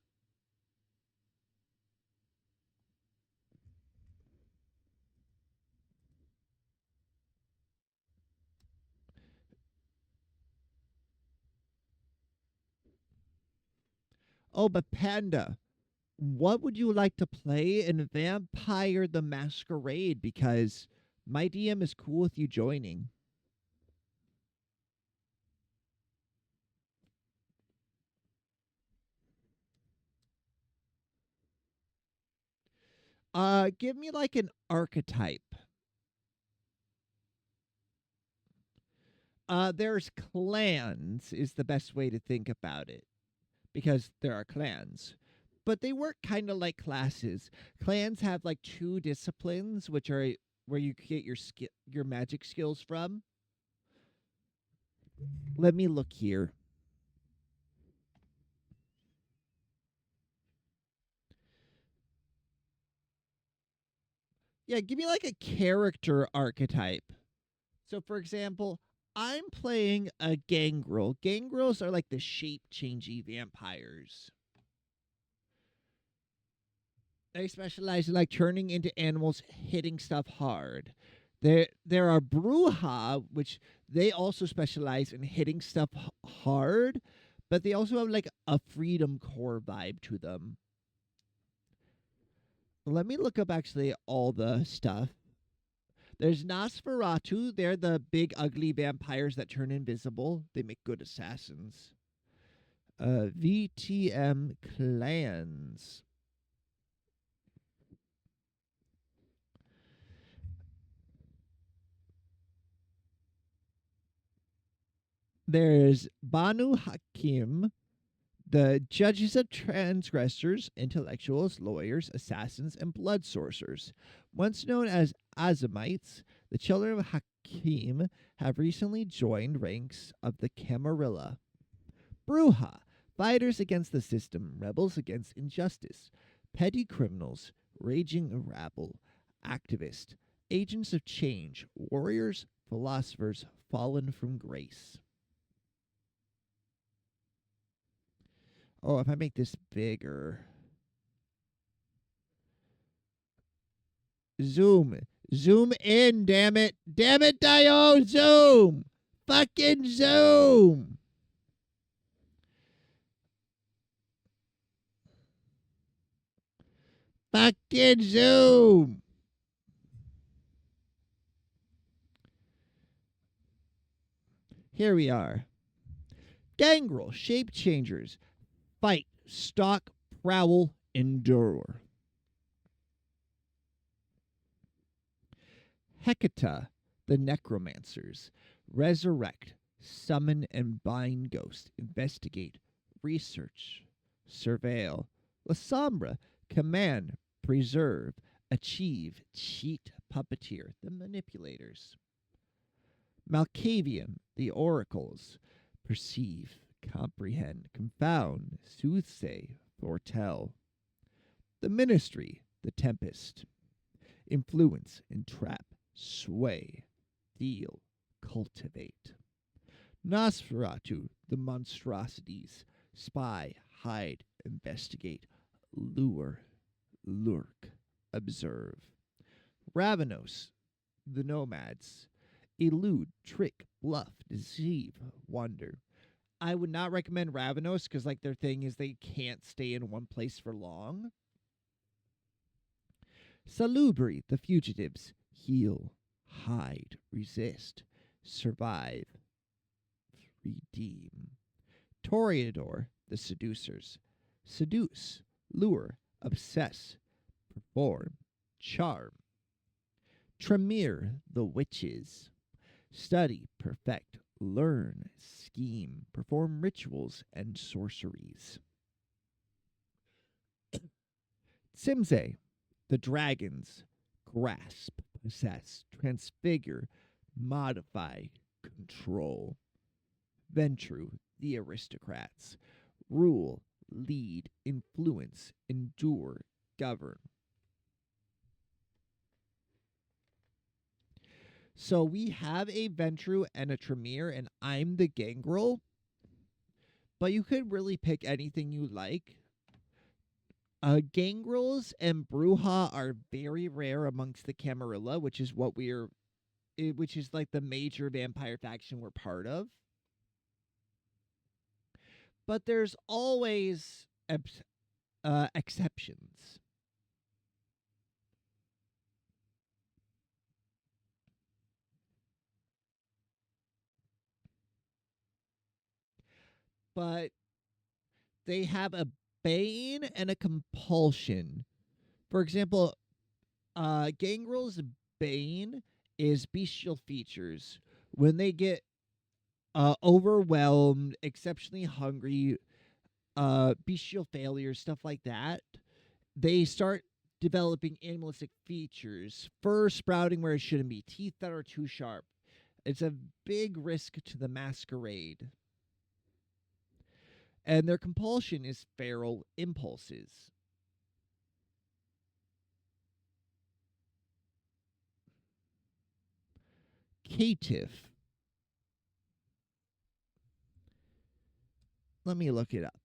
oh, but Panda, what would you like to play in Vampire the Masquerade? Because my DM is cool with you joining. Give me like an archetype. There's clans is the best way to think about it because there are clans. But they work kind of like classes. Clans have like two disciplines, which are where you get your magic skills from. Let me look here. Yeah, give me like a character archetype. So, for example, I'm playing a gangrel. Gangrels are like the shape changing vampires. They specialize in like turning into animals, hitting stuff hard. There are Bruja, which they also specialize in hitting stuff hard, but they also have like a freedom core vibe to them. Let me look up actually all the stuff. There's Nosferatu. They're the big ugly vampires that turn invisible. They make good assassins. VTM clans. There's Banu Hakim, the judges of transgressors, intellectuals, lawyers, assassins, and blood sorcerers. Once known as Azamites, the children of Hakim have recently joined ranks of the Camarilla. Bruja, fighters against the system, rebels against injustice, petty criminals, raging rabble, activists, agents of change, warriors, philosophers fallen from grace. Oh, if I make this bigger. Zoom. Zoom in, damn it. Damn it, Dio. Zoom. Fucking zoom. Fucking zoom. Here we are. Gangrel, shape changers. Fight, stalk, prowl, endure. Hecata, the necromancers. Resurrect, summon and bind ghosts. Investigate, research, surveil. La Sombra, command, preserve, achieve, cheat, puppeteer. The manipulators. Malkavian, the oracles. Perceive, comprehend, confound, soothsay, foretell. The ministry, the tempest. Influence, entrap, sway, deal, cultivate. Nosferatu, the monstrosities. Spy, hide, investigate, lure, lurk, observe. Ravenos, the nomads. Elude, trick, bluff, deceive, wonder. I would not recommend Ravenos because, like, their thing is they can't stay in one place for long. Salubri, the fugitives. Heal, hide, resist, survive, redeem. Toreador, the seducers. Seduce, lure, obsess, perform, charm. Tremere, the witches. Study, perfect, learn, scheme, perform rituals and sorceries. Tsimze, the dragons. Grasp, possess, transfigure, modify, control. Ventru, the aristocrats. Rule, lead, influence, endure, govern. So we have a Ventru and a Tremere, and I'm the Gangrel. But you could really pick anything you like. Gangrels and Bruja are very rare amongst the Camarilla, which is like the major vampire faction we're part of. But there's always exceptions. But they have a bane and a compulsion. For example, Gangrel's bane is bestial features. When they get overwhelmed, exceptionally hungry, bestial failures, stuff like that, they start developing animalistic features. Fur sprouting where it shouldn't be, teeth that are too sharp. It's a big risk to the masquerade. And their compulsion is feral impulses. Caitiff. Let me look it up.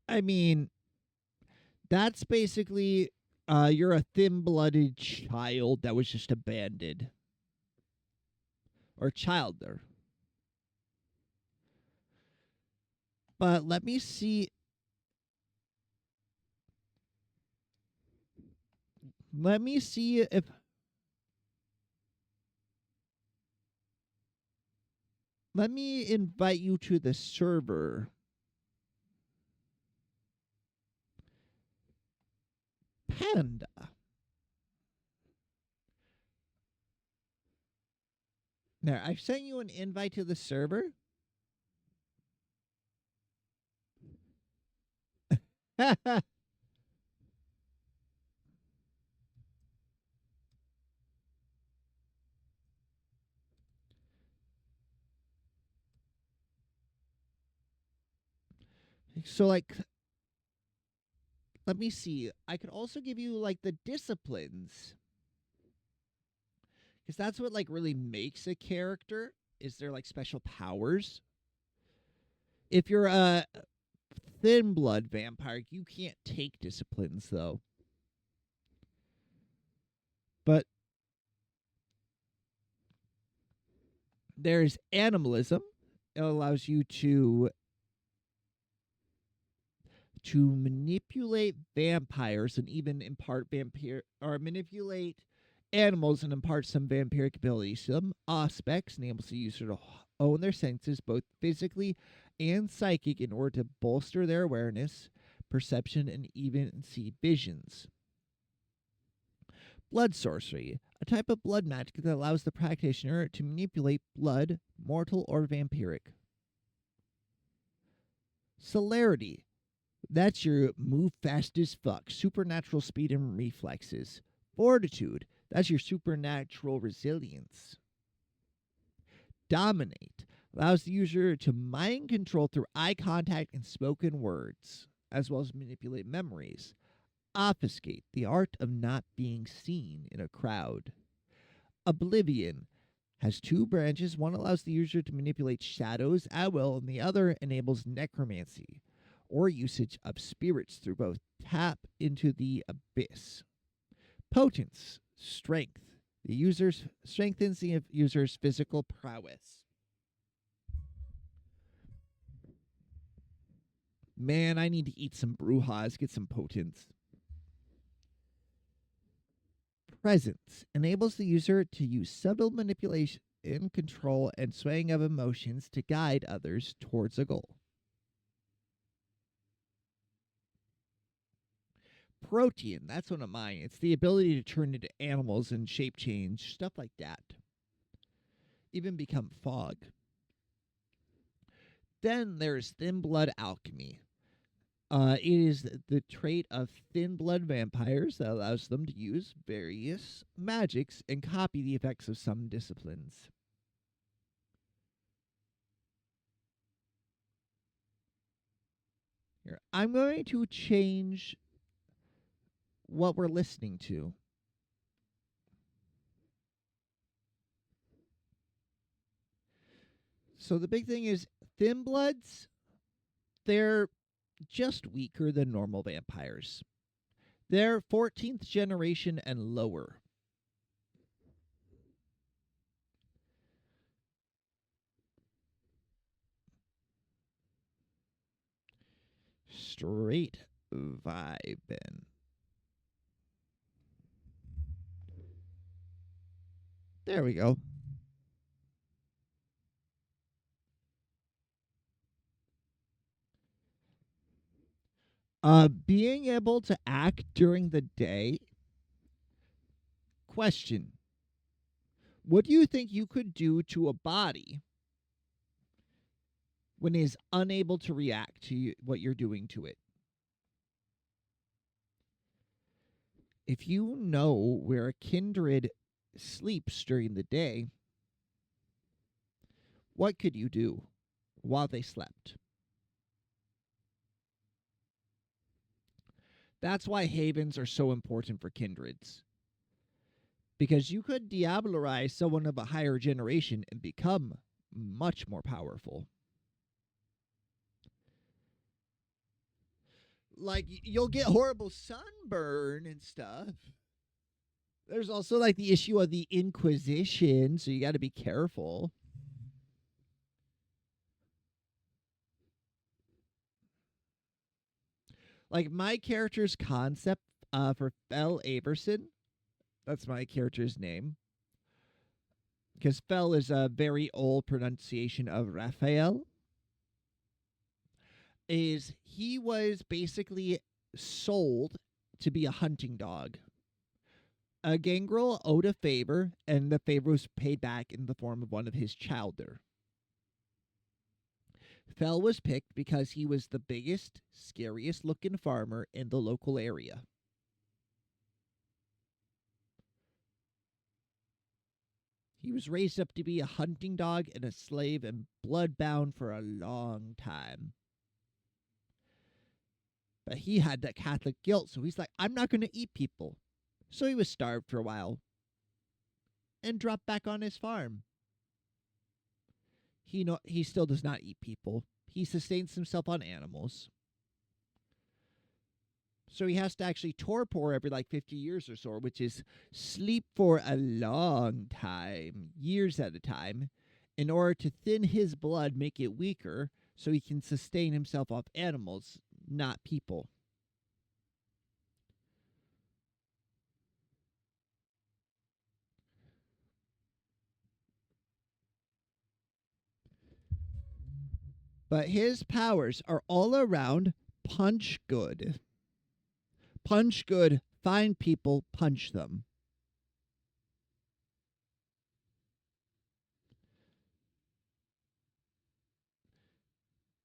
I mean, that's basically you're a thin-blooded child that was just abandoned. Or childer. But let me see. Let me see if. Let me invite you to the server. Panda. There, I've sent you an invite to the server. So, like, let me see. I could also give you, like, the disciplines. Because that's what, like, really makes a character, is their, like, special powers. If you're a thin blood vampire, you can't take disciplines, though. But there's animalism. It allows you to to manipulate vampires and even impart vampire or manipulate animals and impart some vampiric abilities. Some aspects enables the user to own their senses both physically and psychic in order to bolster their awareness, perception, and even see visions. Blood sorcery, a type of blood magic that allows the practitioner to manipulate blood, mortal or vampiric. Celerity, that's your move fast as fuck, supernatural speed and reflexes. Fortitude, that's your supernatural resilience. Dominate, allows the user to mind control through eye contact and spoken words, as well as manipulate memories. Obfuscate, the art of not being seen in a crowd. Oblivion has two branches. One allows the user to manipulate shadows at will, and the other enables necromancy, or usage of spirits through both tap into the abyss. Potence, strength. The user's strengthens the user's physical prowess. Man, I need to eat some brujas, get some potence. Presence enables the user to use subtle manipulation, control, and swaying of emotions to guide others towards a goal. Protean, that's one of mine. It's the ability to turn into animals and shape change, stuff like that. Even become fog. Then there's thin blood alchemy. It is the trait of thin blood vampires that allows them to use various magics and copy the effects of some disciplines. Here, I'm going to change what we're listening to. So the big thing is thin bloods, they're just weaker than normal vampires. They're 14th generation and lower. Straight vibin'. There we go. Being able to act during the day. Question. What do you think you could do to a body when it is unable to react to what you're doing to it? If you know where a kindred sleeps during the day, what could you do while they slept? That's why havens are so important for kindreds. Because you could diablerize someone of a higher generation and become much more powerful. Like, you'll get horrible sunburn and stuff. There's also, like, the issue of the Inquisition, so you got to be careful. Like, my character's concept for Fel Averson, that's my character's name, because Fel is a very old pronunciation of Raphael, is he was basically sold to be a hunting dog. A gangrel owed a favor, and the favor was paid back in the form of one of his chowder. Fel was picked because he was the biggest, scariest looking farmer in the local area. He was raised up to be a hunting dog and a slave and bloodbound for a long time. But he had that Catholic guilt, so he's like, I'm not going to eat people. So he was starved for a while and dropped back on his farm. He still does not eat people. He sustains himself on animals. So he has to actually torpor every 50 years or so, which is sleep for a long time, years at a time, in order to thin his blood, make it weaker, so he can sustain himself off animals, not people. But his powers are all around punch good. Punch good, find people, punch them.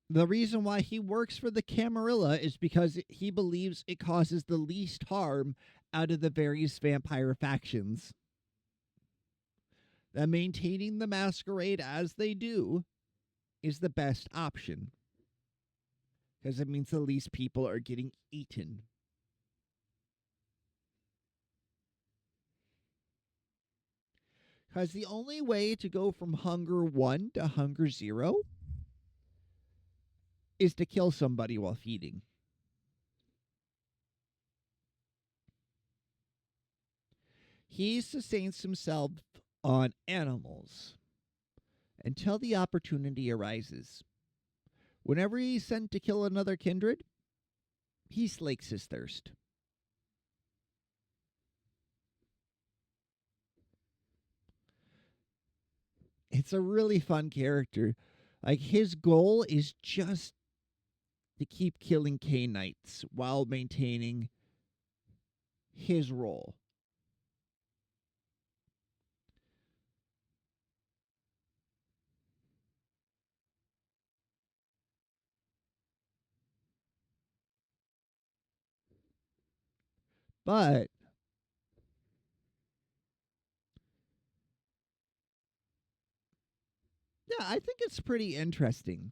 The reason why he works for the Camarilla is because he believes it causes the least harm out of the various vampire factions. That maintaining the masquerade as they do is the best option. Because it means the least people are getting eaten. Because the only way to go from hunger 1 to hunger 0 is to kill somebody while feeding. He sustains himself on animals until the opportunity arises. Whenever he's sent to kill another kindred, he slakes his thirst. It's a really fun character. Like, his goal is just to keep killing Cainites while maintaining his role. But yeah, I think it's pretty interesting.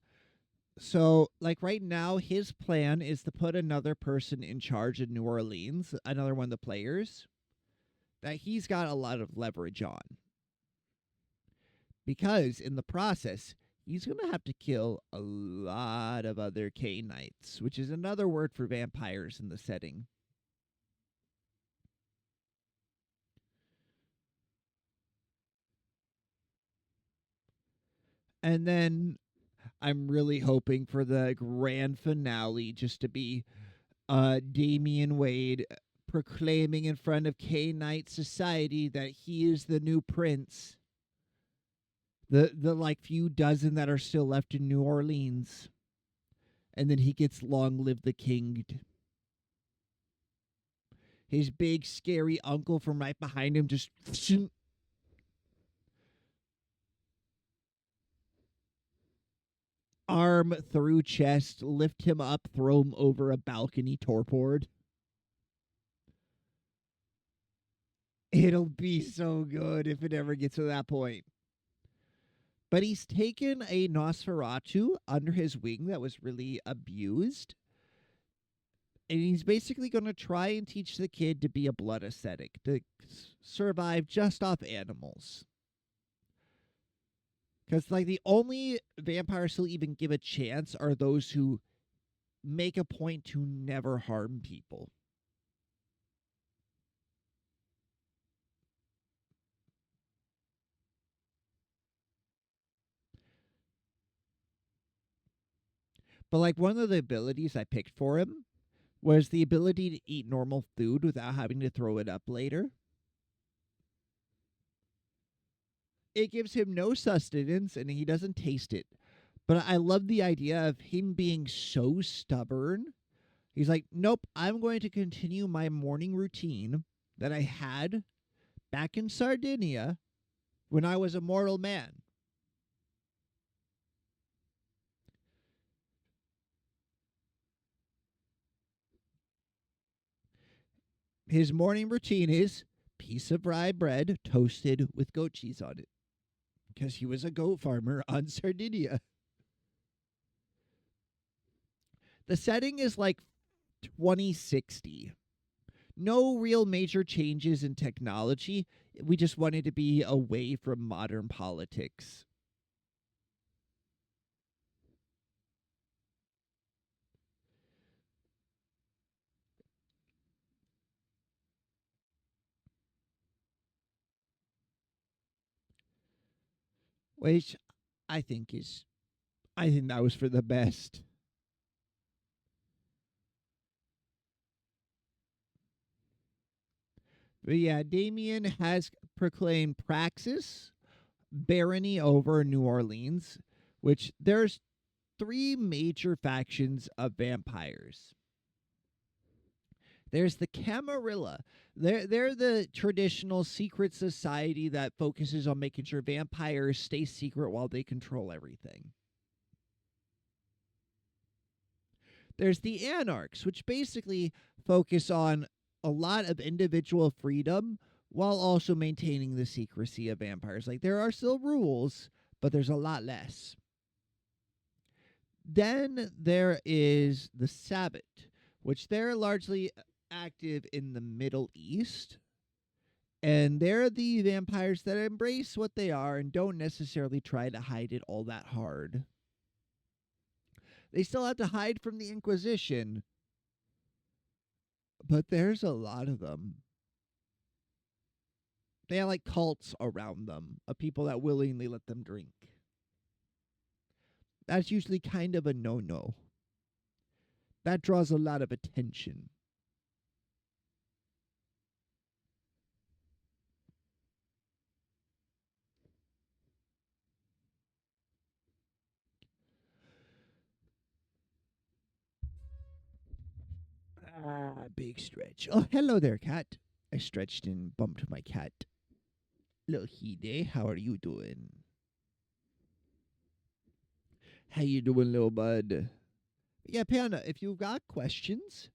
So, like right now, his plan is to put another person in charge of New Orleans, another one of the players that he's got a lot of leverage on. Because in the process, he's going to have to kill a lot of other Cainites, which is another word for vampires in the setting. And then I'm really hoping for the grand finale just to be Damian Wade proclaiming in front of Cainite society that he is the new prince. The like few dozen that are still left in New Orleans. And then he gets long live the king. His big scary uncle from right behind him just arm through chest, lift him up, throw him over a balcony torpor. It'll be so good if it ever gets to that point. But he's taken a Nosferatu under his wing that was really abused. And he's basically going to try and teach the kid to be a blood ascetic, to survive just off animals. Because, like, the only vampires who'll even give a chance are those who make a point to never harm people. But, like, one of the abilities I picked for him was the ability to eat normal food without having to throw it up later. It gives him no sustenance and he doesn't taste it. But I love the idea of him being so stubborn. He's like, nope, I'm going to continue my morning routine that I had back in Sardinia when I was a mortal man. His morning routine is piece of rye bread toasted with goat cheese on it because he was a goat farmer on Sardinia. The setting is like 2060. No real major changes in technology. We just wanted to be away from modern politics. Which I think is I think that was for the best. But yeah, Damien has proclaimed Praxis barony over New Orleans, which there's three major factions of vampires. There's the Camarilla. They're the traditional secret society that focuses on making sure vampires stay secret while they control everything. There's the Anarchs, which basically focus on a lot of individual freedom while also maintaining the secrecy of vampires. Like, there are still rules, but there's a lot less. Then there is the Sabbat, which they're largely active in the Middle East. And they're the vampires that embrace what they are and don't necessarily try to hide it all that hard. They still have to hide from the Inquisition, but there's a lot of them. They have like cults around them of people that willingly let them drink. That's usually kind of a no-no. That draws a lot of attention. Big stretch. Oh, hello there, cat. I stretched and bumped my cat. Little Hide, how are you doing? How you doing, little bud? Yeah, Panda, if you've got questions,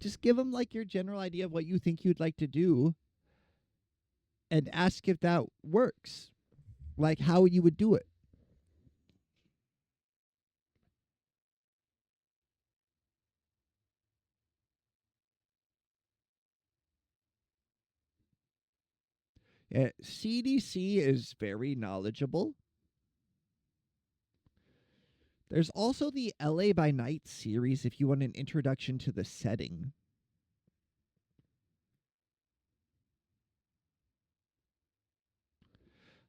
just give them like your general idea of what you think you'd like to do and ask if that works. Like how you would do it. Yeah, CDC is very knowledgeable. There's also the LA by Night series if you want an introduction to the setting.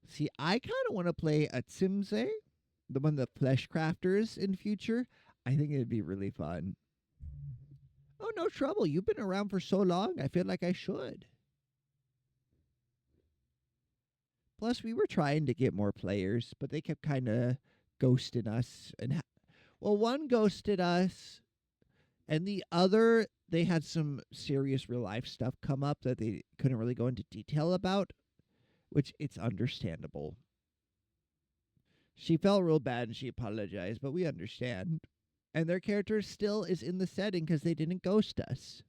See, I kind of want to play a Tsimse, the one the Flesh Crafters in future. I think it'd be really fun. Oh, no trouble. You've been around for so long. I feel like I should. Plus, we were trying to get more players, but they kept kind of ghosting us. Well, one ghosted us, and the other, they had some serious real life stuff come up that they couldn't really go into detail about, which it's understandable. She felt real bad and she apologized, but we understand. And their character still is in the setting because they didn't ghost us.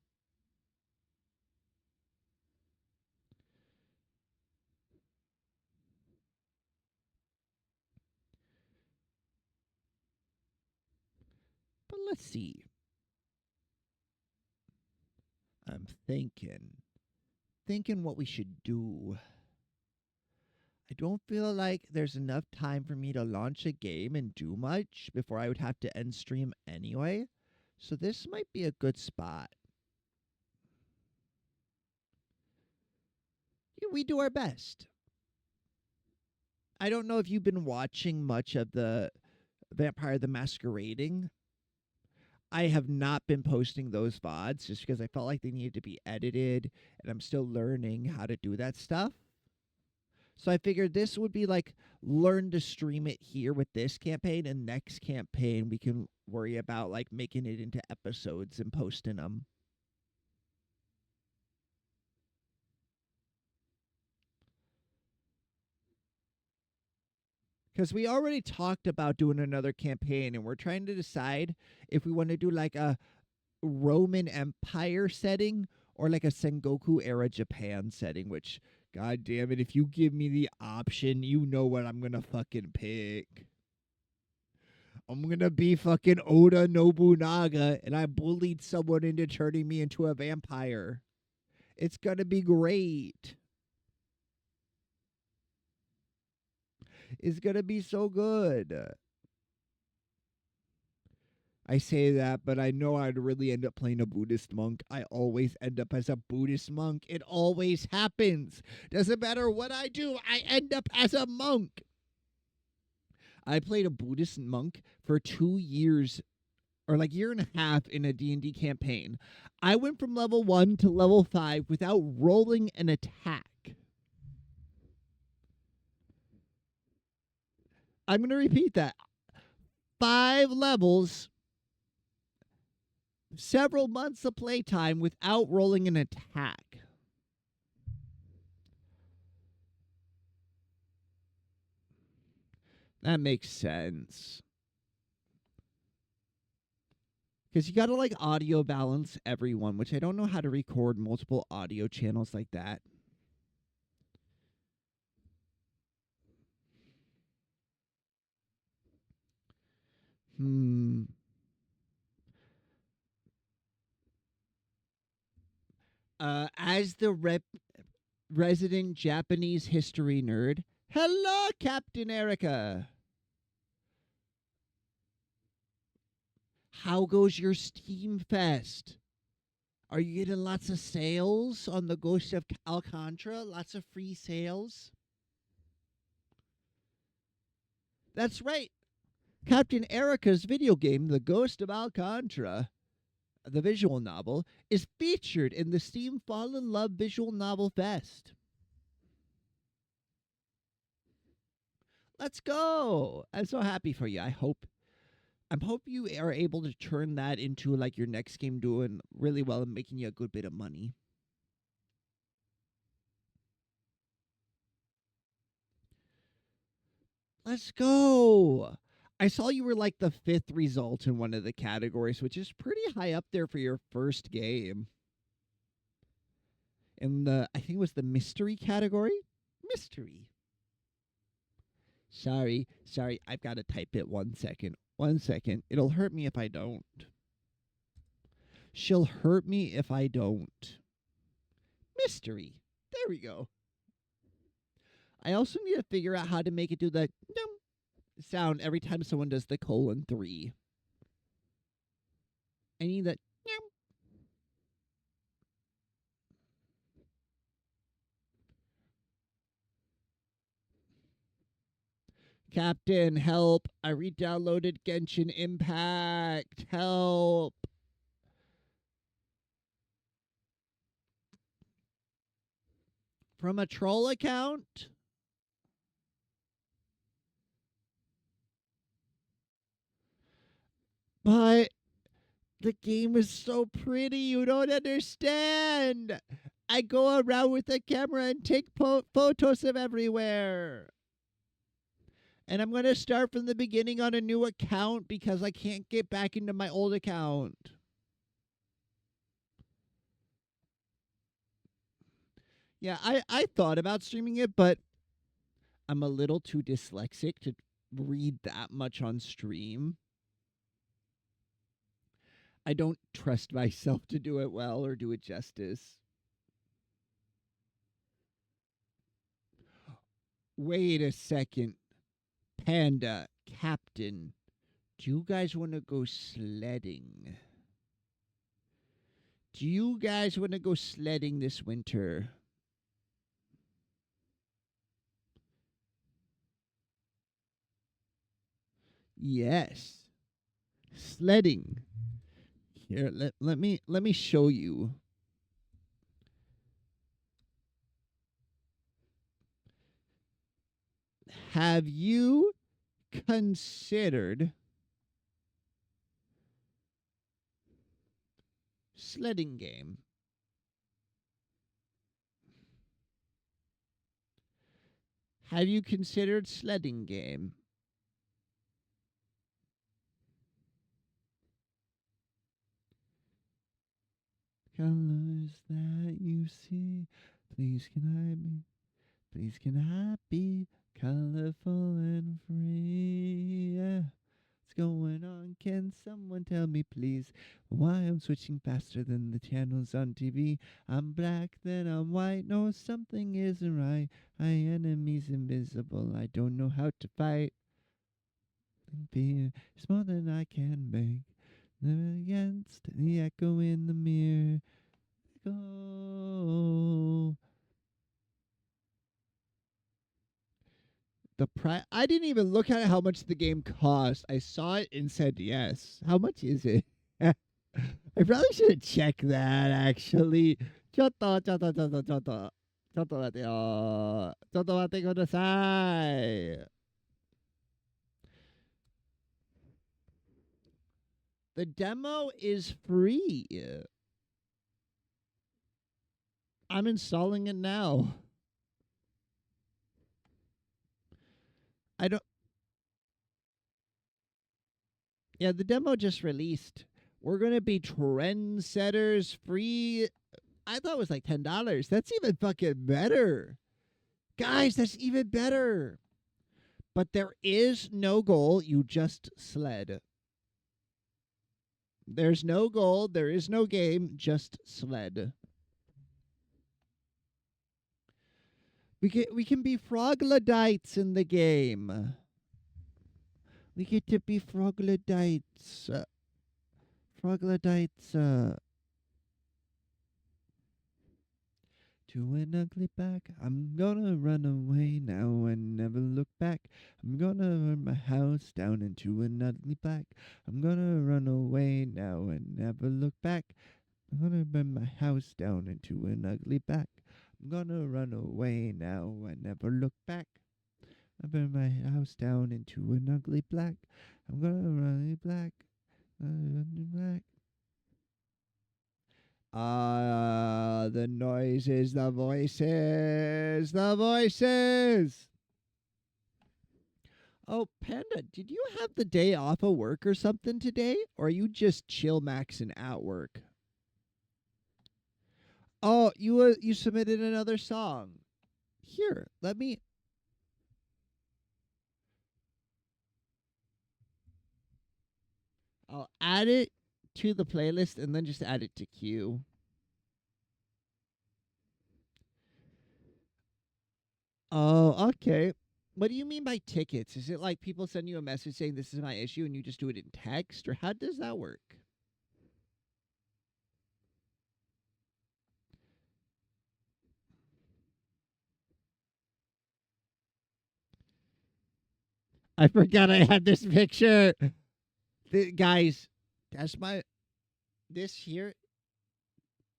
But let's see. I'm thinking what we should do. I don't feel like there's enough time for me to launch a game and do much before I would have to end stream anyway. So this might be a good spot. Yeah, we do our best. I don't know if you've been watching much of the Vampire the Masquerading. I have not been posting those VODs just because I felt like they needed to be edited, and I'm still learning how to do that stuff. So I figured this would be like learn to stream it here with this campaign, and next campaign we can worry about like making it into episodes and posting them. Because we already talked about doing another campaign, and we're trying to decide if we want to do like a Roman Empire setting or like a Sengoku era Japan setting, which, god damn it, if you give me the option, you know what I'm gonna fucking pick. I'm gonna be fucking Oda Nobunaga, and I bullied someone into turning me into a vampire. It's gonna be great. It's gonna be so good. I say that, but I know I'd really end up playing a Buddhist monk. I always end up as a Buddhist monk. It always happens. Doesn't matter what I do, I end up as a monk. I played a Buddhist monk for 2 years or like year and a half in a D&D campaign, I went from level 1 to level 5 without rolling an attack. I'm going to repeat that. 5 levels, several months of playtime without rolling an attack. That makes sense. Because you got to like audio balance everyone, which I don't know how to record multiple audio channels like that. As the resident Japanese history nerd, hello, Captain Erica. How goes your Steam Fest? Are you getting lots of sales on the Ghost of Alcantara? Lots of free sales? That's right. Captain Erica's video game, The Ghost of Alcantara, the visual novel, is featured in the Steam Fall in Love Visual Novel Fest. Let's go. I'm so happy for you. I hope you are able to turn that into like your next game doing really well and making you a good bit of money. Let's go. I saw you were like the 5th result in one of the categories, which is pretty high up there for your first game. In the, I think it was the mystery category? Mystery. Sorry, I've got to type it 1 second. 1 second. It'll hurt me if I don't. She'll hurt me if I don't. Mystery. There we go. I also need to figure out how to make it do the sound every time someone does the :3. I need that. Captain, help. I re-downloaded Genshin Impact. Help. From a troll account? But the game is so pretty, you don't understand. I go around with a camera and take photos of everywhere. And I'm going to start from the beginning on a new account because I can't get back into my old account. Yeah, I thought about streaming it, but I'm a little too dyslexic to read that much on stream. I don't trust myself to do it well or do it justice. Wait a second. Panda, Captain, do you guys want to go sledding? Do you guys want to go sledding this winter? Yes. Sledding. Here, let me show you. Have you considered sledding game? Have you considered sledding game? Colors that you see, please can I be colorful and free? Yeah. What's going on? Can someone tell me, please, why I'm switching faster than the channels on TV? I'm black, then I'm white. No, something isn't right. My enemy's invisible. I don't know how to fight. Fear is more than I can make. Against the echo in the mirror. Go. The price. I didn't even look at how much the game cost. I saw it and said yes. How much is it? I probably should have checked that actually. ちょっと待ってください. The demo is free. I'm installing it now. I don't. Yeah, the demo just released. We're gonna be trendsetters free. I thought it was like $10. That's even fucking better. Guys, that's even better. But there is no goal. You just sled. There's no goal. There is no game. Just sled. We can be Froglodites in the game. We get to be Froglodites. Froglodites. To an ugly back. I'm gonna run away now and never look back. I'm gonna burn my house down into an ugly black. I'm gonna run away now and never look back. I'm gonna burn my house down into an ugly back. I'm gonna run away now and never look back. I burn my house down into an ugly black. I'm gonna run black. Black. The noises, the voices, the voices. Oh, Panda, did you have the day off of work or something today? Or are you just chill maxing at work? Oh, you submitted another song. Here, let me. I'll add it to the playlist and then just add it to queue. Oh, okay. What do you mean by tickets? Is it like people send you a message saying this is my issue and you just do it in text? Or how does that work? I forgot I had this picture. Guys, that's this here,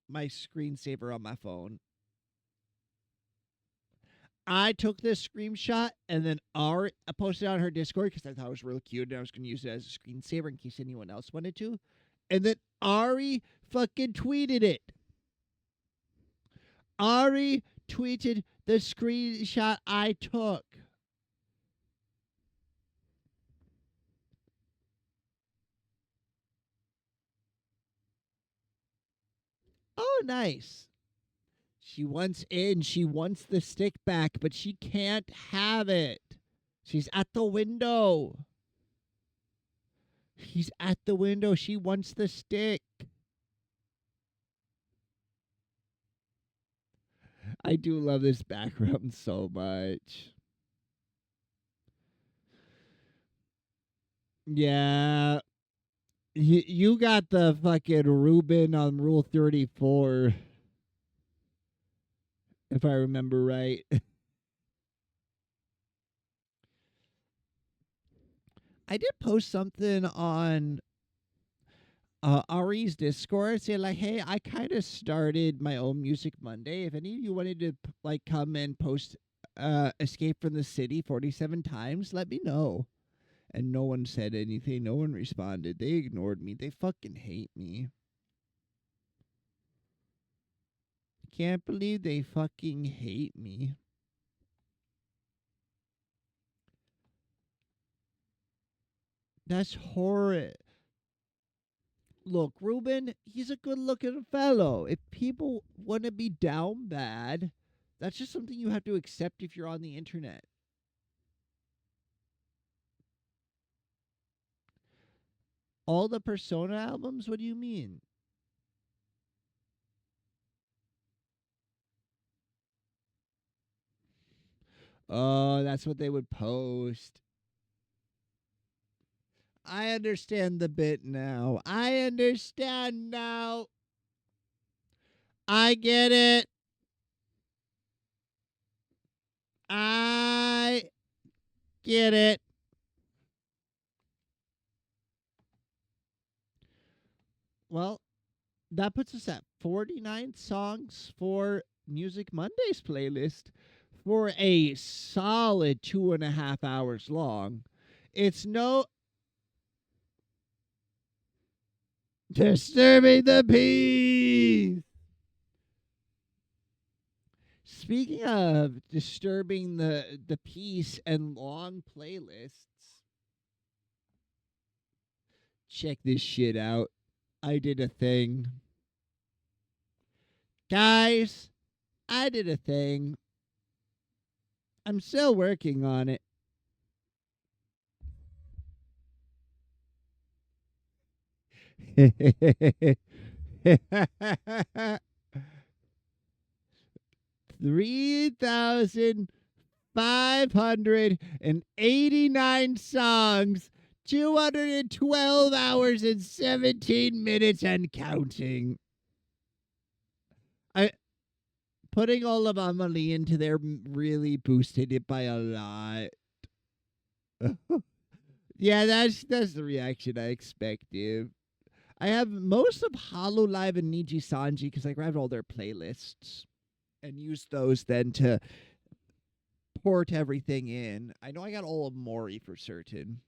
my screensaver on my phone. I took this screenshot and then I posted it on her Discord because I thought it was really cute and I was going to use it as a screensaver in case anyone else wanted to. And then Ari fucking tweeted it. Ari tweeted the screenshot I took. Oh, nice. She wants in. She wants the stick back, but she can't have it. She's at the window. He's at the window. She wants the stick. I do love this background so much. Yeah. You got the fucking Reuben on Rule 34, if I remember right. I did post something on Ari's Discord saying like, hey, I kind of started my own Music Monday. If any of you wanted to like come and post Escape from the City 47 times, let me know. And no one said anything. No one responded. They ignored me. They fucking hate me. Can't believe they fucking hate me. That's horrid. Look, Ruben, he's a good looking fellow. If people want to be down bad, that's just something you have to accept if you're on the internet. All the Persona albums? What do you mean? Oh, that's what they would post. I understand the bit now. I understand now. I get it. I Get it? Well, that puts us at 49 songs for Music Mondays playlist for a solid 2.5 hours long. It's no disturbing the peace. Speaking of disturbing the peace and long playlists, check this shit out. I did a thing. Guys, I did a thing. I'm still working on it. $3,589 songs, 212 hours and 17 minutes and counting. Putting all of Amelie into there really boosted it by a lot. Yeah, that's the reaction I expected. I have most of Hololive and Niji Sanji because I grabbed all their playlists and used those then to port everything in. I know I got all of Mori for certain.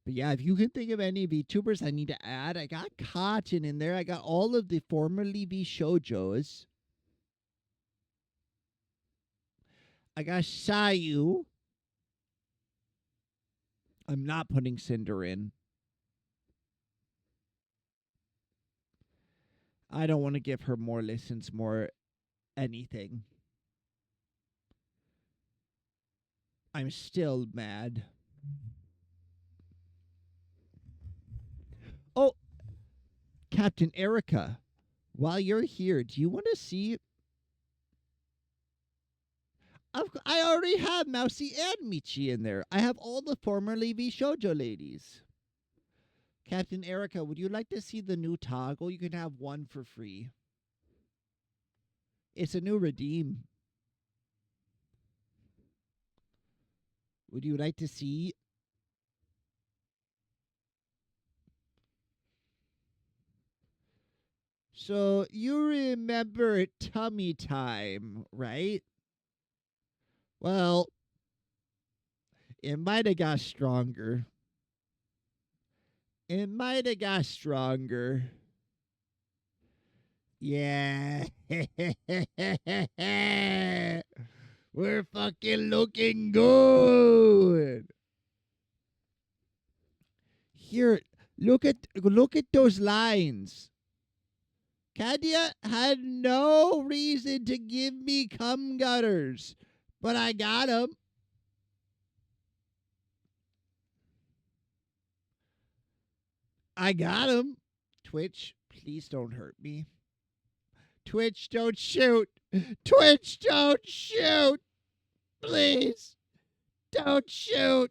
But yeah, if you can think of any VTubers I need to add, I got Cotton in there. I got all of the formerly V Shoujos. I got Sayu. I'm not putting Cinder in. I don't want to give her more listens, more anything. I'm still mad. Oh, Captain Erica, while you're here, do you want to see? I already have Mousy and Michi in there. I have all the formerly V Shoujo ladies. Captain Erica, would you like to see the new toggle? You can have one for free. It's a new redeem. Would you like to see? So you remember Tummy Time, right? Well, it might have got stronger. It might have got stronger. Yeah. We're fucking looking good. Here, look at those lines. Kadia had no reason to give me cum gutters, but I got 'em. I got 'em. Twitch, please don't hurt me. Twitch, don't shoot. Twitch, don't shoot. Please, don't shoot.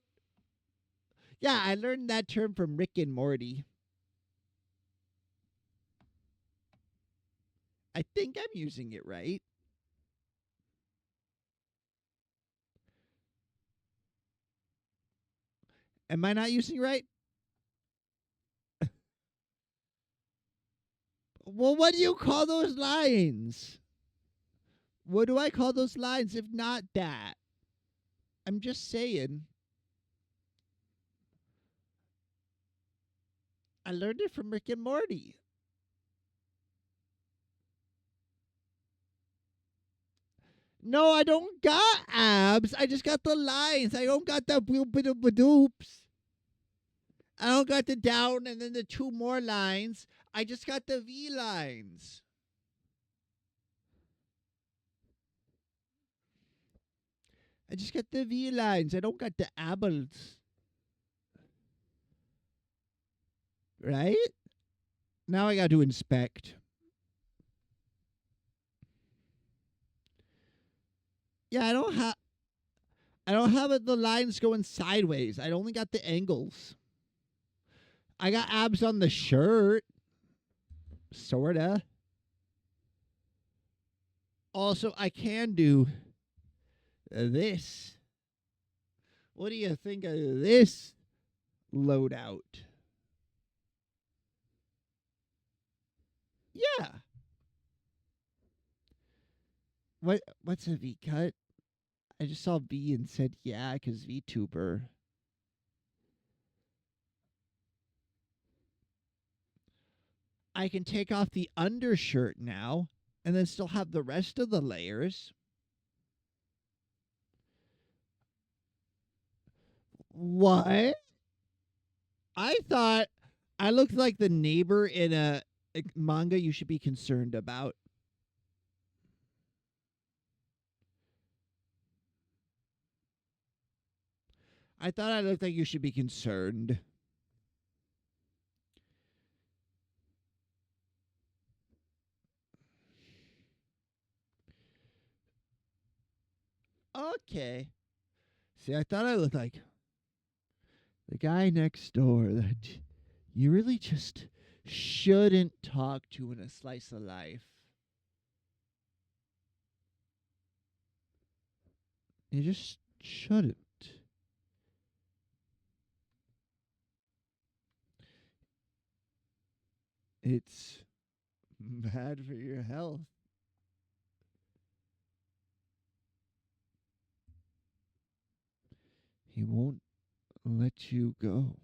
Yeah, I learned that term from Rick and Morty. I think I'm using it right. Am I not using it right? Well, what do you call those lines? What do I call those lines if not that? I'm just saying. I learned it from Rick and Morty. No, I don't got abs. I just got the lines. I don't got the boop-a-doop-a-doops. I don't got the down and then the two more lines. I just got the V lines. I just got the V lines. I don't got the apples. Right? Now I got to inspect. Yeah, I don't have the lines going sideways. I only got the angles. I got abs on the shirt. Sorta. Also, I can do this? What do you think of this loadout? Yeah. What's a V cut? I just saw V and said yeah, because VTuber. I can take off the undershirt now and then still have the rest of the layers. What? I thought I looked like the neighbor in a manga you should be concerned about. I thought I looked like you should be concerned. Okay. See, I thought I looked like the guy next door that you really just shouldn't talk to in a slice of life. You just shouldn't. It's bad for your health. He won't let you go.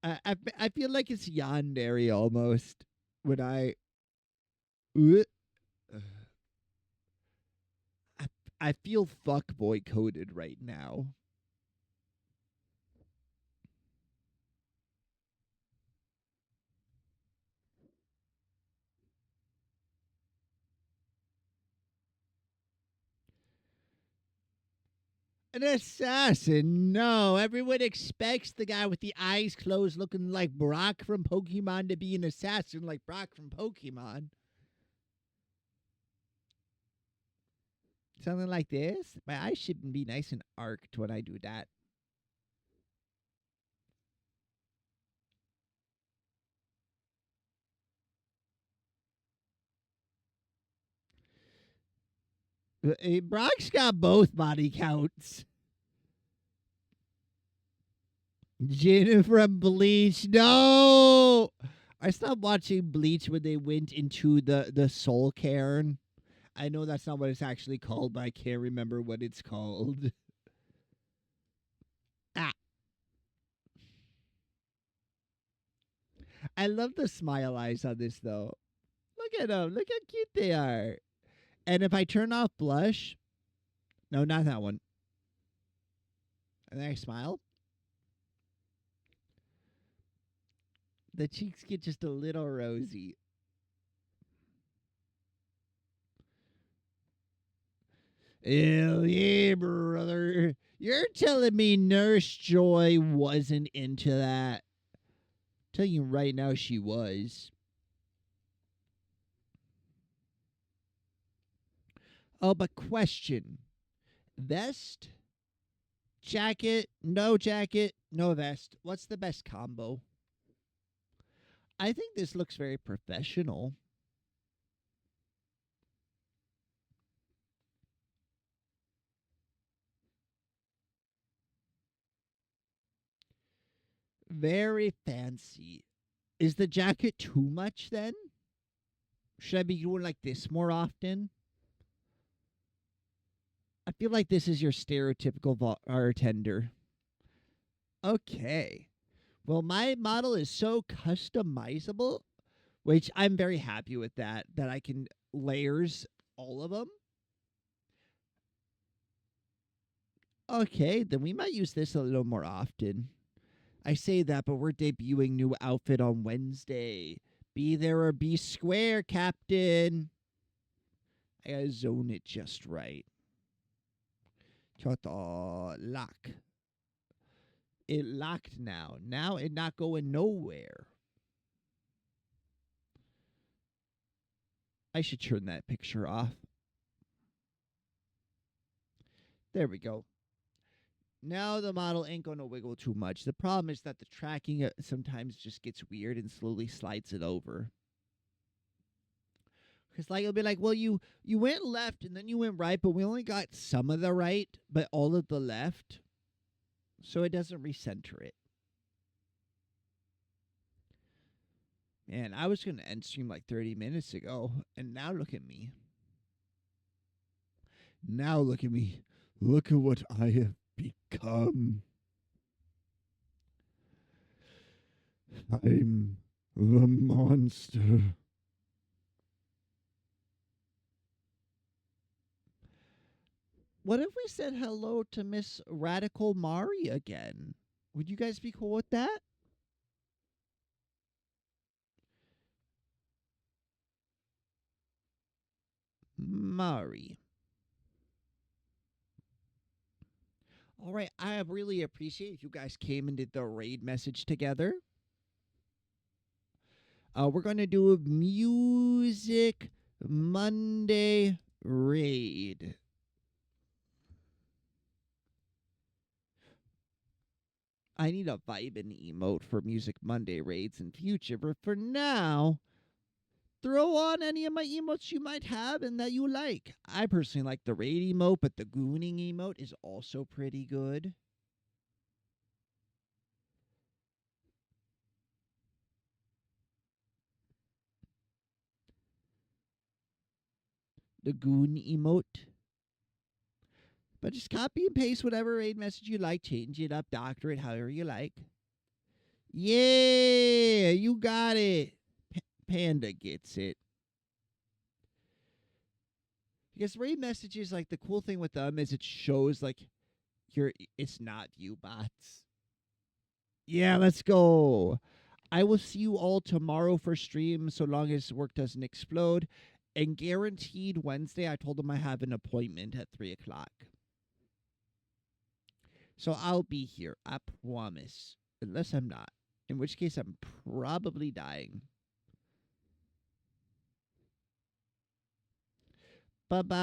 I feel like it's yandere almost when uh, I feel fuckboy coded right now. An assassin? No, everyone expects the guy with the eyes closed looking like Brock from Pokemon to be an assassin like Brock from Pokemon. Something like this? My eyes shouldn't be nice and arced when I do that. Brock's got both body counts. Jenna from Bleach. No! I stopped watching Bleach when they went into the Soul Cairn. I know that's not what it's actually called, but I can't remember what it's called. Ah. I love the smile eyes on this, though. Look at them. Look how cute they are. And if I turn off blush, no, not that one. And then I smile, the cheeks get just a little rosy. Hell yeah, brother. You're telling me Nurse Joy wasn't into that? I'm telling you right now, she was. Oh, but question. Vest? Jacket? No jacket? No vest. What's the best combo? I think this looks very professional. Very fancy. Is the jacket too much then? Should I be doing like this more often? I feel like this is your stereotypical bartender. Okay. Well, my model is so customizable, which I'm very happy with that I can layers all of them. Okay, then we might use this a little more often. I say that, but we're debuting new outfit on Wednesday. Be there or be square, Captain. I gotta zone it just right. Lock. It locked now. Now it not going nowhere. I should turn that picture off. There we go. Now the model ain't going to wiggle too much. The problem is that the tracking sometimes just gets weird and slowly slides it over. Because like it'll be like, well, you went left and then you went right, but we only got some of the right, but all of the left, so it doesn't recenter it. Man, I was gonna end stream like 30 minutes ago, and now look at me. Now look at me. Look at what I have become. I'm the monster. What if we said hello to Miss Radical Mari again? Would you guys be cool with that? Mari. All right, I really appreciate if you guys came and did the raid message together. We're going to do a Music Monday raid. I need a vibin' emote for Music Monday raids in future, but for now, throw on any of my emotes you might have and that you like. I personally like the raid emote, but the gooning emote is also pretty good. The goon emote. But just copy and paste whatever raid message you like, change it up, doctor it however you like. Yeah, you got it. Panda gets it. Because raid messages, like the cool thing with them is it shows like it's not view bots. Yeah, let's go. I will see you all tomorrow for stream so long as work doesn't explode. And guaranteed Wednesday, I told them I have an appointment at 3 o'clock. So I'll be here, I promise. Unless I'm not. In which case, I'm probably dying. Bye-bye.